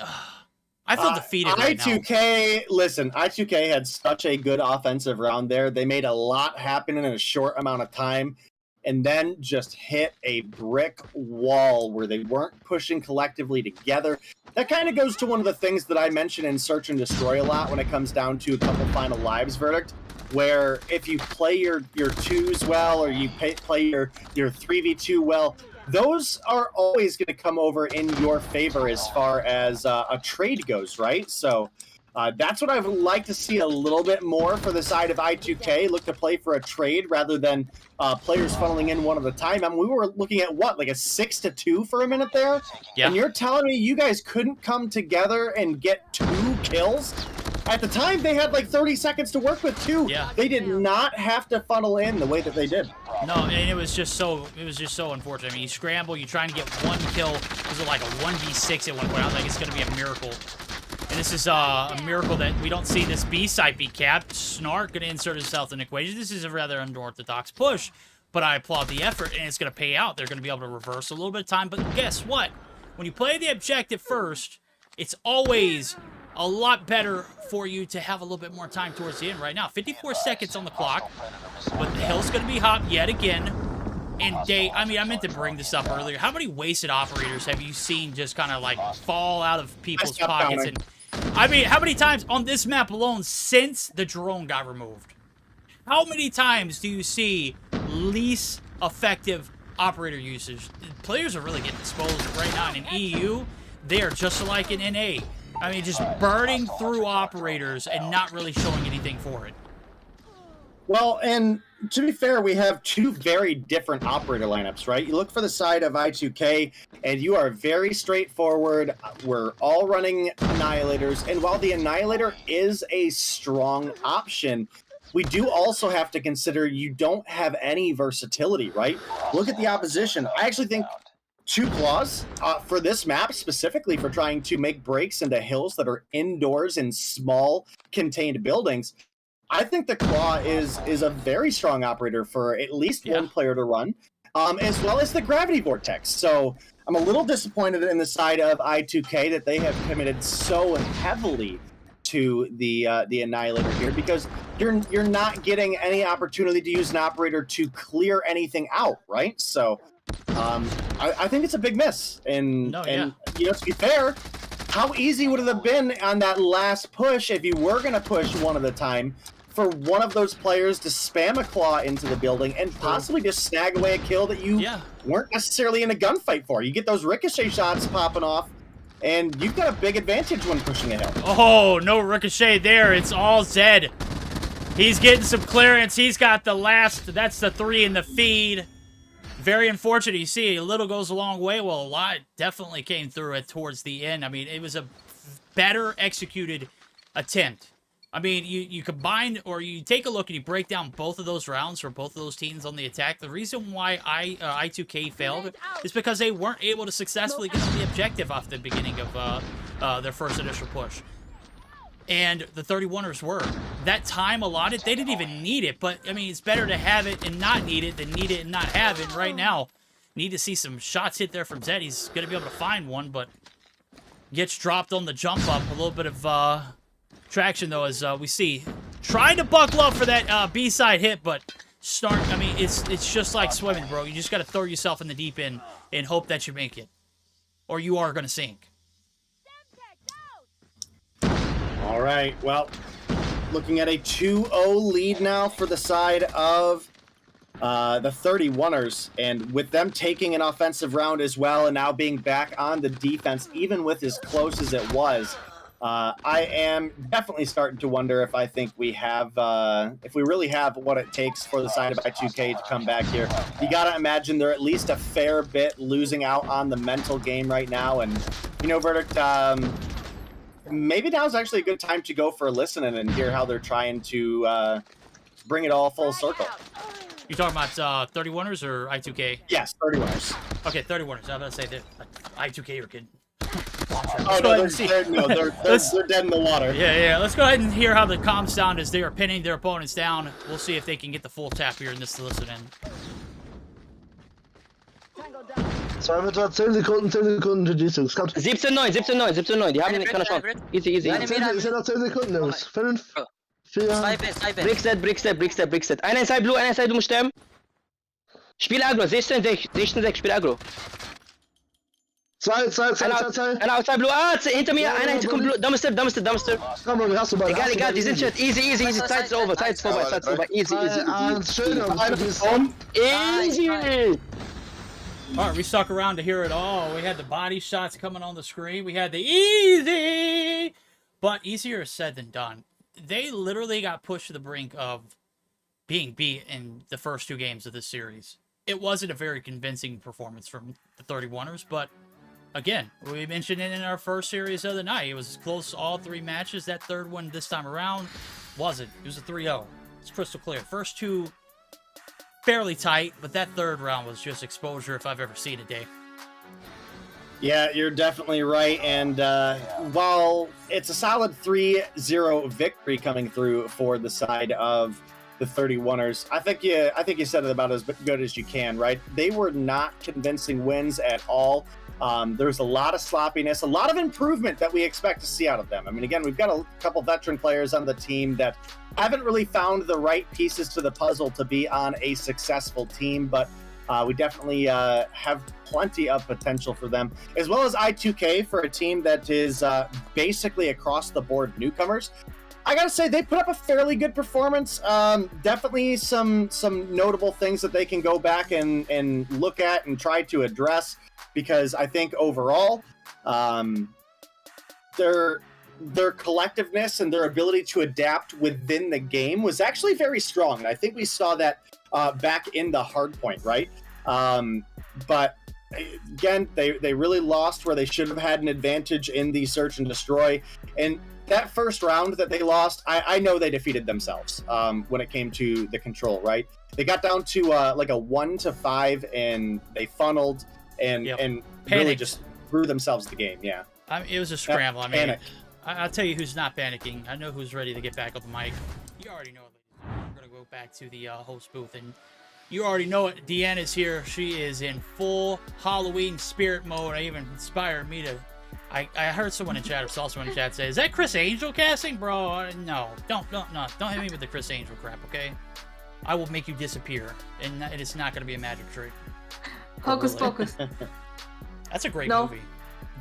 I feel defeated right I2K, listen, I2K had such a good offensive round there. They made a lot happen in a short amount of time and then just hit a brick wall where they weren't pushing collectively together. That kind of goes to one of the things that I mentioned in Search and Destroy a lot when it comes down to a couple final lives verdict, where if you play your 2s well or you play your 3v2 well, those are always going to come over in your favor as far as a trade goes, right? So that's what I would like to see a little bit more for the side of I2K. Look to play for a trade rather than players funneling in one at a time. I mean, we were looking at, what, like a 6-2 for a minute there? Yeah. And you're telling me you guys couldn't come together and get 2 kills? At the time, they had like 30 seconds to work with, too. Yeah. They did not have to funnel in the way that they did. No, and it was just so unfortunate. I mean, you scramble, you try and get 1 kill. It was like a 1v6 at one point. I was like, it's going to be a miracle. And this is a miracle that we don't see this B site be capped. Snark going to insert himself in the equation. This is a rather unorthodox push, but I applaud the effort, and it's going to pay out. They're going to be able to reverse a little bit of time, but guess what? When you play the objective first, it's always a lot better for you to have a little bit more time towards the end. Right now, 54 seconds on the clock, but the hill's going to be hot yet again. And I mean, I meant to bring this up earlier. How many wasted operators have you seen just kind of like fall out of people's pockets? And I mean, how many times on this map alone since the drone got removed? How many times do you see least effective operator usage? Players are really getting exposed right now. And in EU, they are just like in NA. I mean, just burning through operators and not really showing anything for it. Well, and to be fair, we have 2 very different operator lineups, right? You look for the side of I2K, and you are very straightforward. We're all running Annihilators, and while the Annihilator is a strong option, we do also have to consider you don't have any versatility, right? Look at the opposition. I actually think 2 claws for this map, specifically for trying to make breaks into hills that are indoors in small contained buildings. I think the claw is a very strong operator for at least one player to run. as well as the gravity vortex. So I'm a little disappointed in the side of I2K that they have committed so heavily to the Annihilator here, because you're not getting any opportunity to use an operator to clear anything out, right? So I think it's a big miss. And you know, to be fair, how easy would it have been on that last push if you were going to push one at a time for one of those players to spam a claw into the building and possibly just snag away a kill that you weren't necessarily in a gunfight for. You get those ricochet shots popping off, and you've got a big advantage when pushing a hill. Oh, no ricochet there. It's all Zed. He's getting some clearance. He's got the last. That's the 3 in the feed. Very unfortunate. You see, a little goes a long way. Well, a lot definitely came through it towards the end. I mean, it was a better executed attempt. I mean, you combine, or you take a look and you break down both of those rounds for both of those teams on the attack. The reason why I2K failed is because they weren't able to successfully get the objective off the beginning of their first initial push. And the 31ers were. That time allotted, they didn't even need it. But, I mean, it's better to have it and not need it than need it and not have it. Right now, need to see some shots hit there from Zed. He's going to be able to find one, but gets dropped on the jump up. A little bit of traction, though, as we see. Trying to buckle up for that B-side hit, but I mean, it's just like swimming, bro. You just got to throw yourself in the deep end and hope that you make it. Or you are going to sink. All right, well, looking at a 2-0 lead now for the side of the 31ers, and with them taking an offensive round as well and now being back on the defense, even with as close as it was, I am definitely starting to wonder if I think we have, if we really have what it takes for the side of I2K to come back here. You got to imagine they're at least a fair bit losing out on the mental game right now, and, you know, Verdict, maybe now's actually a good time to go for a listen and hear how they're trying to bring it all full circle. You talking about 31ers or I2K? Yes, 31ers. Okay, 31ers. I was about to say that I2K, you're kidding. Oh, no, they're dead in the water. Yeah. Let's go ahead and hear how the comms sound as they are pinning their opponents down. We'll see if they can get the full tap here in this listen in. 2 Meter, 10 Sekunden, 10 Sekunden, GG. 17-9, die haben keine Chance. Easy. 10 Sekunden, Jungs. 5, 4. Brick set. Einer inside blue, einer inside, du musst sterben. Spiel Agro, 16-6, spiel Agro. 2. Einer outside blue, hinter mir, einer hinter kommt blue, Dumbster. Komm, wir hast du beide. Egal, die sind shit, easy, Zeit ist vorbei, easy. Schön, Easy. All right, we stuck around to hear it all. We had the body shots coming on the screen. We had the easy, but easier said than done. They literally got pushed to the brink of being beat in the first 2 games of this series. It wasn't a very convincing performance from the 31ers, but again, we mentioned it in our first series of the night. It was close all 3 matches. That third one this time around wasn't. It was a 3-0. It's crystal clear. First 2 fairly tight, but that third round was just exposure if I've ever seen a day. Yeah, you're definitely right. And while it's a solid 3-0 victory coming through for the side of the 31ers, I think you said it about as good as you can, right? They were not convincing wins at all. There's a lot of sloppiness, a lot of improvement that we expect to see out of them. I mean, again, we've got a couple veteran players on the team that haven't really found the right pieces to the puzzle to be on a successful team, but we definitely have plenty of potential for them, as well as I2K for a team that is basically across the board newcomers. I gotta say, they put up a fairly good performance. Definitely some notable things that they can go back and look at and try to address, because I think overall, their collectiveness and their ability to adapt within the game was actually very strong. And I think we saw that back in the hardpoint, right? But again, they really lost where they should have had an advantage in the search and destroy. And that first round that they lost, I know they defeated themselves when it came to the control, right? They got down to like a 1-5, and they funneled and really just threw themselves the game. Yeah, I mean, it was a scramble. I mean, I'll tell you who's not panicking. I know who's ready to get back on the mic. You already know. We're gonna go back to the host booth and You already know it. Deanna's here. She is in full Halloween spirit mode. I even inspired me to. I heard someone in chat or saw someone in chat say, "Is that Chris Angel casting, bro?" No, don't hit me with the Chris Angel crap, okay? I will make you disappear, and it's not going to be a magic trick. Hocus pocus. That's a great movie.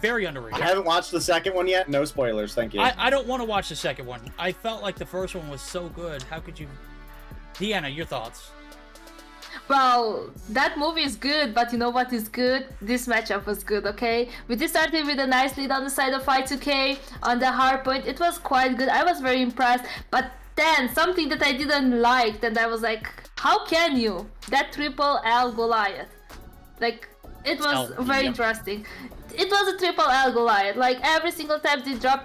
Very underrated. I haven't watched the second one yet. No spoilers, thank you. I don't want to watch the second one. I felt like the first one was so good. How could you? Deanna, your thoughts? Well, that movie is good, but you know what is good? This matchup was good, okay? We just started with a nice lead on the side of Y2K on the hard point. It was quite good. I was very impressed. But then, something that I didn't like, and I was like, how can you? That triple L Goliath. Like, it was very interesting. It was a triple L Goliath. Like, every single time they dropped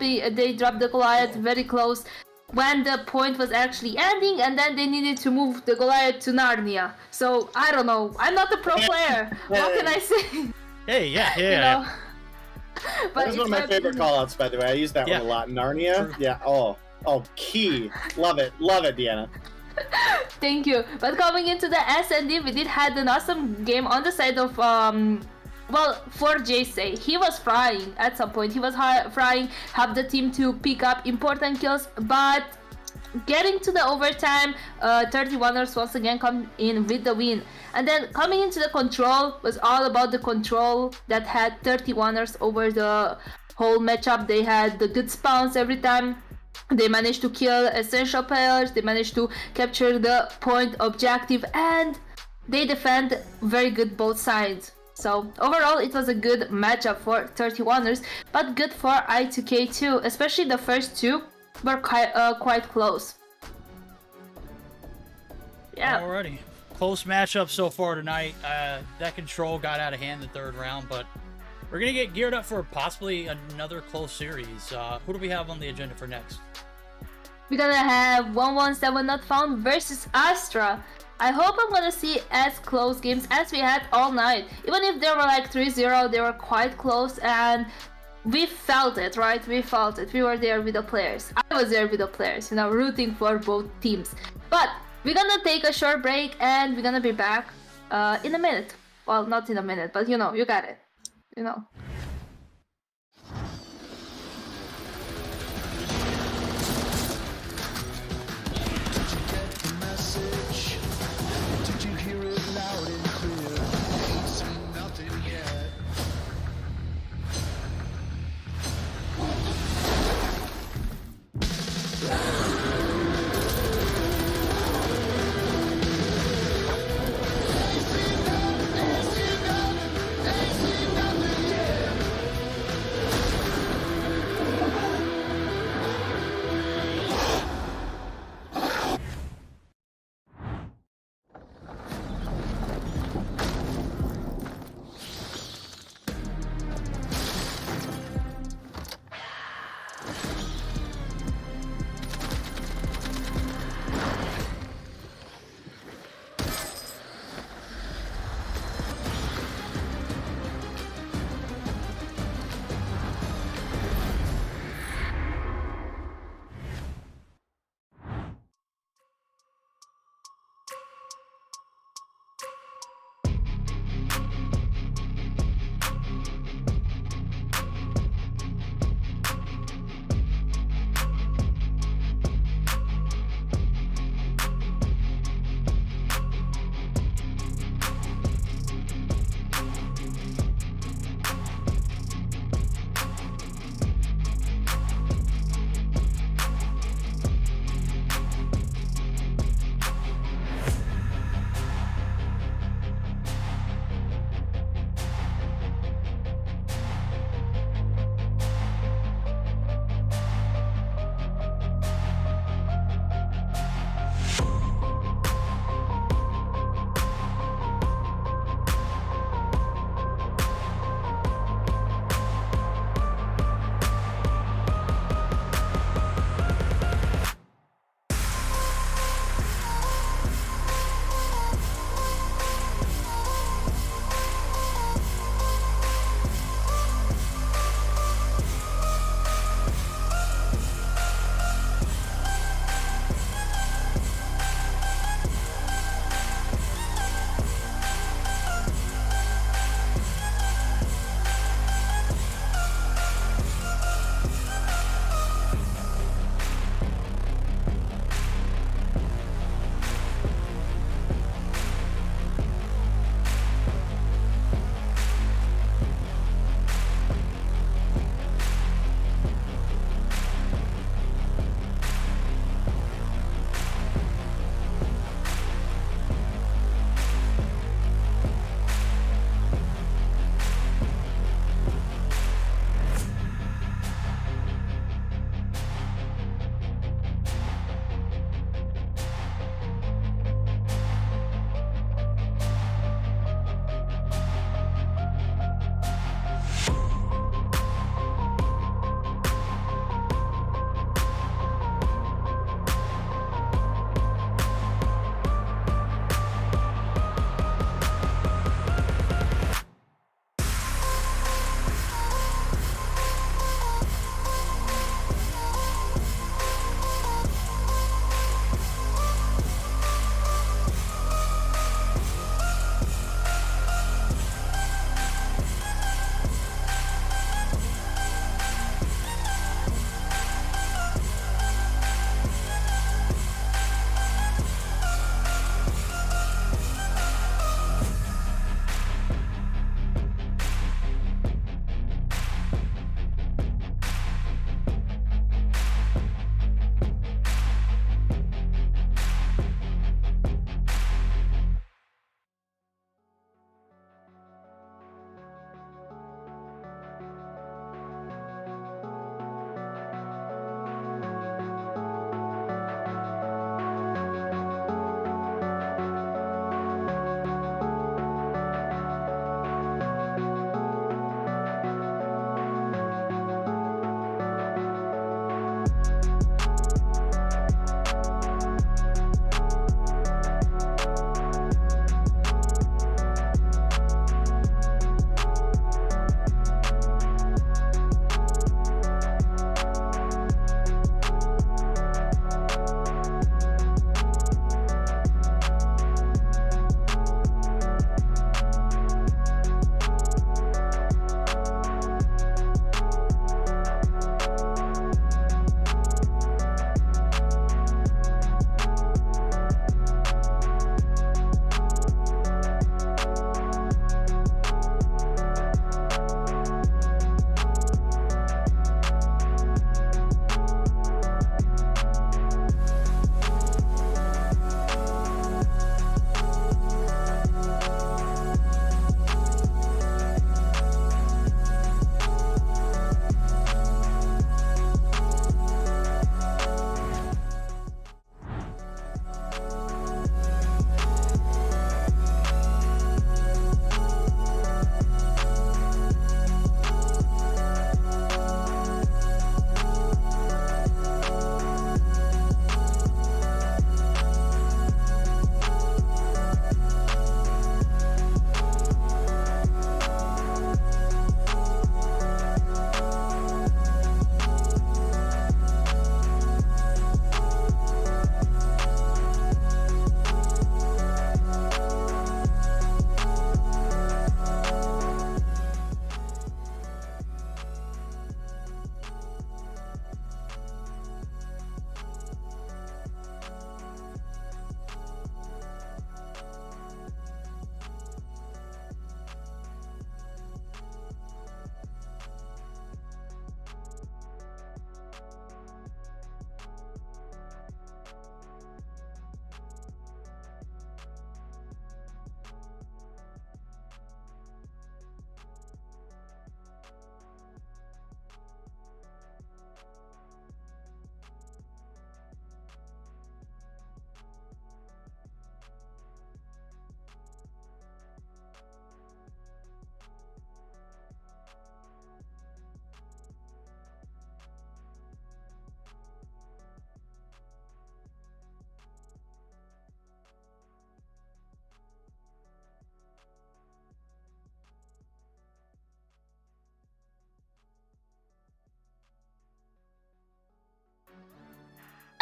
the Goliath very close when the point was actually ending, and then they needed to move the Goliath to Narnia. So, I don't know. I'm not a pro player. What can I say? Hey, yeah. You know? But that was one of my favorite callouts, by the way. I use that one a lot. Narnia. True. Yeah. Oh, key. Love it, Deanna. Thank you. But coming into the S&D, we did had an awesome game on the side of well, for Jay, he was frying at some point. He was frying, helped the team to pick up important kills, but getting to the overtime, 31ers once again come in with the win. And then coming into the control was all about the control that had 31ers over the whole matchup. They had the good spawns every time. They managed to kill essential players. They managed to capture the point objective, and they defend very good both sides. So overall, it was a good matchup for 31ers, but good for I2K too. Especially the first two were quite close. Yeah. Alrighty, close matchup so far tonight. That control got out of hand the third round, but we're gonna get geared up for possibly another close series. Who do we have on the agenda for next? We're gonna have 117 Not Found versus Astra. I hope I'm gonna see as close games as we had all night. Even if they were like 3-0, they were quite close, and we felt it, right? We felt it. We were there with the players. I was there with the players, you know, rooting for both teams. But we're gonna take a short break, and we're gonna be back in a minute. Well, not in a minute, but you know, you got it. You know.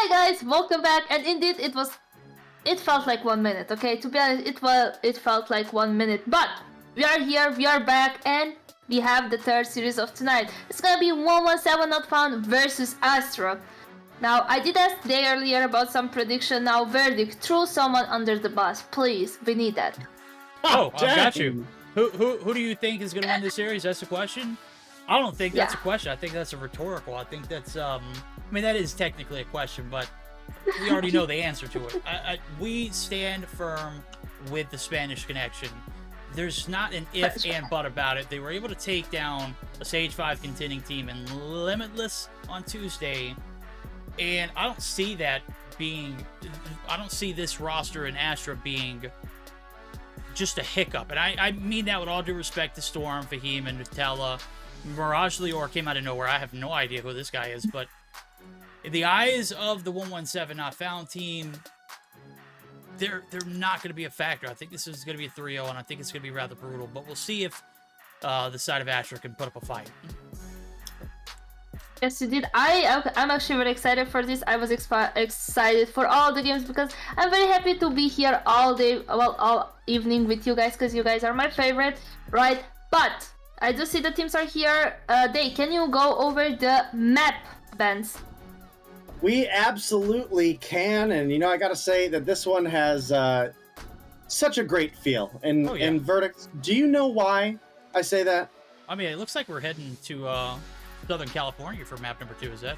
guys, welcome back. And indeed, it felt like 1 minute. Okay, to be honest, it felt like 1 minute. But we are here, we are back, and we have the third series of tonight. It's gonna be 117 Not Found versus Astra. Now, I did ask Day earlier about some prediction. Now, verdict: throw someone under the bus, please. We need that. Oh, I got you. Who do you think is gonna win this series? That's the question. I don't think that's a question. I think that's a rhetorical. I think that's I mean, that is technically a question, but we already know the answer to it. We stand firm with the Spanish connection. There's not an if and but about it. They were able to take down a Stage 5 contending team in Limitless on Tuesday, and I don't see that being... I don't see this roster in Astra being just a hiccup. And I mean that with all due respect to Storm, Fahim, and Nutella. Mirage Lior came out of nowhere. I have no idea who this guy is, but in the eyes of the 117 Not Found team, they're not going to be a factor. I think this is going to be a 3-0, and I think it's going to be rather brutal, but we'll see if the side of Astra can put up a fight. Yes, you did. I'm actually very excited for this. I was excited for all the games because I'm very happy to be here all day, well, all evening with you guys, because you guys are my favorite, right? But I do see the teams are here. Day, can you go over the map, Benz? We absolutely can, and you know, I gotta say that this one has such a great feel. And Verdict, do you know why I say that? I mean, it looks like we're heading to Southern California for map number 2. Is that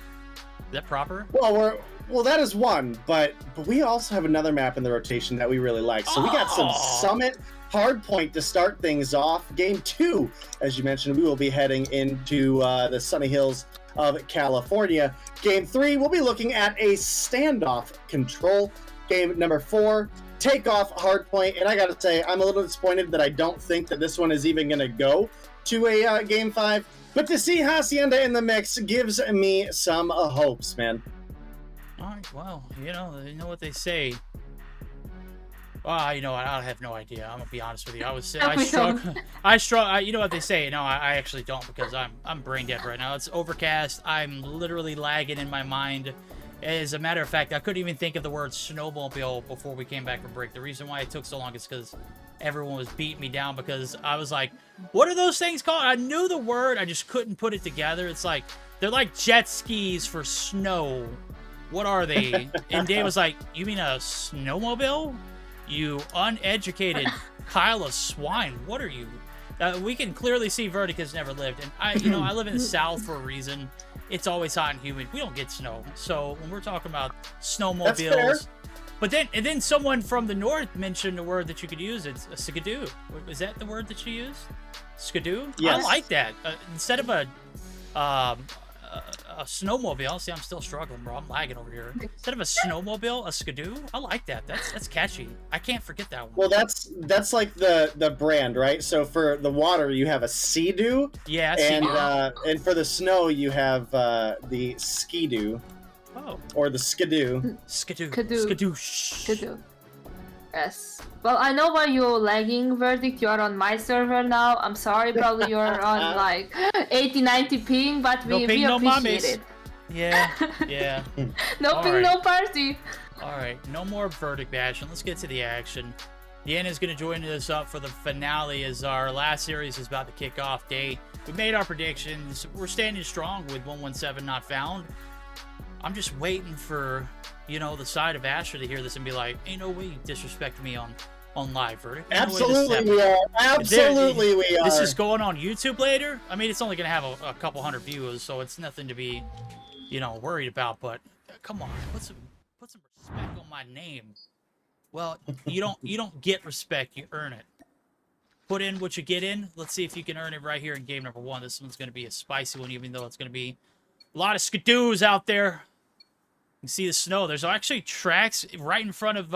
proper? Well, that is one, but we also have another map in the rotation that we really like. So we got some Summit Hardpoint to start things off. Game 2, as you mentioned, we will be heading into the sunny hills of California. Game 3, we'll be looking at a standoff control. Game number 4, takeoff hardpoint. And I gotta say, I'm a little disappointed that I don't think that this one is even gonna go to a Game 5. But to see Hacienda in the mix gives me some hopes, man. All right, well, you know what they say. You know what? I have no idea. I'm gonna be honest with you. I struggle. You know what they say? No, I actually don't, because I'm brain dead right now. It's overcast. I'm literally lagging in my mind. As a matter of fact, I couldn't even think of the word snowmobile before we came back from break. The reason why it took so long is because everyone was beating me down, because I was like, what are those things called? I knew the word, I just couldn't put it together. It's like, they're like jet skis for snow. What are they? And Dave was like, you mean a snowmobile? You uneducated Kyle of swine. What are you? We can clearly see Verdict has never lived. And I live in the South for a reason. It's always hot and humid. We don't get snow. So when we're talking about snowmobiles, but then someone from the North mentioned a word that you could use. It's a skidoo. Is that the word that you used? Skidoo? Yes. I like that. Instead of a snowmobile. See, I'm still struggling, bro. I'm lagging over here. Instead of a snowmobile, a skidoo. I like that. That's catchy. I can't forget that one. Well, that's like the brand, right? So for the water, you have a Sea-Doo. Yeah, and for the snow, you have the Ski-Doo. Oh. Or the Skidoo. Skidoo. Yes. Well, I know why you're lagging, Verdict. You are on my server now. I'm sorry, probably you're on like 80, 90 ping, but we appreciate it. Yeah. No ping, no party. All right, no more Verdict bashing. Let's get to the action. Deanna's going to join us up for the finale as our last series is about to kick off. Day. We made our predictions. We're standing strong with 117 Not Found. I'm just waiting for, the side of Astra to hear this and be like, ain't no way you disrespect me on live, Verdict. Absolutely we are. Absolutely we are. This is going on YouTube later. I mean, it's only going to have a couple hundred viewers, so it's nothing to be, worried about. But come on, put some respect on my name. Well, you don't get respect, you earn it. Put in what you get in. Let's see if you can earn it right here in game number 1. This one's going to be a spicy one, even though it's going to be a lot of skidoos out there. You see the snow. There's actually tracks right in front of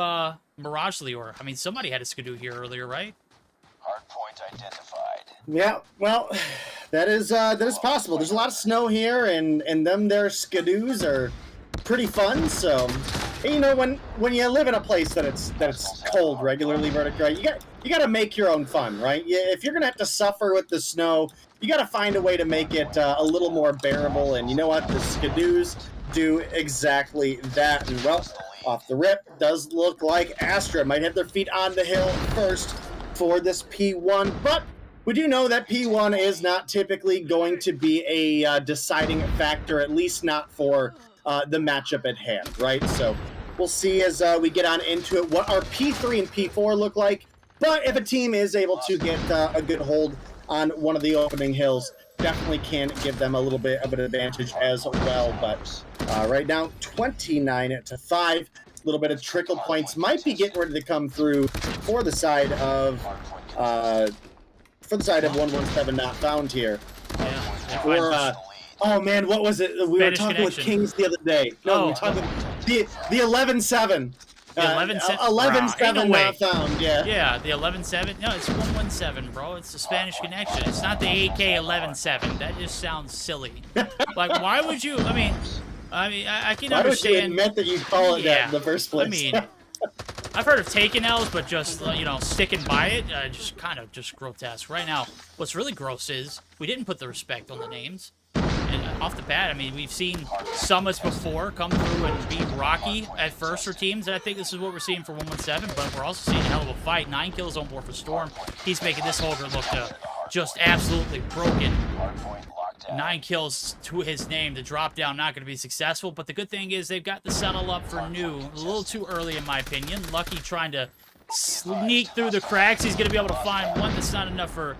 Mirage Lior. I mean, somebody had a skidoo here earlier, right? Hardpoint identified. Yeah, well, that is possible. There's a lot of snow here, and them there skidoos are pretty fun. So, when you live in a place that it's cold regularly, Verdict, right? You got to make your own fun, right? If you're gonna have to suffer with the snow, you got to find a way to make it a little more bearable. And you know what? The skidoos do exactly that. And well, off the rip, does look like Astra might have their feet on the hill first for this P1, but we do know that P1 is not typically going to be a deciding factor, at least not for the matchup at hand, right? So we'll see as we get on into it what our P3 and P4 look like. But if a team is able to get a good hold on one of the opening hills, definitely can give them a little bit of an advantage as well. But right now, 29-5. A little bit of trickle points might be getting ready to come through for the side of 117 not found here. Yeah. Or oh man, what was it? We were talking with Kings the other day. No, we were talking the 11-7. The 11-7? 11-7 not found, yeah. Yeah, the 11-7. No, it's 117, bro. It's the Spanish connection. It's not the AK 11-7. That just sounds silly. Like, why would you? I mean, I can understand. Why would you admit that you call it that in the first place? I mean, I've heard of taking L's, but just, you know, sticking by it, just kind of just grotesque. Right now, what's really gross is we didn't put the respect on the names. And off the bat, I mean, we've seen summits before come through and be rocky at first for teams, and I think this is what we're seeing for 117, but we're also seeing a hell of a fight. 9 kills on board for Storm. He's making this Holger look just absolutely broken. 9 kills to his name. The drop down not going to be successful, but the good thing is they've got the settle up for New. A little too early, in my opinion. Lucky trying to sneak through the cracks. He's going to be able to find one that's not enough for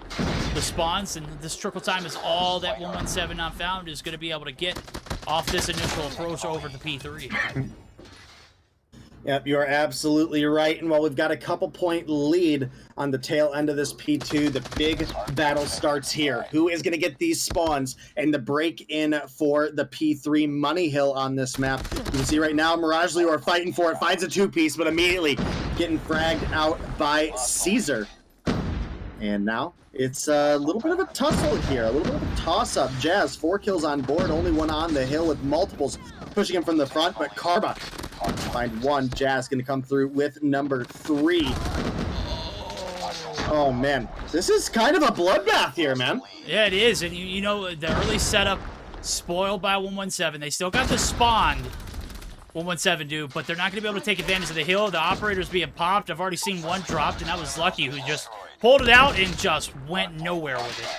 the spawns, and this trickle time is all that 117 not found is going to be able to get off this initial approach over the P3. Yep, you're absolutely right. And while we've got a couple point lead on the tail end of this P2, the big battle starts here. Who is going to get these spawns and the break in for the P3 money hill on this map? You can see right now, Mirage Leo are fighting for it, finds a 2-piece, but immediately getting fragged out by Caesar. And now it's a little bit of a tussle here, a little bit of a toss-up. Jazz, 4 kills on board, only one on the hill with multiples pushing him from the front, but Karma find one. Jazz going to come through with number 3. Oh, man. This is kind of a bloodbath here, man. Yeah, it is. And, you know, the early setup spoiled by 117. They still got the spawn, 117 do, but they're not going to be able to take advantage of the hill. The operator's being popped. I've already seen one dropped, and that was Lucky, who just pulled it out and just went nowhere with it.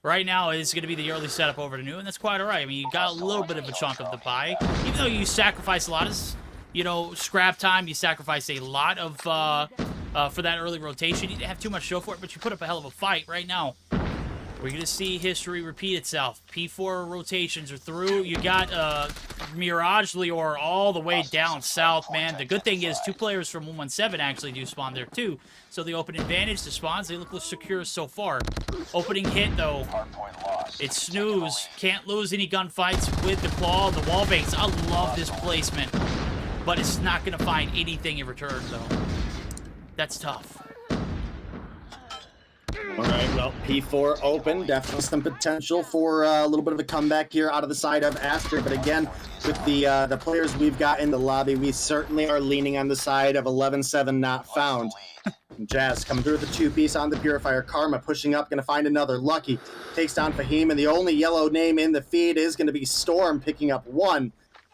Right now, it's going to be the early setup over to New, and that's quite all right. I mean, you got a little bit of a chunk of the pie. even though you sacrifice a lot of, you know, scrap time, you sacrifice a lot of, for that early rotation. You didn't have too much to show for it, but you put up a hell of a fight right now. We're going to see history repeat itself. P4 rotations are through. You got Mirage Lior all the way down south, man. The good thing is 2 players from 117 actually do spawn there too. So the open advantage to spawns, they look secure so far. Opening hit, though, it's Snooze. Can't lose any gunfights with the claw, the wall bangs. I love this placement, but it's not going to find anything in return, though. That's tough. All right, well, P4 open. Definitely some potential for a little bit of a comeback here out of the side of Astra. But again, with the players we've got in the lobby, we certainly are leaning on the side of 11-7 not found. Jazz coming through with a 2-piece on the Purifier. Karma pushing up, going to find another. Lucky takes down Fahim, and the only yellow name in the feed is going to be Storm picking up 1.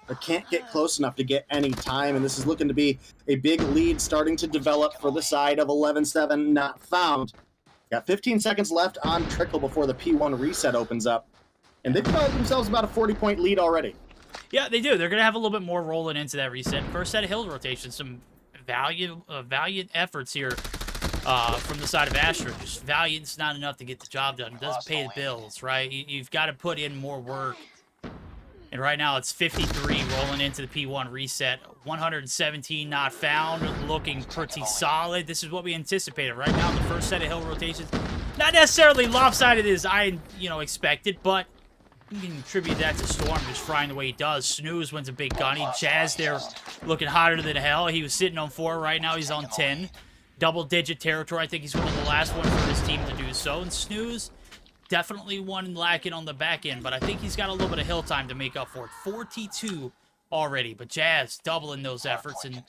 But can't get close enough to get any time, and this is looking to be a big lead starting to develop for the side of 11-7 not found. Got 15 seconds left on Trickle before the P1 reset opens up. And they've developed themselves about a 40-point lead already. Yeah, they do. They're going to have a little bit more rolling into that reset. First set of hill rotation. Some valiant efforts here from the side of Astra. Just valiant's not enough to get the job done. It doesn't pay the bills, right? You've got to put in more work. And right now it's 53 rolling into the P1 reset. 117 not found, looking pretty solid. This is what we anticipated. Right now, the first set of hill rotations, not necessarily lopsided as I, expected, but you can attribute that to Storm just frying the way he does. Snooze wins a big gunny. Jazz there looking hotter than hell. He was sitting on 4. Right now he's on 10. Double-digit territory. I think he's one of the last ones for his team to do so. And Snooze, definitely one lacking on the back end, but I think he's got a little bit of hill time to make up for it. 42 already, but Jazz doubling those efforts, and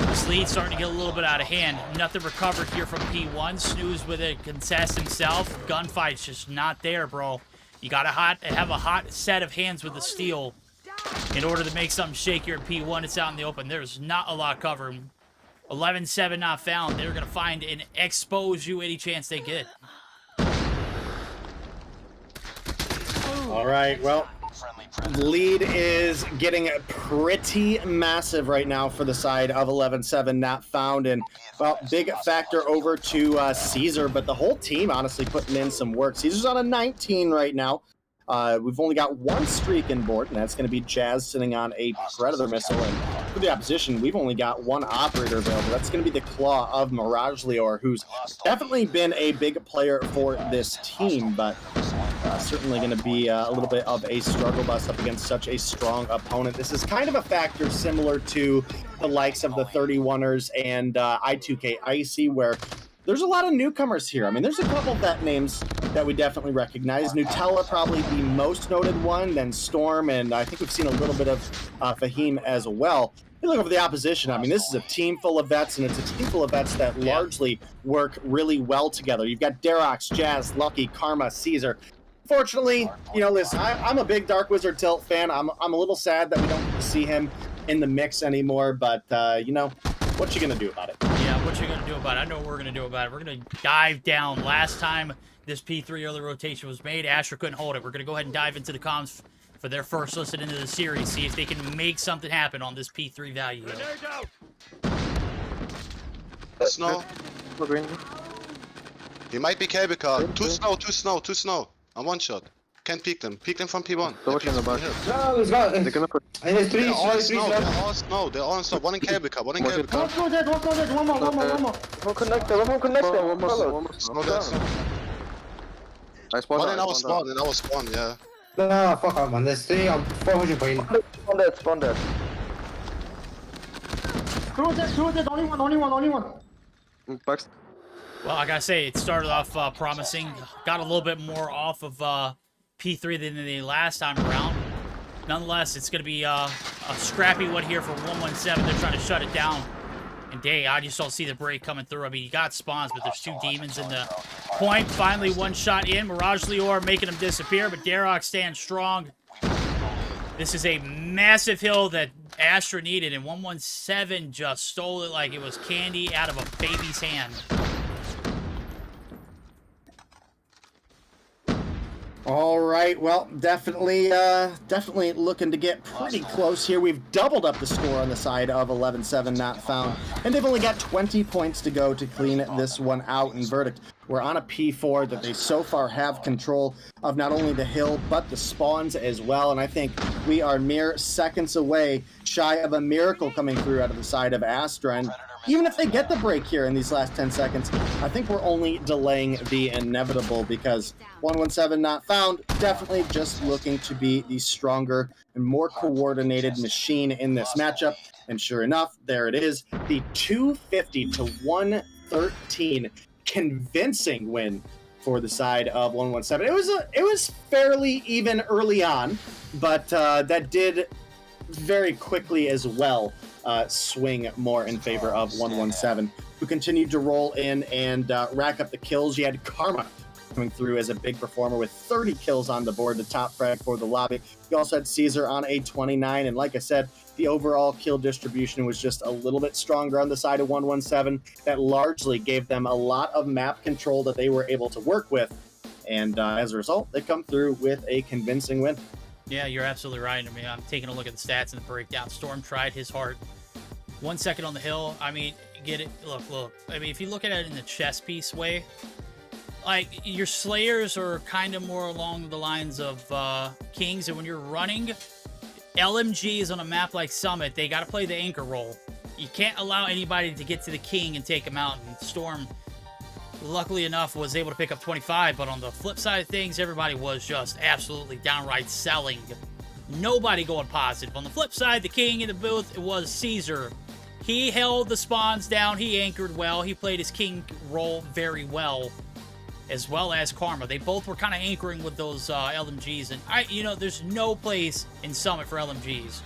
this lead starting to get a little bit out of hand. Nothing recovered here from P1. Snooze with a contest himself. Gunfight's just not there, bro. You gotta have a hot set of hands with the steel in order to make something shake here at P1. It's out in the open. There's not a lot covering. 11-7 not found. They're going to find and expose you any chance they get. All right, well, lead is getting pretty massive right now for the side of 11-7 not found, and well, big factor over to Caesar, but the whole team honestly putting in some work. Caesar's on a 19 right now. We've only got one streak in board, and that's going to be Jazz sitting on a Predator missile. And for the opposition, we've only got one operator available. That's going to be the Claw of Mirage Lior, who's definitely been a big player for this team, but certainly going to be a little bit of a struggle bus up against such a strong opponent. This is kind of a factor similar to the likes of the 31ers and I2K Icy, where there's a lot of newcomers here. I mean, there's a couple vet names that we definitely recognize. Nutella probably the most noted one, then Storm, and I think we've seen a little bit of Fahim as well. You look over the opposition, I mean, this is a team full of vets, and it's a team full of vets that largely work really well together. You've got Derox, Jazz, Lucky, Karma, Caesar. Fortunately, you know, listen, I'm a big Dark Wizard Tilt fan. I'm a little sad that we don't get to see him in the mix anymore, but, you know, what you gonna do about it? Yeah, what you gonna do about it? I know what we're gonna do about it. We're gonna dive down. Last time this P3 early rotation was made, Astra couldn't hold it. We're gonna go ahead and dive into the comms for their first listen into the series, see if they can make something happen on this P3 value. Snow. He might be cable car. Two snow. On one shot. Can't peek them. Peek them from P1. No, he's not. They're gonna put. They're all snow. They're all snow. One in cable car. One connector. One more. Snow dead. One in our spawn, yeah. No, fuck off, man. There's 3 or 4 for you. Spawn dead. Screw dead, only one. Bucks. Well, I gotta say, it started off promising. Got a little bit more off of P3 than the last time around. Nonetheless, it's gonna be a scrappy one here for 117. They're trying to shut it down. And Day, I just don't see the break coming through. I mean, you got spawns, but there's 2 demons in the point. Finally, one shot in. Mirage Lior making them disappear, but Darok stands strong. This is a massive hill that Astra needed, and 117 just stole it like it was candy out of a baby's hand. All right, well, definitely looking to get pretty close here. We've doubled up the score on the side of 11-7 not found, and they've only got 20 points to go to clean this one out in verdict. We're on a P4 that they so far have control of not only the hill, but the spawns as well, and I think we are mere seconds away, shy of a miracle coming through out of the side of Astra. And even if they get the break here in these last 10 seconds, I think we're only delaying the inevitable, because 117 not found, definitely just looking to be the stronger and more coordinated machine in this matchup. And sure enough, there it is, the 250 to 113 convincing win for the side of 117. It was fairly even early on, but that did very quickly as well swing more in favor of 117, who continued to roll in and rack up the kills. You had Karma coming through as a big performer with 30 kills on the board, the top frag for the lobby. You also had Caesar on a 29, and like I said, the overall kill distribution was just a little bit stronger on the side of 117. That largely gave them a lot of map control that they were able to work with, and as a result, they come through with a convincing win. Yeah, you're absolutely right. I mean, I'm taking a look at the stats and the breakdown. Storm tried his heart. 1 second on the hill. I mean, get it. Look. I mean, if you look at it in the chess piece way, like, your Slayers are kind of more along the lines of Kings, and when you're running LMGs on a map like Summit, they got to play the anchor role. You can't allow anybody to get to the King and take him out, and Storm, luckily enough, was able to pick up 25, but on the flip side of things, everybody was just absolutely downright selling. Nobody going positive. On the flip side, the King in the booth, it was Caesar. He held the spawns down. He anchored well. He played his King role very well, as well as Karma. They both were kind of anchoring with those LMGs, and there's no place in Summit for LMGs.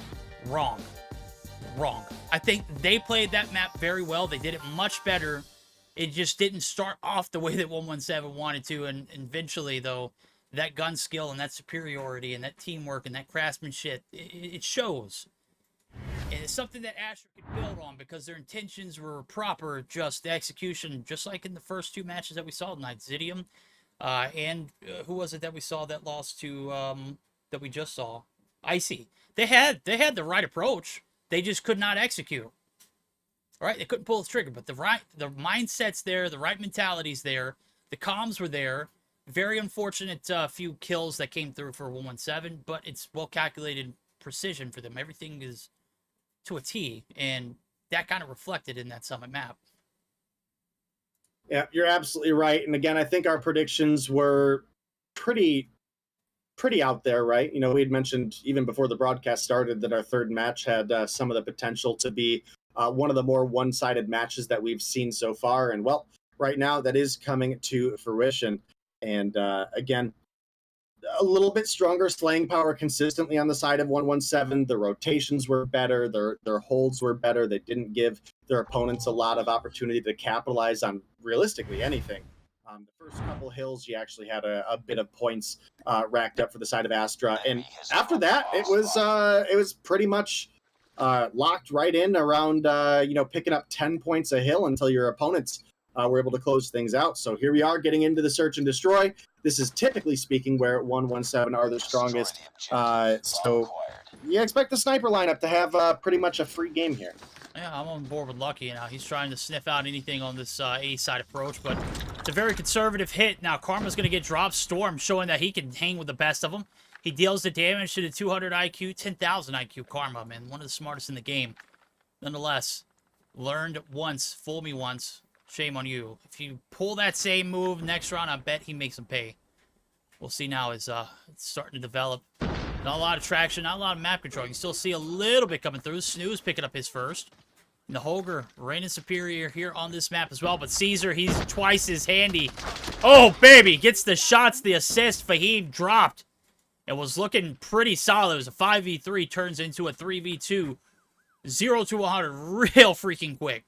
Wrong. I think they played that map very well. They did it much better. It just didn't start off the way that 117 wanted to, and eventually, though, that gun skill and that superiority and that teamwork and that craftsmanship, it shows. And it's something that Astra could build on because their intentions were proper, just the execution, just like in the first 2 matches that we saw tonight. Zidium and who was it that we saw that lost to, that we just saw? Icy. They had the right approach. They just could not execute. All right, they couldn't pull the trigger, but the mindset's there, the right mentality's there, the comms were there. Very unfortunate few kills that came through for 117, but it's well-calculated precision for them. Everything is to a T, and that kind of reflected in that Summit map. Yeah, you're absolutely right. And again, I think our predictions were pretty out there, right? You know, we had mentioned even before the broadcast started that our third match had some of the potential to be one of the more one-sided matches that we've seen so far. And well, right now that is coming to fruition. And again, a little bit stronger slaying power consistently on the side of 117. The rotations were better. Their holds were better. They didn't give their opponents a lot of opportunity to capitalize on realistically anything. The first couple hills, you actually had a bit of points racked up for the side of Astra. And after that, it was pretty much locked right in around, picking up 10 points a hill until your opponents were able to close things out. So here we are getting into the search and destroy. This is typically speaking where 117 are the strongest. So you expect the sniper lineup to have pretty much a free game here. Yeah, I'm on board with Lucky now. He's trying to sniff out anything on this A side approach, but it's a very conservative hit. Now Karma's going to get dropped. Storm showing that he can hang with the best of them. He deals the damage to the 200 IQ, 10,000 IQ Karma, man. One of the smartest in the game. Nonetheless, learned once, fool me once. Shame on you. If you pull that same move next round, I bet he makes him pay. We'll see now as it's starting to develop. Not a lot of traction, not a lot of map control. You can still see a little bit coming through. Snooze picking up his first. And the Holger reigning superior here on this map as well. But Caesar, he's twice as handy. Oh, baby! Gets the shots, the assist. Fahim dropped. It was looking pretty solid. It was a 5v3, turns into a 3v2. 0 to 100 real freaking quick.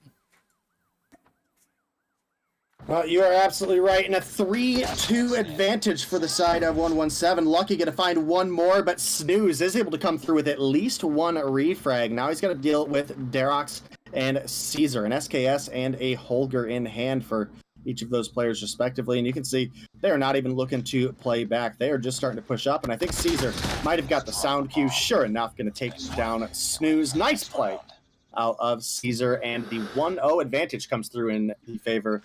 Well, you are absolutely right. And a 3-2 advantage for the side of 117. Lucky going to find one more, but Snooze is able to come through with at least one refrag. Now he's got to deal with Derox and Caesar, an SKS and a Holger in hand for each of those players respectively. And you can see they are not even looking to play back. They are just starting to push up. And I think Caesar might have got the sound cue. Sure enough, going to take down Snooze. Nice play out of Caesar. And the 1-0 advantage comes through in the favor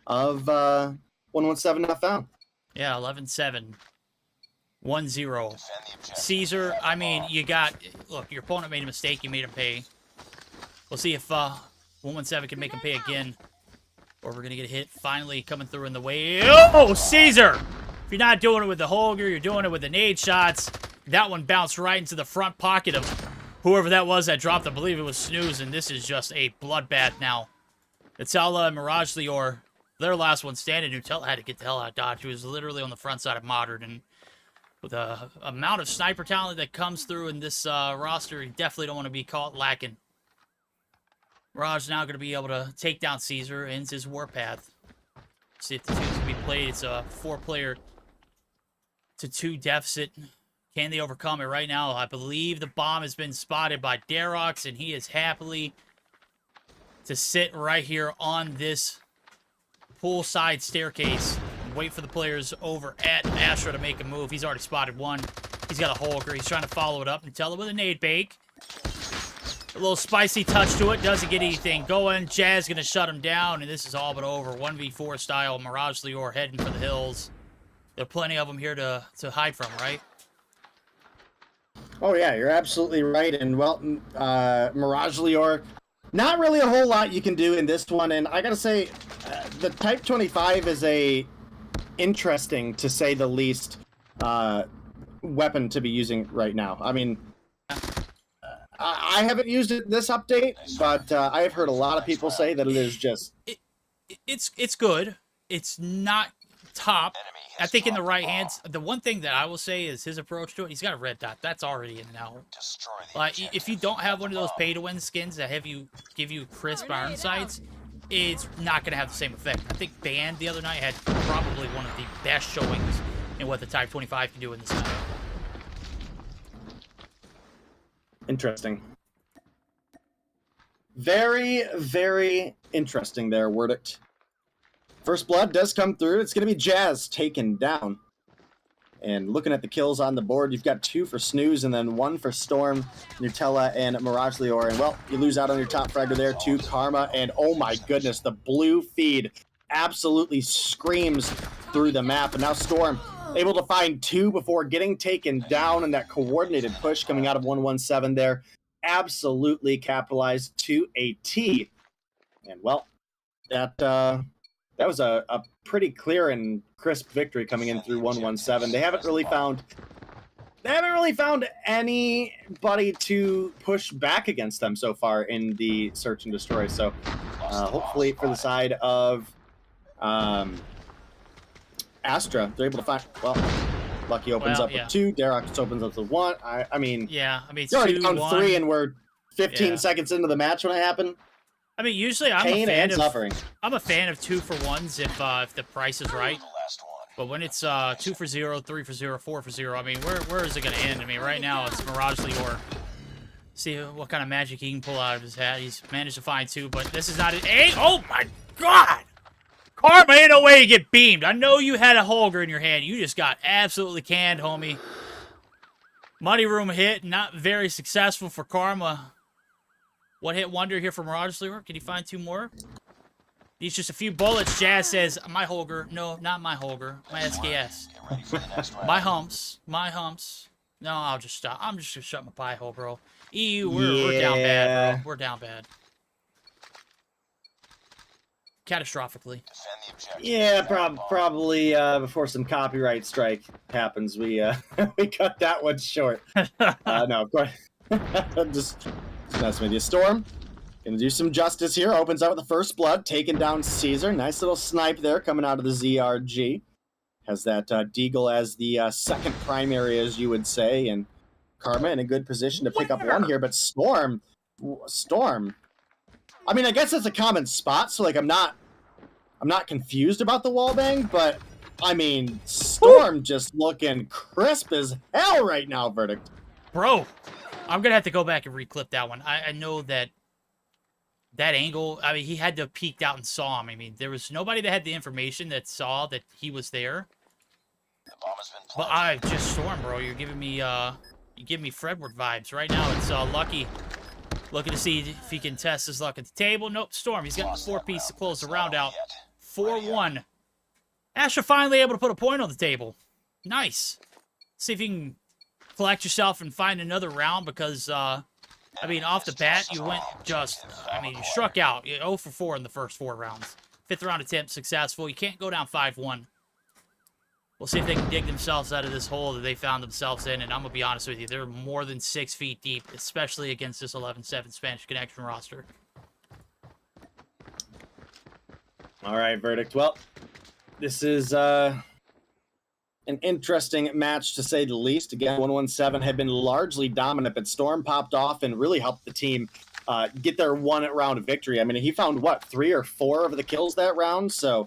of 117 FM. Yeah, 11-7. 1-0. Caesar, I mean, look, your opponent made a mistake, you made him pay. We'll see if 117 can make him pay again. Or we're going to get a hit finally coming through in the way. Oh, Caesar! If you're not doing it with the Holger, you're doing it with the nade shots. That one bounced right into the front pocket of whoever that was that dropped. I believe it was Snooze, and this is just a bloodbath now. Nutella and Mirage Lior, their last one standing. Nutella had to get the hell out of Dodge. He was literally on the front side of Modern, and with the amount of sniper talent that comes through in this roster, you definitely don't want to be caught lacking. Mirage now going to be able to take down Caesar, ends his warpath. See if the twos can be played. It's a 4-player to 2 deficit. Can they overcome it right now? I believe the bomb has been spotted by Derox, and he is happily to sit right here on this poolside staircase and wait for the players over at Astra to make a move. He's already spotted one. He's got a Holger. He's trying to follow it up. Nutella with a nade bake. A little spicy touch to it. Doesn't get anything going. Jazz going to shut him down, and this is all but over. 1v4 style. Mirage Lior heading for the hills. There are plenty of them here to hide from, right? Oh, yeah, you're absolutely right. And, well, Mirage Lior, not really a whole lot you can do in this one. And I got to say, the Type 25 is a interesting, to say the least, weapon to be using right now. I mean, I haven't used it this update, but I have heard a lot of people say that it is just... It's good. It's not top. I think in the right hands, the one thing that I will say is his approach to it, he's got a red dot. That's already in and out. Like, if you don't have one of those pay-to-win skins that give you crisp iron sights, it's not going to have the same effect. I think Band the other night had probably one of the best showings and what the Type 25 can do in this meta. Interesting. Very, very interesting there, Verdict. First blood does come through. It's going to be Jazz taken down. And looking at the kills on the board, you've got 2 for Snooze and then 1 for Storm, Nutella, and Mirage Lior. And, well, you lose out on your top fragger there to Karma. And, oh, my goodness, the blue feed absolutely screams through the map. And now Storm able to find 2 before getting taken down. And that coordinated push coming out of 117 there absolutely capitalized to a T. And, well, that was a pretty clear and crisp victory coming in through 117. They haven't really found anybody to push back against them so far in the search and destroy. So hopefully for the side of Astra, they're able to find, well, Lucky opens up with 2, Derox opens up with 1. I mean, it's you're already down 3 and we're 15 seconds into the match when it happened. I mean, usually I'm Pain a fan and of suffering. I'm a fan of 2 for 1s if the price is right. But when it's 2 for 0, 3 for 0, 4 for 0, I mean, where is it going to end? I mean, right now it's Mirage Lior. See what kind of magic he can pull out of his hat. He's managed to find 2, but this is not it. Hey, oh my God! Karma, ain't no way you get beamed. I know you had a Holger in your hand. You just got absolutely canned, homie. Money room hit, not very successful for Karma. One hit wonder here for Mirage Lior. Can he find 2 more? Needs just a few bullets. Jazz says, my Holger. No, not my Holger. My SKS. My humps. My humps. No, I'll just stop. I'm just going to shut my pie hole, bro. EU, we're down bad, bro. We're down bad. Catastrophically. Yeah, probably before some copyright strike happens, we we cut that one short. No, of course. just messing with you. Storm gonna do some justice here. Opens out with the first blood, taking down Caesar. Nice little snipe there coming out of the ZRG. Has that Deagle as the second primary, as you would say, and Karma in a good position to pick up 1 here. But Storm. I mean, I guess it's a common spot, so like I'm not confused about the wallbang, but I mean, Storm just looking crisp as hell right now, Verdict. Bro, I'm gonna have to go back and reclip that one. I know that angle, I mean, he had to have peeked out and saw him. I mean, there was nobody that had the information that saw that he was there. But I just Storm, bro. You're giving me Fredward vibes right now. It's Lucky looking to see if he can test his luck at the table. Nope, Storm. He's got the 4-piece to close the round out. 4-1. Astra finally able to put a point on the table. Nice. See if you can collect yourself and find another round because, I mean, off the bat, you went just, I mean, you struck out. You're 0 for 4 in the first 4 rounds. 5th round attempt successful. You can't go down 5-1. We'll see if they can dig themselves out of this hole that they found themselves in, and I'm going to be honest with you, they're more than 6 feet deep, especially against this 11-7 Spanish Connection roster. All right, Verdict. Well, this is an interesting match, to say the least. Again, 117 had been largely dominant, but Storm popped off and really helped the team get their 1-round victory. I mean, he found, what, 3 or 4 of the kills that round? So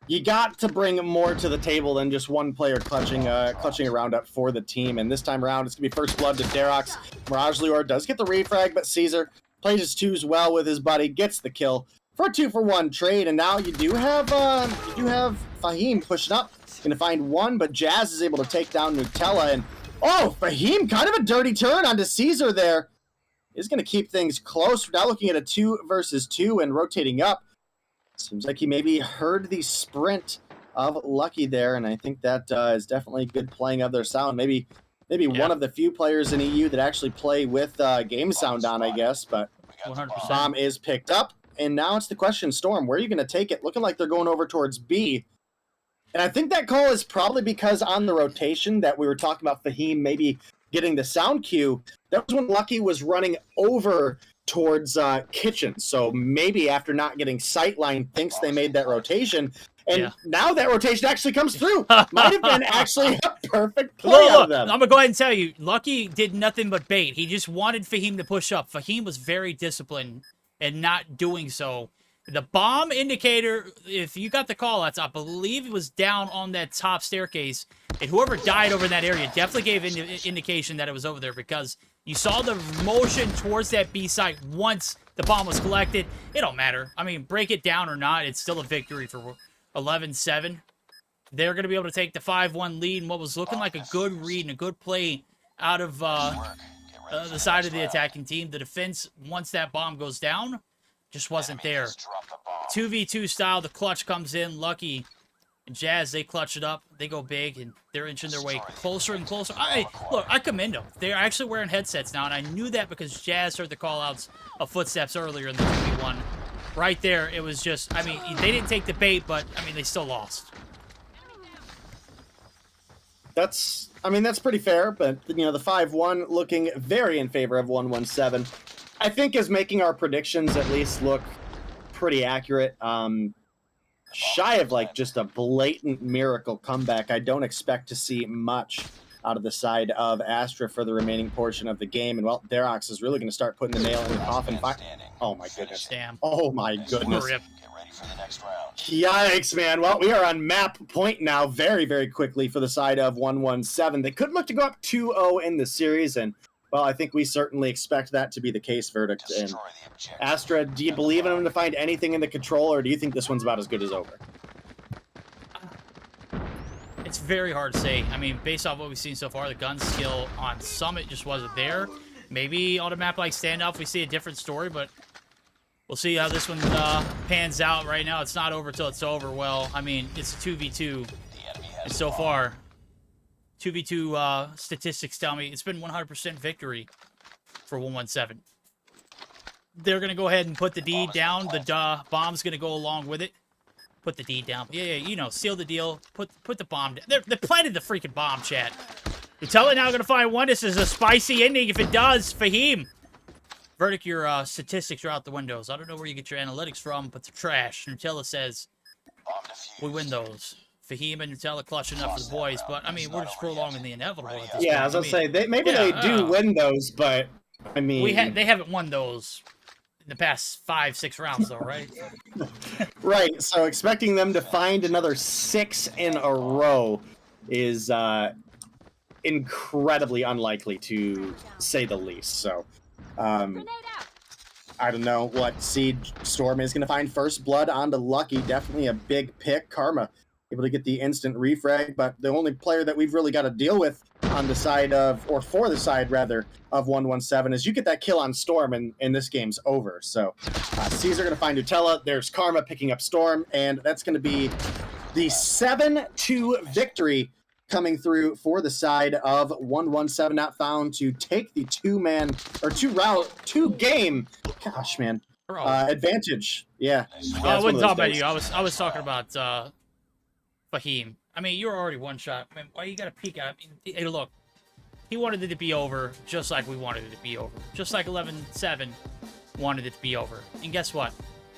you got to bring more to the table than just one player clutching a round up for the team. And this time around, it's going to be first blood to Derox. Mirage Lior does get the refrag, but Caesar plays his 2s well with his buddy, gets the kill for a 2-for-1 trade. And now you do have Fahim pushing up. Going to find 1, but Jazz is able to take down Nutella. And, oh, Fahim, kind of a dirty turn onto Caesar there. Is going to keep things close. We're now looking at a 2 versus 2 and rotating up. Seems like he maybe heard the sprint of Lucky there, and I think that is definitely good playing of their sound. Maybe one of the few players in EU that actually play with game sound on, I guess, but 100%. Bomb is picked up, and now it's the question, Storm, where are you going to take it? Looking like they're going over towards B, and I think that call is probably because on the rotation that we were talking about Fahim maybe getting the sound cue, that was when Lucky was running over towards Kitchen. So maybe after not getting sightline, thinks they made that rotation. And now that rotation actually comes through. Might have been actually a perfect play out of them. I'm going to go ahead and tell you, Lucky did nothing but bait. He just wanted Fahim to push up. Fahim was very disciplined in not doing so. The bomb indicator, if you got the call outs, I believe it was down on that top staircase. And whoever died over in that area definitely gave indication that it was over there, because you saw the motion towards that B site once the bomb was collected. It don't matter. I mean, break it down or not, it's still a victory for 11-7. They're going to be able to take the 5-1 lead in what was looking like a good read and a good play out of the side of the attacking team. The defense, once that bomb goes down, just wasn't there. 2v2 style, the clutch comes in. Lucky and Jazz, they clutch it up. They go big, and they're inching their way closer and closer. Look, I commend them. They're actually wearing headsets now, and I knew that because Jazz heard the call-outs of footsteps earlier in the 2v1. Right there, it was just, I mean, they didn't take the bait, but, I mean, they still lost. That's pretty fair, but, you know, the 5-1 looking very in favor of 117, I think is making our predictions at least look pretty accurate. Shy of, like, just a blatant miracle comeback, I don't expect to see much out of the side of Astra for the remaining portion of the game. And, well, Derox is really going to start putting the nail in the coffin. Oh, my goodness. Damn. Oh, my goodness. Get ready for the next round. Yikes, man. Well, we are on map point now very, very quickly for the side of 117. They could look to go up 2-0 in the series, and, well, I think we certainly expect that to be the case, Verdict. And Astra, do you believe in them to find anything in the control, or do you think this one's about as good as over? It's very hard to say. I mean, based off what we've seen so far, the gun skill on Summit just wasn't there. Maybe on a map like Standoff, we see a different story, but we'll see how this one pans out. Right now, it's not over till it's over. Well, I mean, it's a 2v2, and so far, 2v2 statistics tell me it's been 100% victory for 117. They're going to go ahead and put the D down. The bomb's going to go along with it. Put the D down. Yeah, you know, seal the deal. Put the bomb down. They planted the freaking bomb, chat. Nutella now going to find one. This is a spicy ending. If it does, Fahim. Verdict, your statistics are out the windows. I don't know where you get your analytics from, but they're trash. Nutella says we win those. Fahim and Nutella clutching up for the boys, but, I mean, we're just prolonging the inevitable at this point. Yeah, I was going to say, they do win those, but, I mean... They haven't won those in the past 5-6 rounds, though, right? Right, so expecting them to find another 6 in a row is incredibly unlikely, to say the least. So, I don't know what seed Storm is going to find. First blood onto Lucky, definitely a big pick. Karma able to get the instant refrag, but the only player that we've really got to deal with on the side of, or for the side rather, of 117 is you get that kill on Storm and this game's over. So Caesar going to find Nutella. There's Karma picking up Storm, and that's going to be the 7-2 victory coming through for the side of 117 not found to take the two-game advantage. Yeah. I wasn't talking about you. I was talking about Fahim. I mean, you were already one shot. I mean, why you got to peek at? I mean, hey, look, he wanted it to be over just like we wanted it to be over. Just like 11-7 wanted it to be over. And guess what?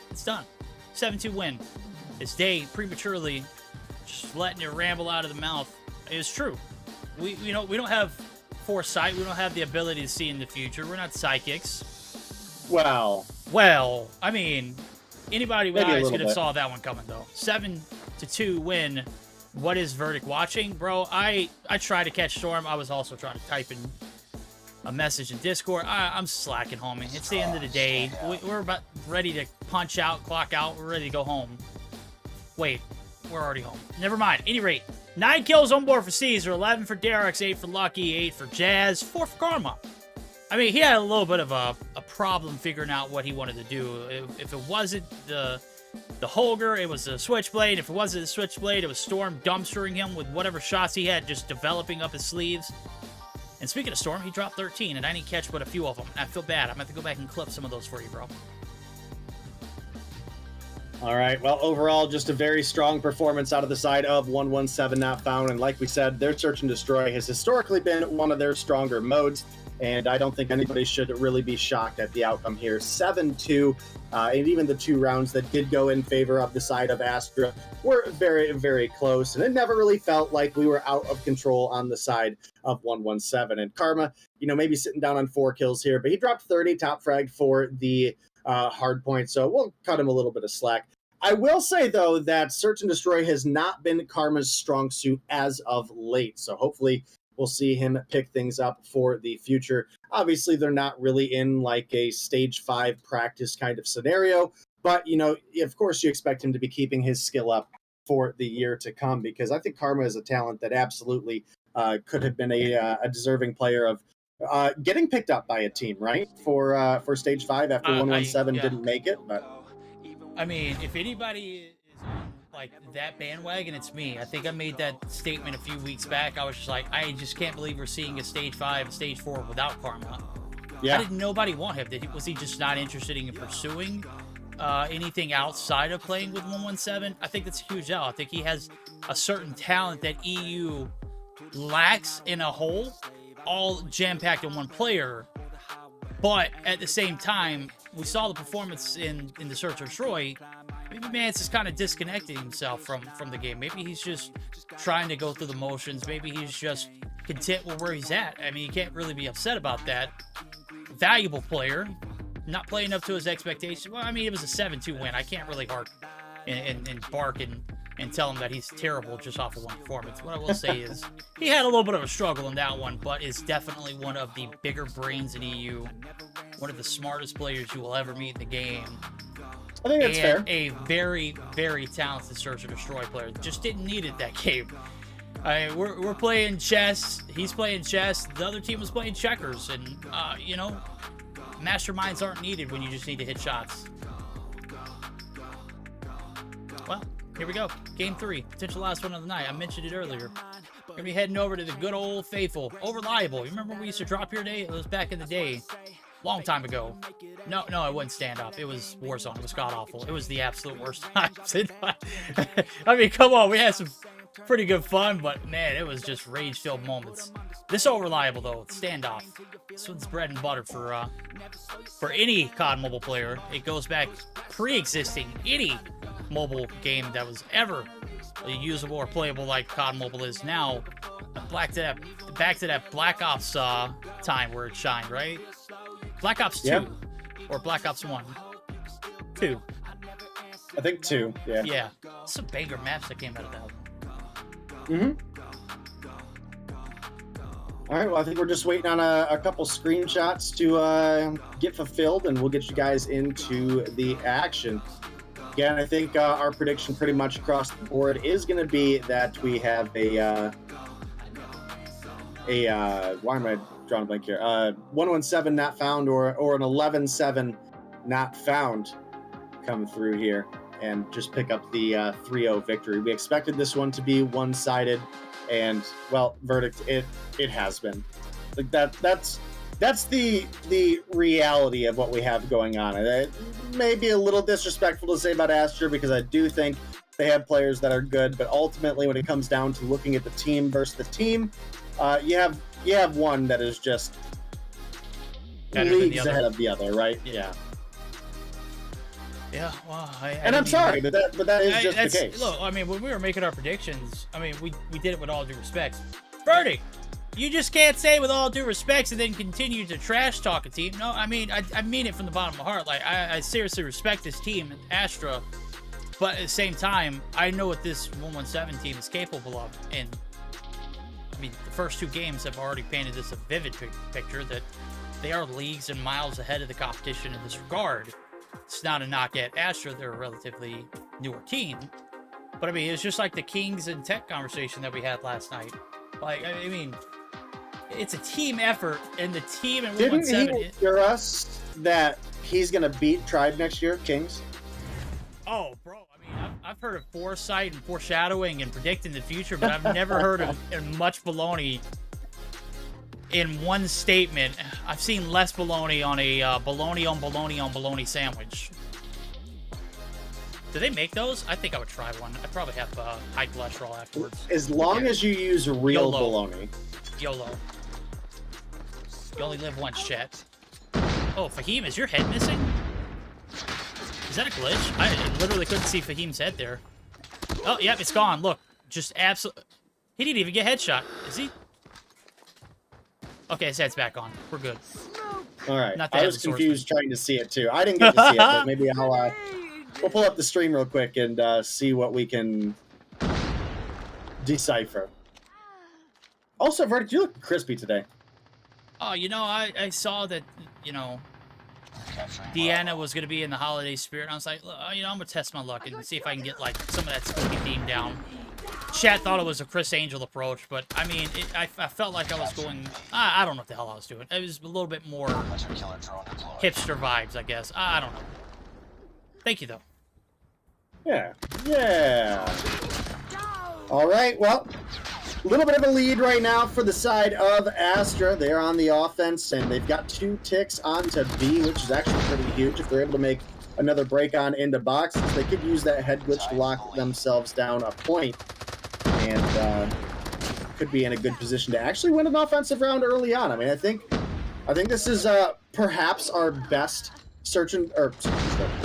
It's done. 7-2 win. This day, prematurely, just letting it ramble out of the mouth. It's true. We don't have foresight. We don't have the ability to see in the future. We're not psychics. Well, I mean, anybody with eyes could have saw that one coming, though. 7-2 win. What is Verdict watching? Bro, I tried to catch Storm. I was also trying to type in a message in Discord. I'm slacking, homie. It's the end of the day. We're about ready to punch out, clock out. We're ready to go home. Wait, we're already home. Never mind. At any rate, 9 kills on board for Caesar, 11 for Derox, 8 for Lucky, 8 for Jazz, 4 for Karma. I mean, he had a little bit of a problem figuring out what he wanted to do. If it wasn't the Holger, it was the Switchblade. If it wasn't the Switchblade, it was Storm dumpstering him with whatever shots he had just developing up his sleeves. And speaking of Storm, he dropped 13, and I didn't catch but a few of them. I feel bad. I'm going to have to go back and clip some of those for you, bro. All right, well, overall, just a very strong performance out of the side of 117 not found. And like we said, their Search and Destroy has historically been one of their stronger modes. And I don't think anybody should really be shocked at the outcome here. 7-2, and even the 2 rounds that did go in favor of the side of Astra were very, very close. And it never really felt like we were out of control on the side of 117. And Karma, maybe sitting down on 4 kills here, but he dropped 30 top frag for the hard point. So we'll cut him a little bit of slack. I will say, though, that Search and Destroy has not been Karma's strong suit as of late. So hopefully we'll see him pick things up for the future. Obviously, they're not really in like a stage 5 practice kind of scenario. But, you know, of course you expect him to be keeping his skill up for the year to come, because I think Karma is a talent that absolutely could have been a deserving player of getting picked up by a team, right? For stage 5 after 117 didn't make it. But I mean, if anybody is on like that bandwagon, it's me. I think I made that statement a few weeks back. I was just like, I just can't believe we're seeing a stage 5, stage 4 without Karma. Yeah. How did nobody want him? Was he just not interested in pursuing anything outside of playing with 117? I think that's a huge L. I think he has a certain talent that EU lacks in a whole, all jam-packed in one player. But at the same time, we saw the performance in the Search or Destroy. Maybe Mance is kind of disconnecting himself from the game. Maybe he's just trying to go through the motions. Maybe he's just content with where he's at. I mean, you can't really be upset about that. Valuable player, not playing up to his expectations. Well, I mean, it was a 7-2 win. I can't really hark and bark and tell him that he's terrible just off of one performance. What I will say is he had a little bit of a struggle in that one, but is definitely one of the bigger brains in EU, one of the smartest players you will ever meet in the game. I think that's fair. A very, very talented Search and Destroy player. Just didn't need it that game. We're playing chess. He's playing chess. The other team was playing checkers. And, you know, masterminds aren't needed when you just need to hit shots. Well, here we go. Game 3. Potential last one of the night. I mentioned it earlier. We're going to be heading over to the good old faithful. Old Reliable. You remember when we used to drop here today? It was back in the day. Long time ago. No, it wasn't stand up. It was Warzone. It was god-awful. It was the absolute worst times. I mean, come on. We had some pretty good fun, but man, it was just rage-filled moments. This Old Reliable, though. Standoff. This one's bread and butter for any COD mobile player. It goes back pre-existing any mobile game that was ever usable or playable like COD Mobile is now. Back to that Black Ops time where it shined, right? Black Ops 2 or Black Ops 1? 2. I think 2, yeah. Yeah. Some banger maps that came out of that. All right, well, I think we're just waiting on a couple screenshots to get fulfilled, and we'll get you guys into the action. Again, I think our prediction pretty much across the board is going to be that we have why am I drawing a blank here? 117 not found or an 11-7 not found come through here and just pick up the 3-0 victory. We expected this one to be one-sided, and well, verdict it has been. Like that's the reality of what we have going on. And it may be a little disrespectful to say about Astra, because I do think they have players that are good, but ultimately when it comes down to looking at the team versus the team, you have one that is just leagues ahead of the other, right? Yeah. Yeah, well, I'm sorry, but that is just the case. Look, I mean, when we were making our predictions, I mean, we did it with all due respect. Verdict! You just can't say with all due respect and then continue to trash talk a team. No, I mean, I mean it from the bottom of my heart. Like, I seriously respect this team, Astra, but at the same time, I know what this 117 team is capable of. And, I mean, the first 2 games have already painted us a vivid picture that they are leagues and miles ahead of the competition in this regard. It's not a knock at Astra. They're a relatively newer team. But, I mean, it's just like the Kings and Tech conversation that we had last night. Like, I mean, it's a team effort, and the team in 117... Didn't he assure us that he's going to beat Tribe next year, Kings? Oh, bro. I mean, I've heard of foresight and foreshadowing and predicting the future, but I've never heard of much baloney in one statement. I've seen less baloney on a baloney on baloney on baloney sandwich. Do they make those? I think I would try one. I'd probably have high cholesterol afterwards. As long as you use real baloney. YOLO. You only live once, chat. Oh, Fahim, is your head missing? Is that a glitch? I literally couldn't see Fahim's head there. Oh, yep, it's gone. Look, just absolute. He didn't even get headshot. Is he? Okay, his head's back on. We're good. All right. I was confused trying to see it too. I didn't get to see it, but maybe we'll pull up the stream real quick and see what we can decipher. Also, Verdict, you look crispy today. Oh, you know, I saw that, you know, Deanna was going to be in the holiday spirit. I was like, you know, I'm going to test my luck and see if I can get, like, some of that spooky theme down. Chat thought it was a Chris Angel approach, but, I mean, I felt like I was going... I don't know what the hell I was doing. It was a little bit more hipster vibes, I guess. I don't know. Thank you, though. Yeah. All right, well, a little bit of a lead right now for the side of Astra. They're on the offense, and they've got 2 ticks onto B, which is actually pretty huge. If they're able to make another break on into boxes, they could use that head glitch to lock themselves down a point, and could be in a good position to actually win an offensive round early on. I mean, I think this is perhaps our best search and well,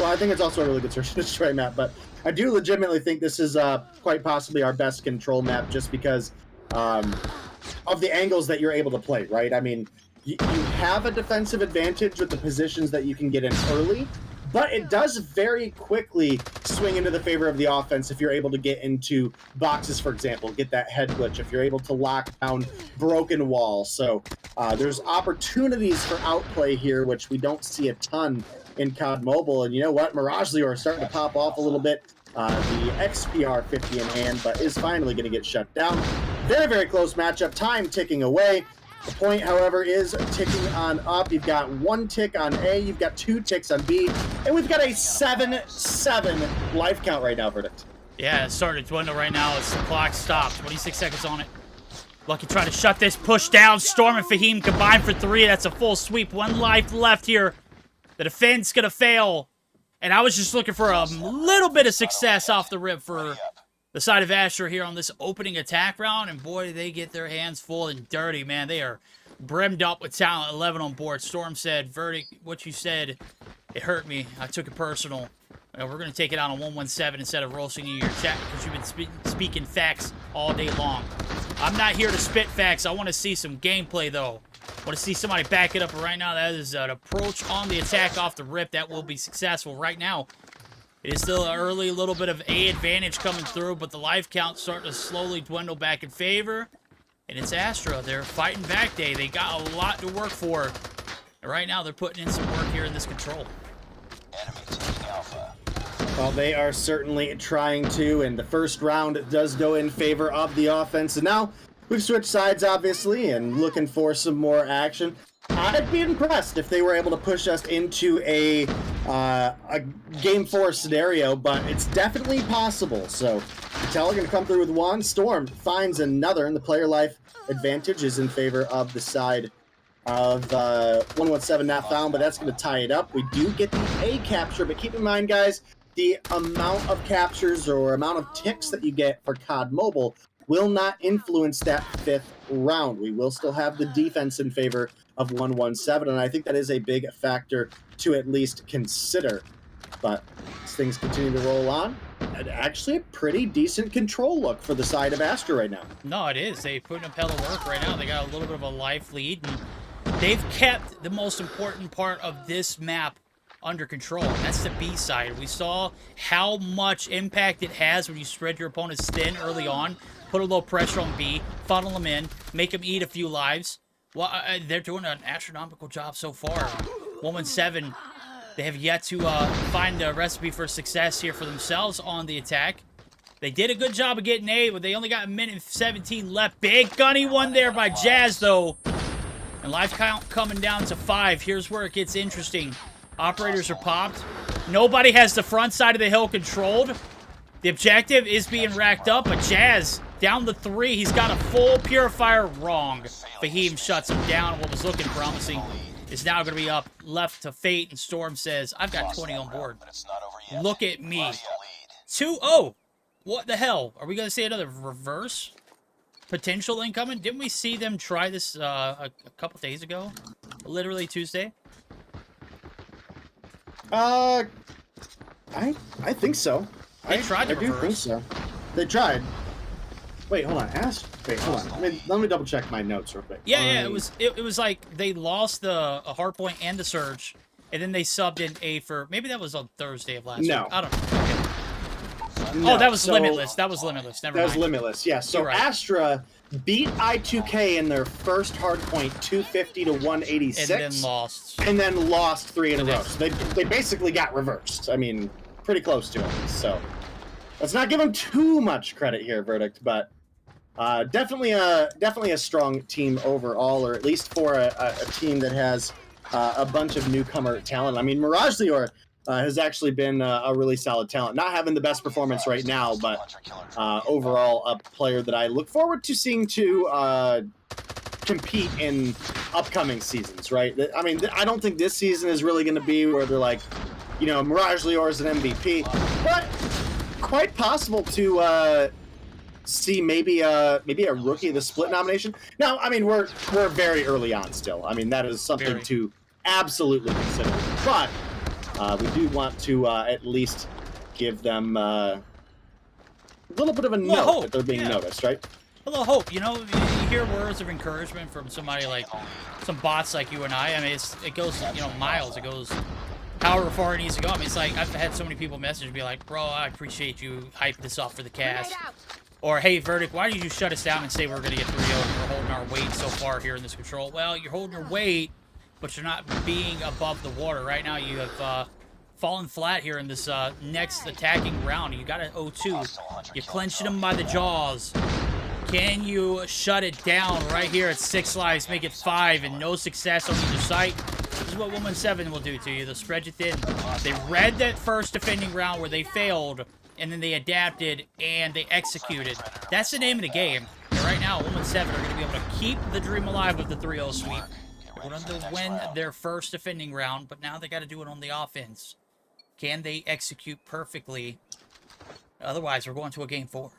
I think it's also a really good search and destroy map, but I do legitimately think this is quite possibly our best control map, just because of the angles that you're able to play, right? I mean, you have a defensive advantage with the positions that you can get in early, but it does very quickly swing into the favor of the offense if you're able to get into boxes, for example, get that head glitch, if you're able to lock down broken walls. So there's opportunities for outplay here, which we don't see a ton in COD Mobile. And you know what? Mirage Lure is starting to pop off a little bit. The XPR 50 in hand, but is finally going to get shut down. Very, very close matchup. Time ticking away. The point, however, is ticking on up. You've got 1 tick on A, you've got 2 ticks on B, and we've got a 7-7 life count right now, Verdict. Yeah, it's starting to dwindle right now as the clock stops. 26 seconds on it. Lucky trying to shut this push down. Storm and Fahim combined for 3. That's a full sweep. 1 life left here. The defense going to fail. And I was just looking for a little bit of success off the rip for the side of Astra here on this opening attack round, and boy, they get their hands full and dirty, man. They are brimmed up with talent. 11 on board. Storm said, Verdict, what you said, it hurt me. I took it personal. We're going to take it out on 117 instead of roasting in your chat because you've been speaking facts all day long. I'm not here to spit facts. I want to see some gameplay, though. I want to see somebody back it up right now. That is an approach on the attack off the rip that will be successful right now. It is still an early little bit of A advantage coming through, but the life count starting to slowly dwindle back in favor. And it's Astra. They're fighting back day. They got a lot to work for. And right now, they're putting in some work here in this control. Well, they are certainly trying to, and the first round does go in favor of the offense. And now we've switched sides, obviously, and looking for some more action. I'd be impressed if they were able to push us into a Game 4 scenario, but it's definitely possible. So, Patel are going to come through with 1. Storm finds another, and the player life advantage is in favor of the side of 117 not found, but that's going to tie it up. We do get the A capture, but keep in mind, guys, the amount of captures or amount of ticks that you get for COD Mobile will not influence that 5th round. We will still have the defense in favor of 117, and I think that is a big factor to at least consider. But as things continue to roll on, and actually a pretty decent control look for the side of Astra right now. No, it is. They're putting up hella work right now. They got a little bit of a life lead, and they've kept the most important part of this map under control. That's the B side. We saw how much impact it has when you spread your opponents thin early on, put a little pressure on B, funnel them in, make them eat a few lives. Well, they're doing an astronomical job so far. 117, they have yet to find a recipe for success here for themselves on the attack. They did a good job of getting A, but they only got a minute and 17 left. Big gunny one there by Jazz, though. And life count coming down to 5. Here's where it gets interesting. Operators are popped. Nobody has the front side of the hill controlled. The objective is being racked up, but Jazz down to 3. He's got a full purifier. Wrong. Fahim shuts him down. What was looking promising is now going to be up left to Fate, and Storm says, I've got 20 on board. Look at me. 2-0. What the hell? Are we going to see another reverse potential incoming? Didn't we see them try this a couple days ago? Literally Tuesday? I think so. They tried to reverse. I do think so. They tried. Wait, hold on. Wait, hold on. Let me double check my notes real quick. Yeah, it was like they lost the hardpoint and the surge. and then they subbed in A for maybe that was on Thursday of last week. I don't know. Okay. No, Oh, that was so- Limitless. That was Limitless. Never That mind. was Limitless, yeah. So You're right. Astra beat I2K in their first hardpoint 250 to 186. And then lost. And then lost 3 in a The row. next- So they basically got reversed. I mean, pretty close to it. So let's not give them too much credit here, Verdict, but definitely a strong team overall, or at least for a team that has a bunch of newcomer talent. I mean, Mirage Lior has actually been a really solid talent. Not having the best performance right now, but overall a player that I look forward to seeing to compete in upcoming seasons, right? I mean, I don't think this season is really going to be where they're like, you know, Mirage Lior is an MVP, but quite possible to see maybe a Rookie of the Split nomination. Now, I mean, we're very early on still. I mean, that is something Very. to absolutely consider, but we do want to at least give them a little bit of a note hope, that they're being noticed, right? A little hope, you know. You hear words of encouragement from somebody like some bots like you and I. I mean, it goes, you know, miles. It goes however far it needs to go. I mean, it's like I've had so many people message me like, "Bro, I appreciate you hyping this up for the cast." Or, hey, Verdict, why did you shut us down and say we're going to get 3-0 and we're holding our weight so far here in this control? Well, you're holding your weight, but you're not being above the water. Right now, you have fallen flat here in this next attacking round. You got an 0-2. You're clenching them by the jaws. Can you shut it down right here at 6 lives, make it 5, and no success on either site? This is what 117 will do to you. They'll spread you thin. They read that first defending round where they failed, and then they adapted and they executed. That's the name of the game. And right now, 117 are going to be able to keep the dream alive with the 3-0 sweep. They're going to win their first defending round, but now they got to do it on the offense. Can they execute perfectly? Otherwise, we're going to a game 4.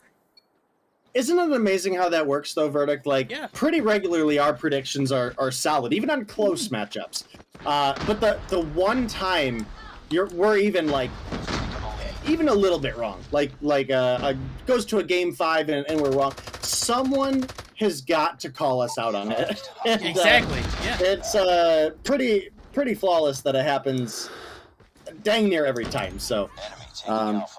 Isn't it amazing how that works, though, Verdict? Like, Yeah. pretty regularly our predictions are solid, even on close matchups. But the one time we're even, like, even a little bit wrong, like goes to a game 5 and we're wrong, someone has got to call us out on it. And, Exactly, yeah. It's pretty flawless that it happens dang near every time, so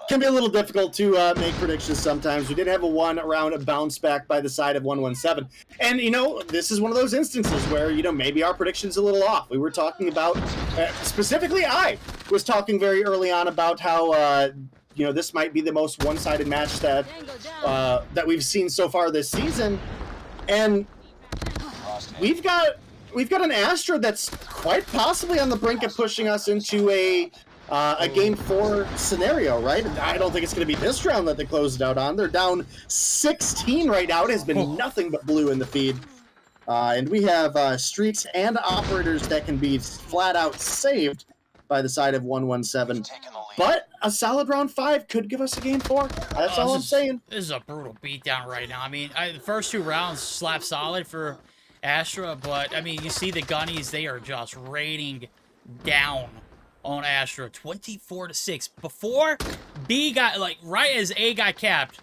can be a little difficult to make predictions sometimes. We did have a 1-round bounce back by the side of 117, and you know, this is one of those instances where, you know, maybe our prediction's a little off. We were talking about specifically I was talking very early on about how you know, this might be the most one-sided match that we've seen so far this season, and we've got an Astra that's quite possibly on the brink of pushing us into a game 4 scenario, right? I don't think it's going to be this round that they closed it out on. They're down 16 right now. It has been nothing but blue in the feed. And we have streaks and operators that can be flat out saved by the side of 117. But a solid round 5 could give us a game 4. That's all I'm saying. This is a brutal beatdown right now. I mean, the first 2 rounds slap solid for Astra, but I mean, you see the gunnies, they are just raining down on Astra, 24-6. Before B got, like, right as A got capped,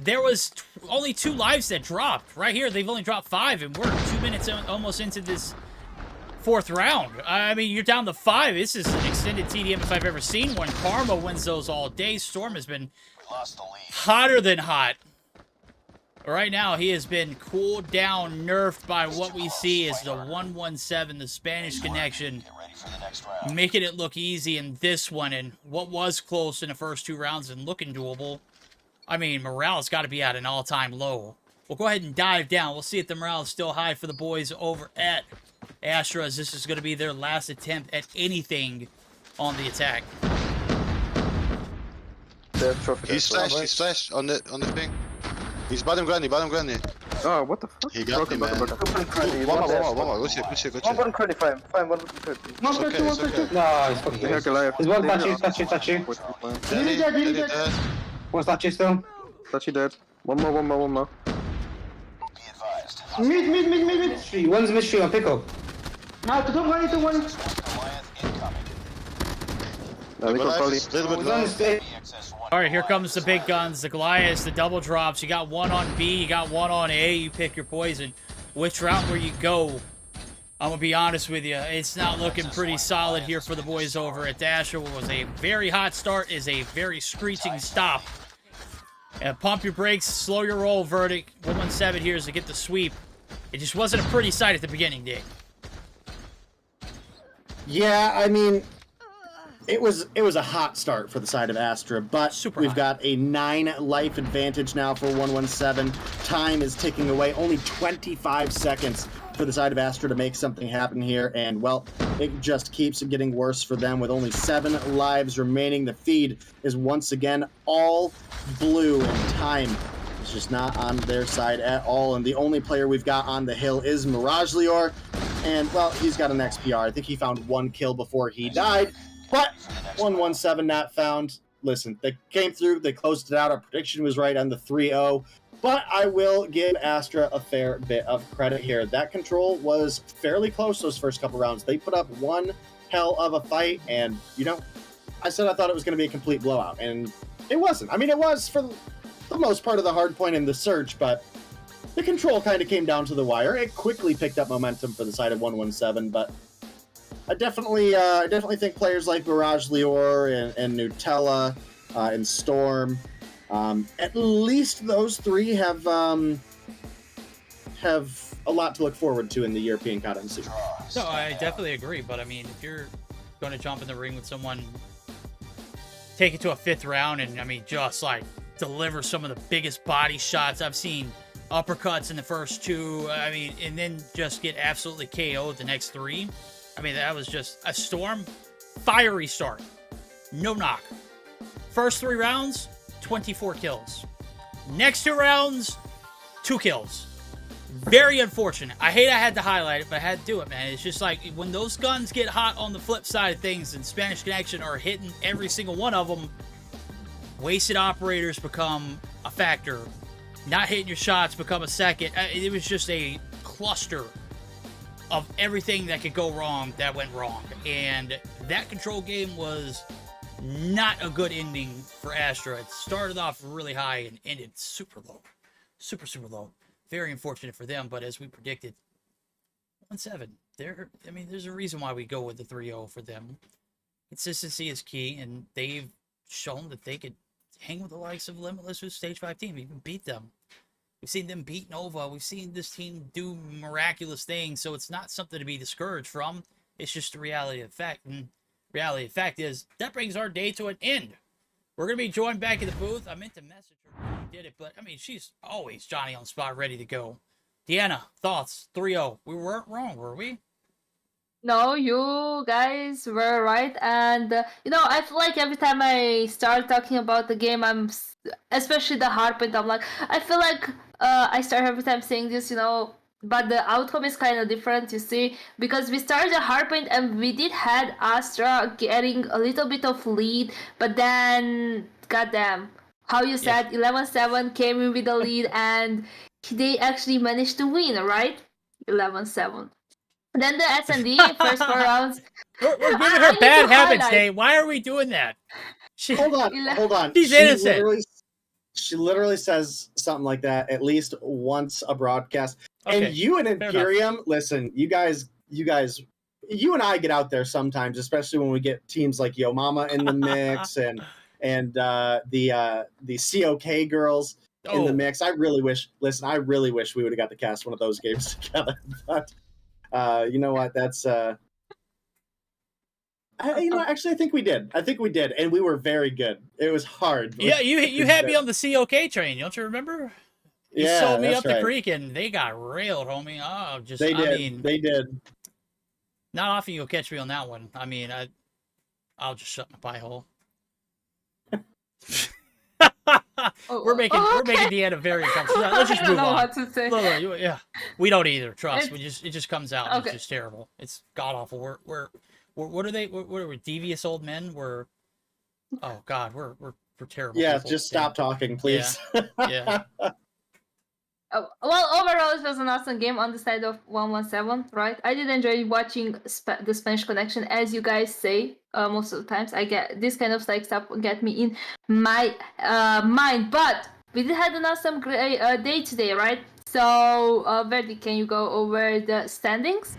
there was only 2 lives that dropped. Right here, they've only dropped 5, and we're 2 minutes almost into this 4th round. I mean, you're down to 5. This is an extended TDM if I've ever seen one. Karma wins those all day. Storm has been hotter than hot. Right now, he has been cooled down, nerfed by what we see as the 117, the Spanish connection, making it look easy in this one, and what was close in the first 2 rounds and looking doable. I mean, morale's got to be at an all-time low. We'll go ahead and dive down. We'll see if the morale is still high for the boys over at Astra, as this is going to be their last attempt at anything on the attack. He's flashed on the thing. He's bottom granny. Oh, what the fuck? He got me, man. One more. Go check. One creddy, fine, one creddy. It's okay. No, it's fucking He's He's touchy. One's touchy still. Touchy dead. One more. Mid. Street. One's mid street on pick up. No, don't one. All right, here comes the big guns, the Goliaths, the double drops. You got one on B, you got one on A. You pick your poison. Which route will you go? I'm going to be honest with you. It's not looking pretty solid here for the boys over at Astra. What was a very hot start is a very screeching stop. Pump your brakes, slow your roll, verdict. 117 here is to get the sweep. It just wasn't a pretty sight at the beginning, Dick. Yeah, I mean, it was a hot start for the side of Astra, but we've got a 9 life advantage now for 117. Time is ticking away. Only 25 seconds for the side of Astra to make something happen here, and, well, it just keeps getting worse for them with only 7 lives remaining. The feed is once again all blue, and time is just not on their side at all, and the only player we've got on the hill is Mirage Lior, and, well, he's got an XPR. I think he found 1 kill before he died, but 117 not found. Listen, they came through, they closed it out. Our prediction was right on the 3-0. But I will give Astra a fair bit of credit here. That control was fairly close those first couple rounds. They put up one hell of a fight, and, you know, I said I thought it was going to be a complete blowout, and it wasn't. I mean, it was for the most part of the hard point in the search, but the control kind of came down to the wire. It quickly picked up momentum for the side of 117, but I definitely think players like Mirage Lior and Nutella and Storm, at least those 3 have a lot to look forward to in the European continent soon. No, I definitely agree, but I mean, if you're going to jump in the ring with someone, take it to a 5th round, and I mean, just like deliver some of the biggest body shots. I've seen uppercuts in the first 2, I mean, and then just get absolutely KO'd the next 3. I mean, that was just a Storm, fiery start. No knock. First 3 rounds, 24 kills. Next 2 rounds, 2 kills. Very unfortunate. I hate I had to highlight it, but I had to do it, man. It's just like when those guns get hot on the flip side of things and Spanish Connection are hitting every single one of them, wasted operators become a factor. Not hitting your shots become a second. It was just a cluster of everything that could go wrong that went wrong. And that control game was not a good ending for Astra. It started off really high and ended super low. Super, super low. Very unfortunate for them, but as we predicted, 1-7. I mean, there's a reason why we go with the 3-0 for them. Consistency is key, and they've shown that they could hang with the likes of Limitless, who's Stage 5 team, even beat them. We've seen them beat Nova. We've seen this team do miraculous things, so it's not something to be discouraged from. It's just the reality of the fact. And reality of the fact is, that brings our day to an end. We're going to be joined back in the booth. I meant to message her when we did it, but, I mean, she's always Johnny on the spot, ready to go. Deanna, thoughts? 3-0. We weren't wrong, were we? No, you guys were right, and you know, I feel like every time I start talking about the game, especially the hard point, I'm like, I feel like I start every time saying this, you know, but the outcome is kind of different, you see, because we started the hard point and we did had Astra getting a little bit of lead, but then, goddamn, how you said, 11-7 came in with the lead, and they actually managed to win, right? 11-7. Then the S&D, first 4 rounds. We're giving her bad habits, Dave. Why are we doing that? Hold on. She's innocent. She literally says something like that at least once a broadcast. Okay, and you and Imperium, listen, you guys, you and I get out there sometimes, especially when we get teams like Yo Mama in the mix and the COK girls in the mix. I really wish we would have got to cast one of those games together. But you know what? That's actually, I think we did. And we were very good. It was hard. Yeah, you had me on the COK train. Don't you remember? You sold me up the creek, and they got railed, homie. Oh, they did. Not often you'll catch me on that one. I mean, I'll just shut my pie hole. We're making Deanna very uncomfortable. Let's just move on. What to say. Yeah, we don't either. Trust. It just comes out. And it's just terrible. It's god awful. What are they? What are we? Devious old men? We're terrible. Yeah, people. just stop talking, please. Yeah. Well, overall, it was an awesome game on the side of 117, right? I did enjoy watching the Spanish Connection, as you guys say. Most of the times, I get this kind of stuff get me in my mind. But we did have an awesome day today, right? So, Verdi, can you go over the standings?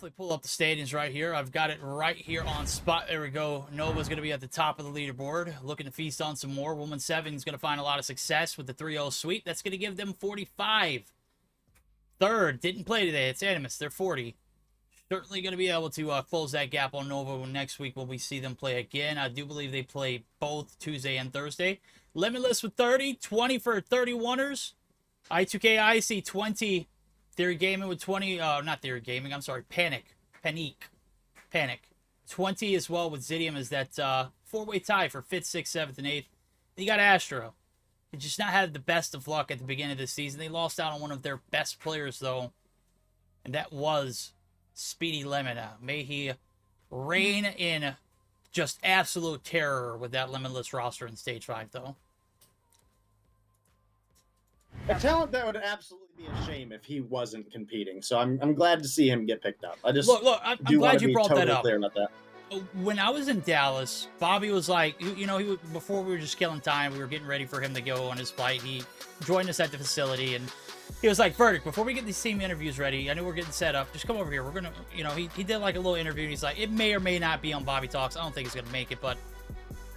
definitely pull up the standings right here. I've got it right here on spot. There we go. Nova's going to be at the top of the leaderboard, looking to feast on some more. Woman 7 is going to find a lot of success with the 3-0 sweep. That's going to give them 45. Third, didn't play today. It's Animus. They're 40. Certainly going to be able to close that gap on Nova next week when we see them play again. I do believe they play both Tuesday and Thursday. Limitless with 30, 20 for 31ers. I2K IC 20. Theory Gaming with 20. Not Theory Gaming. I'm sorry. Panic. 20 as well with Zidium is that 4-way tie for 5th, 6th, 7th, and 8th. You got Astra. They just not had the best of luck at the beginning of the season. They lost out on one of their best players, though. And that was Speedy Lemon. May he reign in just absolute terror with that Limitless roster in Stage 5, though. A talent that would absolutely be a shame if he wasn't competing. So I'm glad to see him get picked up. I just look. I'm glad you brought that up. Clear about that. When I was in Dallas, Bobby was like, before we were just killing time, we were getting ready for him to go on his flight. He joined us at the facility, and he was like, Verdict, before we get these team interviews ready, I know we're getting set up. Just come over here. We're going to, he did like a little interview, and he's like, it may or may not be on Bobby Talks. I don't think he's going to make it, but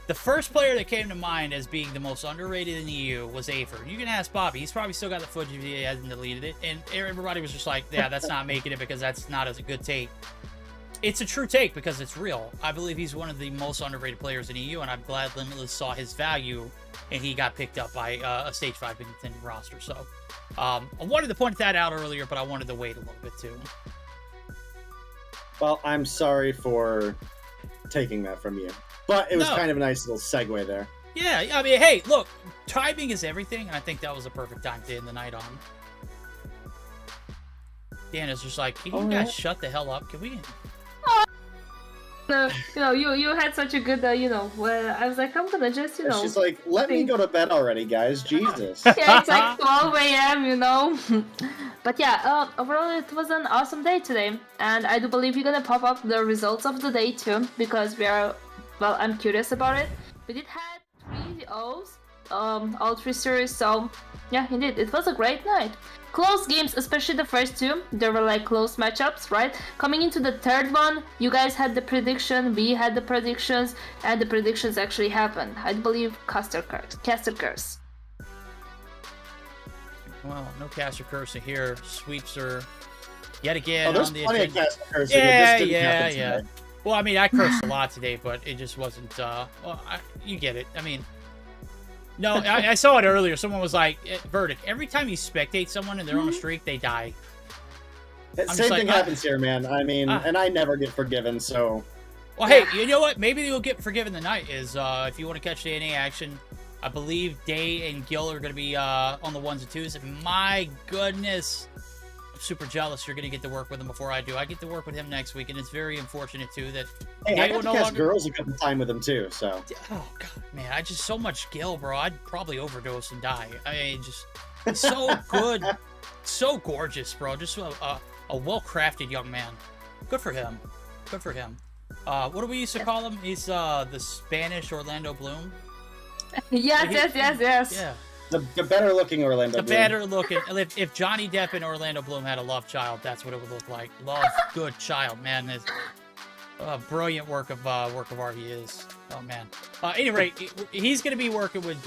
the first player that came to mind as being the most underrated in the EU was Afer. You can ask Bobby. He's probably still got the footage if he hasn't deleted it. And everybody was just like, yeah, that's not making it because that's not as a good take. It's a true take because it's real. I believe he's one of the most underrated players in the EU, and I'm glad Limitless saw his value, and he got picked up by a Stage 5 contending roster. So I wanted to point that out earlier, but I wanted to wait a little bit too. Well, I'm sorry for taking that from you. But it was kind of a nice little segue there. Yeah, I mean, hey, look, timing is everything, and I think that was a perfect time to end the night on. Dan is just like, can you guys shut the hell up? Can we... You had such a good, where I was like, I'm gonna just, She's like, let me go to bed already, guys. Jesus. Yeah, it's like 12 a.m., But yeah, overall it was an awesome day today. And I do believe you're gonna pop up the results of the day too, because I'm curious about it. We did have 3 O's, all 3 series, so yeah, indeed, it was a great night. Close games, especially the first 2, they were like close matchups, right? Coming into the third one, you guys had the prediction, we had the predictions, and the predictions actually happened. I believe Caster Curse. Well, no Caster Curse here. Sweeps are yet again there's on the plenty of Caster Curse. Yeah. Well, I mean, I cursed a lot today, but it just wasn't, you get it. I mean, no, I saw it earlier. Someone was like, Verdict, every time you spectate someone and they're on a streak, they die. Same thing happens here, man. I mean, and I never get forgiven, so... Well, hey, you know what? Maybe you'll get forgiven tonight is, if you want to catch the NA action, I believe Day and Gil are going to be on the 1s and 2s. And my goodness, I'm super jealous you're going to get to work with him before I do. I get to work with him next week, and it's very unfortunate, too, that... Hey, I got to catch girls a couple time with him, too, so... Oh, God, man, I just so much Gil, bro. I'd probably overdose and die. I mean, just so good, so gorgeous, bro. Just a well-crafted young man. Good for him. Good for him. What do we used to call him? He's the Spanish Orlando Bloom. Yes. Yeah. The better looking Orlando Bloom. The better looking. If Johnny Depp and Orlando Bloom had a love child, that's what it would look like. Love, good child, man. It's a brilliant work of art he is. Oh man. Anyway, he's gonna be working with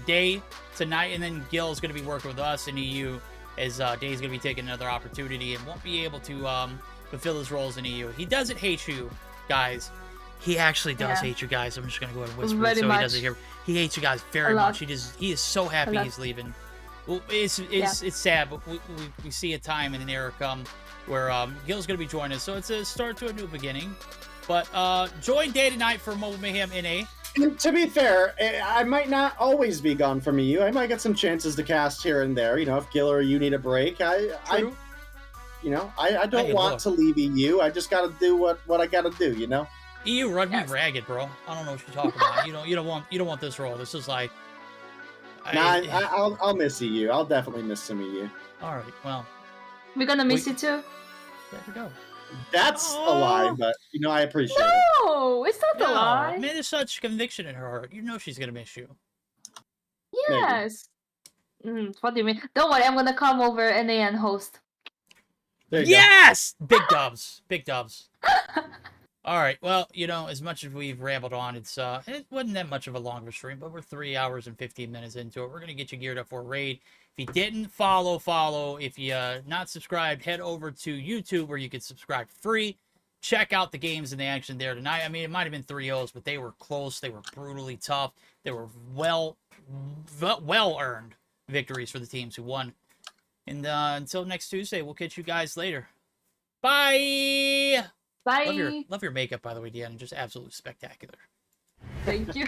Day tonight, and then Gil's gonna be working with us in EU as Day's gonna be taking another opportunity and won't be able to fulfill his roles in EU. He doesn't hate you, guys. He actually does hate you guys. I'm just gonna go ahead and whisper it so he doesn't hear. He hates you guys very much. He is so happy he's leaving. Well, it's sad, but we see a time and an era come where Gil's gonna be joining us. So it's a start to a new beginning. But join Day tonight for Mobile Mayhem NA. And to be fair, I might not always be gone from EU. I might get some chances to cast here and there. If Gil or you need a break, I don't want to leave EU. I just got to do what I got to do. EU run me ragged, bro. I don't know what you're talking about. You don't want this role. This is like. I'll miss EU. I'll definitely miss some EU. All right. Well. We're gonna miss you too. There we go. That's a lie, but I appreciate it. No, it's not a lie. Man, there's such conviction in her heart. You know she's gonna miss you. Yes. What do you mean? Don't worry, I'm gonna come over NA and host. There you Yes! Big dubs. Big dubs. All right. Well, you know, as much as we've rambled on, it wasn't that much of a longer stream, but we're 3 hours and 15 minutes into it. We're gonna get you geared up for a raid. If you didn't follow. If you not subscribed, head over to YouTube where you can subscribe free. Check out the games and the action there tonight. I mean, it might have been 3-0s, but they were close. They were brutally tough. They were well earned victories for the teams who won. And until next Tuesday, we'll catch you guys later. Bye. Bye. Love your makeup, by the way, Deanna. Just absolutely spectacular. Thank you.